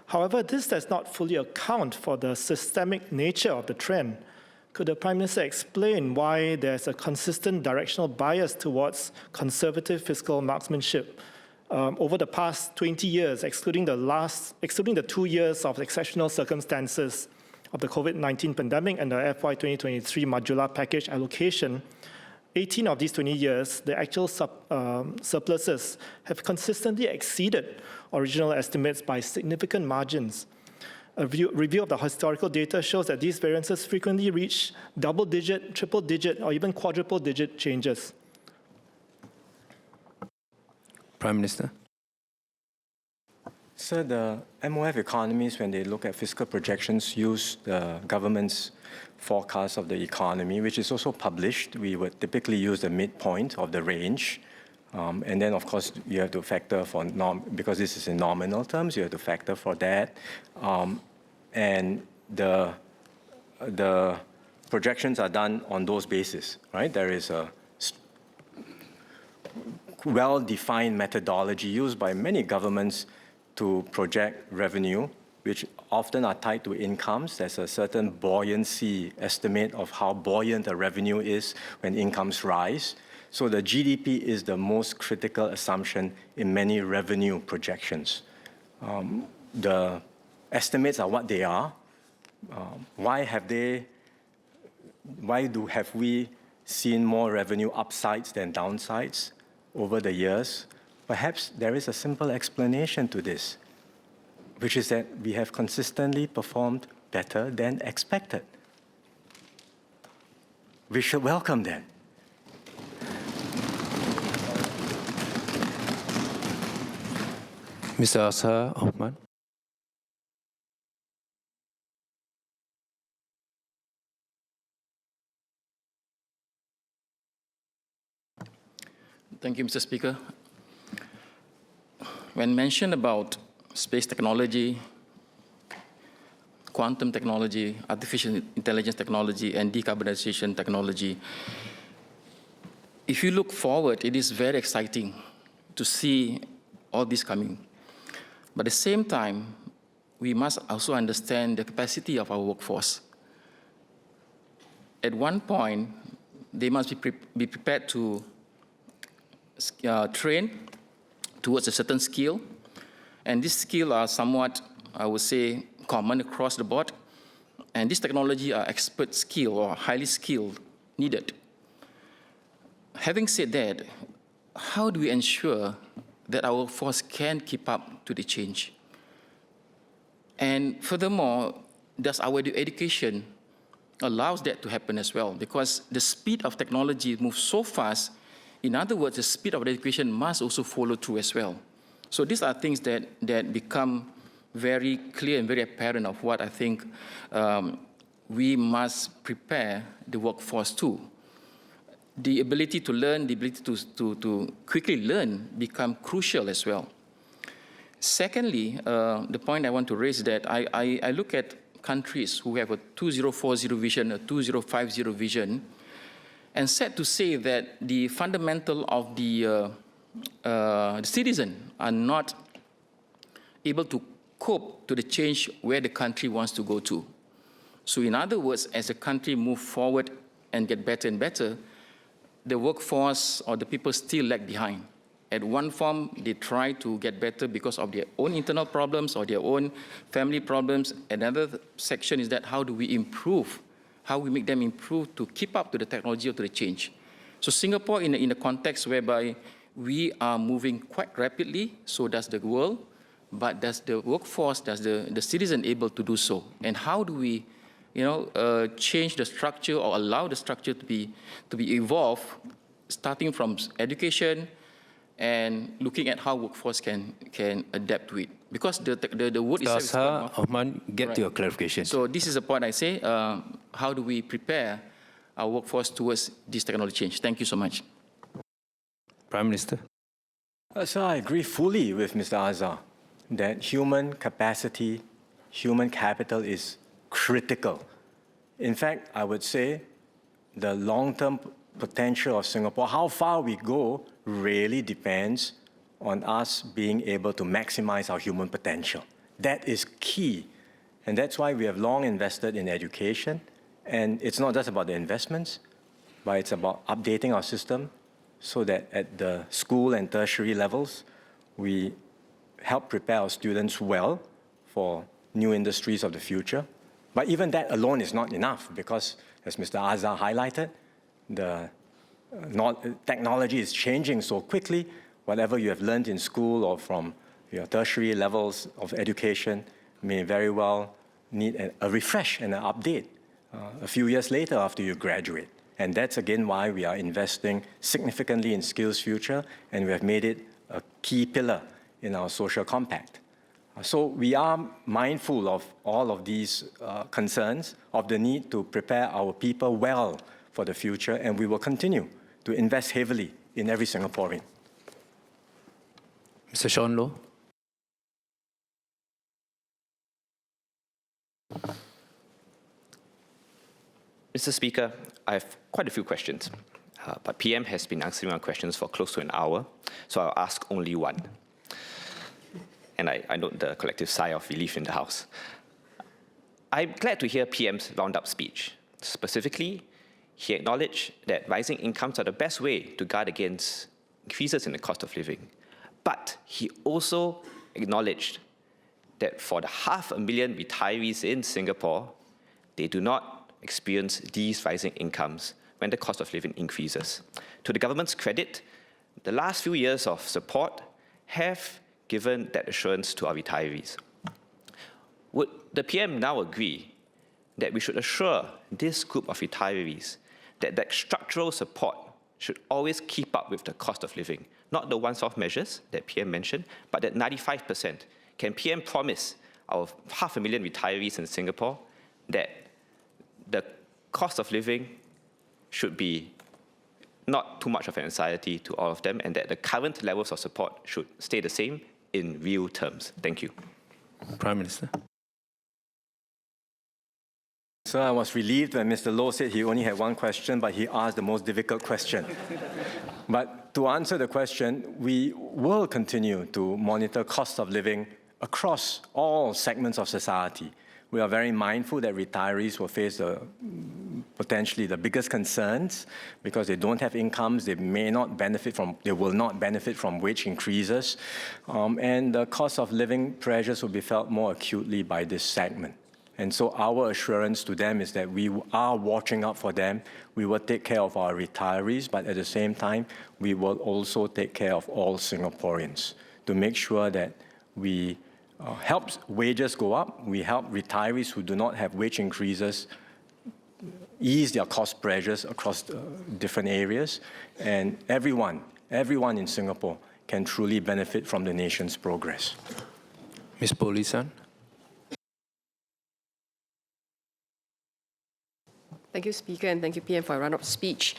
However, this does not fully account for the systemic nature of the trend. Could the Prime Minister explain why there's a consistent directional bias towards conservative fiscal marksmanship over the past 20 years, excluding the 2 years of exceptional circumstances of the COVID-19 pandemic and the FY 2023 modular package allocation? 18 of these 20 years, the actual surpluses have consistently exceeded original estimates by significant margins. A review of the historical data shows that these variances frequently reach double-digit, triple-digit, or even quadruple-digit changes. Prime Minister. Sir, the MOF economists, when they look at fiscal projections, use the government's forecast of the economy, which is also published. We would typically use the midpoint of the range. And then, of course, you have to factor for, because this is in nominal terms, you have to factor for that. And the projections are done on those bases, right? There is a well-defined methodology used by many governments to project revenue, which often are tied to incomes. There's a certain buoyancy estimate of how buoyant the revenue is when incomes rise. So the GDP is the most critical assumption in many revenue projections. The estimates are what they are. Why have we seen more revenue upsides than downsides over the years? Perhaps there is a simple explanation to this, which is that we have consistently performed better than expected. We should welcome that. Mr. Azhar Ahmad. Thank you, Mr. Speaker. When mentioned about space technology, quantum technology, artificial intelligence technology, and decarbonization technology, if you look forward, it is very exciting to see all this coming. But at the same time, we must also understand the capacity of our workforce. At one point, they must be prepared to train towards a certain skill, and these skills are somewhat, I would say, common across the board, and this technology are expert skill or highly skilled needed. Having said that, how do we ensure that our workforce can keep up to the change? And furthermore, does our education allows that to happen as well? Because the speed of technology moves so fast. In other words, the speed of education must also follow through as well. So these are things that become very clear and very apparent of what I think we must prepare the workforce to. The ability to learn, the ability to quickly learn become crucial as well. Secondly, the point I want to raise is that I look at countries who have a 2040 vision, a 2050 vision, and sad to say that the fundamental of the citizen are not able to cope to the change where the country wants to go to. So in other words, as the country moves forward and get better and better, the workforce or the people still lag behind. At one form, they try to get better because of their own internal problems or their own family problems. Another section is that how do we improve, how we make them improve to keep up to the technology or to the change. So Singapore, in a context whereby we are moving quite rapidly, so does the world, but does the workforce, does the citizen able to do so? And how do we change the structure or allow the structure to be evolved, starting from education and looking at how workforce can adapt to it. Because the word itself is Ahmad, get to your clarification. So this is the point I say, how do we prepare our workforce towards this technology change? Thank you so much. Prime Minister. So I agree fully with Mr. Azhar that human capacity, human capital is critical. In fact, I would say the long-term potential of Singapore, how far we go, really depends on us being able to maximize our human potential. That is key. And that's why we have long invested in education. And it's not just about the investments, but it's about updating our system so that at the school and tertiary levels, we help prepare our students well for new industries of the future. But even that alone is not enough because, as Mr. Azhar highlighted, the technology is changing so quickly. Whatever you have learned in school or from your tertiary levels of education may very well need a refresh and an update a few years later after you graduate. And that's again why we are investing significantly in Skills Future, and we have made it a key pillar in our social compact. So we are mindful of all of these concerns, of the need to prepare our people well for the future, and we will continue to invest heavily in every Singaporean. Mr. Sean Low. Mr. Speaker, I have quite a few questions, but PM has been answering my questions for close to an hour, so I'll ask only one. And I note the collective sigh of relief in the House. I'm glad to hear PM's roundup speech. Specifically, he acknowledged that rising incomes are the best way to guard against increases in the cost of living. But he also acknowledged that for the 500,000 retirees in Singapore, they do not experience these rising incomes when the cost of living increases. To the government's credit, the last few years of support have given that assurance to our retirees. Would the PM now agree that we should assure this group of retirees that that structural support should always keep up with the cost of living, not the once-off measures that PM mentioned, but that 95%? Can PM promise our 500,000 retirees in Singapore that the cost of living should be not too much of an anxiety to all of them, and that the current levels of support should stay the same in real terms? Thank you. Prime Minister. So I was relieved when Mr. Loh said he only had one question, but he asked the most difficult question. But to answer the question, we will continue to monitor cost of living across all segments of society. We are very mindful that retirees will face potentially the biggest concerns because they don't have incomes, they will not benefit from wage increases, and the cost of living pressures will be felt more acutely by this segment. And so our assurance to them is that we are watching out for them. We will take care of our retirees, but at the same time, we will also take care of all Singaporeans to make sure that we help wages go up. We help retirees who do not have wage increases ease their cost pressures across different areas. And everyone in Singapore can truly benefit from the nation's progress. Ms. Polisan. Thank you, Speaker, and thank you, PM, for a run-up speech.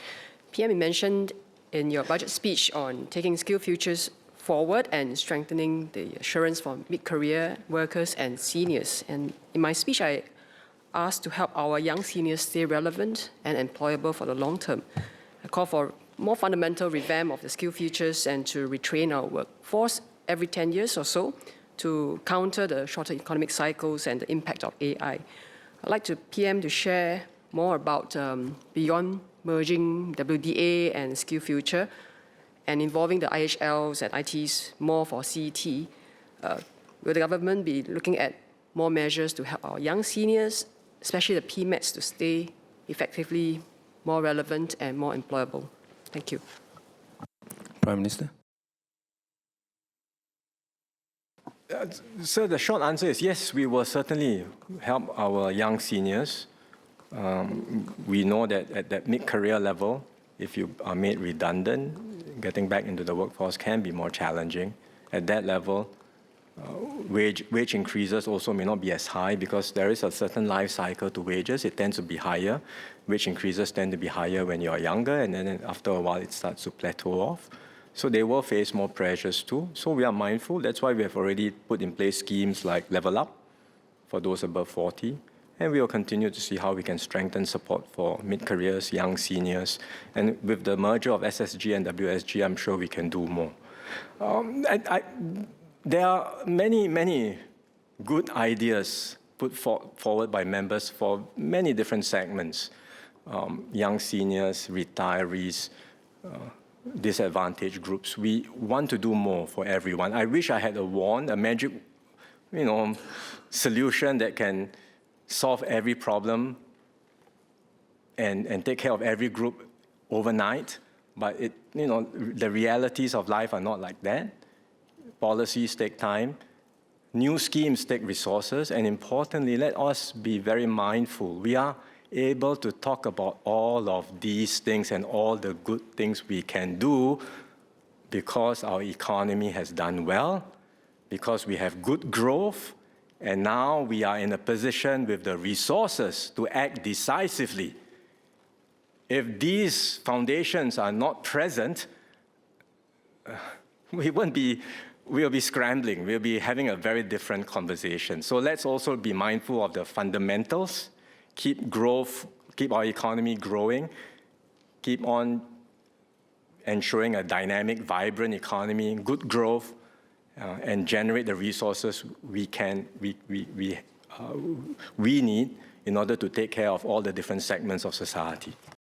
PM, you mentioned in your budget speech on taking SkillsFutures forward and strengthening the assurance for mid-career workers and seniors. And in my speech, I asked to help our young seniors stay relevant and employable for the long term. I call for more fundamental revamp of the SkillsFutures and to retrain our workforce every 10 years or so to counter the shorter economic cycles and the impact of AI. I'd like PM to share more about beyond merging WDA and SkillsFutures and involving the IHLs and ITs more for CET. Will the government be looking at more measures to help our young seniors, especially the PMETs, to stay effectively more relevant and more employable? Thank you. Prime Minister. So the short answer is yes, we will certainly help our young seniors. We know that at that mid-career level, if you are made redundant, getting back into the workforce can be more challenging. At that level, wage increases also may not be as high because there is a certain life cycle to wages. It tends to be higher. Wage increases tend to be higher when you are younger, and then after a while it starts to plateau off. So they will face more pressures too. So we are mindful. That's why we have already put in place schemes like Level Up for those above 40. And we will continue to see how we can strengthen support for mid-careers, young seniors. And with the merger of SSG and WSG, I'm sure we can do more. There are many good ideas put forward by members for many different segments. Young seniors, retirees, disadvantaged groups. We want to do more for everyone. I wish I had a wand, a magic, solution that can solve every problem and take care of every group overnight. But the realities of life are not like that. Policies take time. New schemes take resources. And importantly, let us be very mindful. We are able to talk about all of these things and all the good things we can do because our economy has done well, because we have good growth, and now we are in a position with the resources to act decisively. If these foundations are not present, we'll be scrambling. We'll be having a very different conversation. So let's also be mindful of the fundamentals, keep our economy growing, keep on ensuring a dynamic, vibrant economy, good growth, and generate the resources we need in order to take care of all the different segments of society.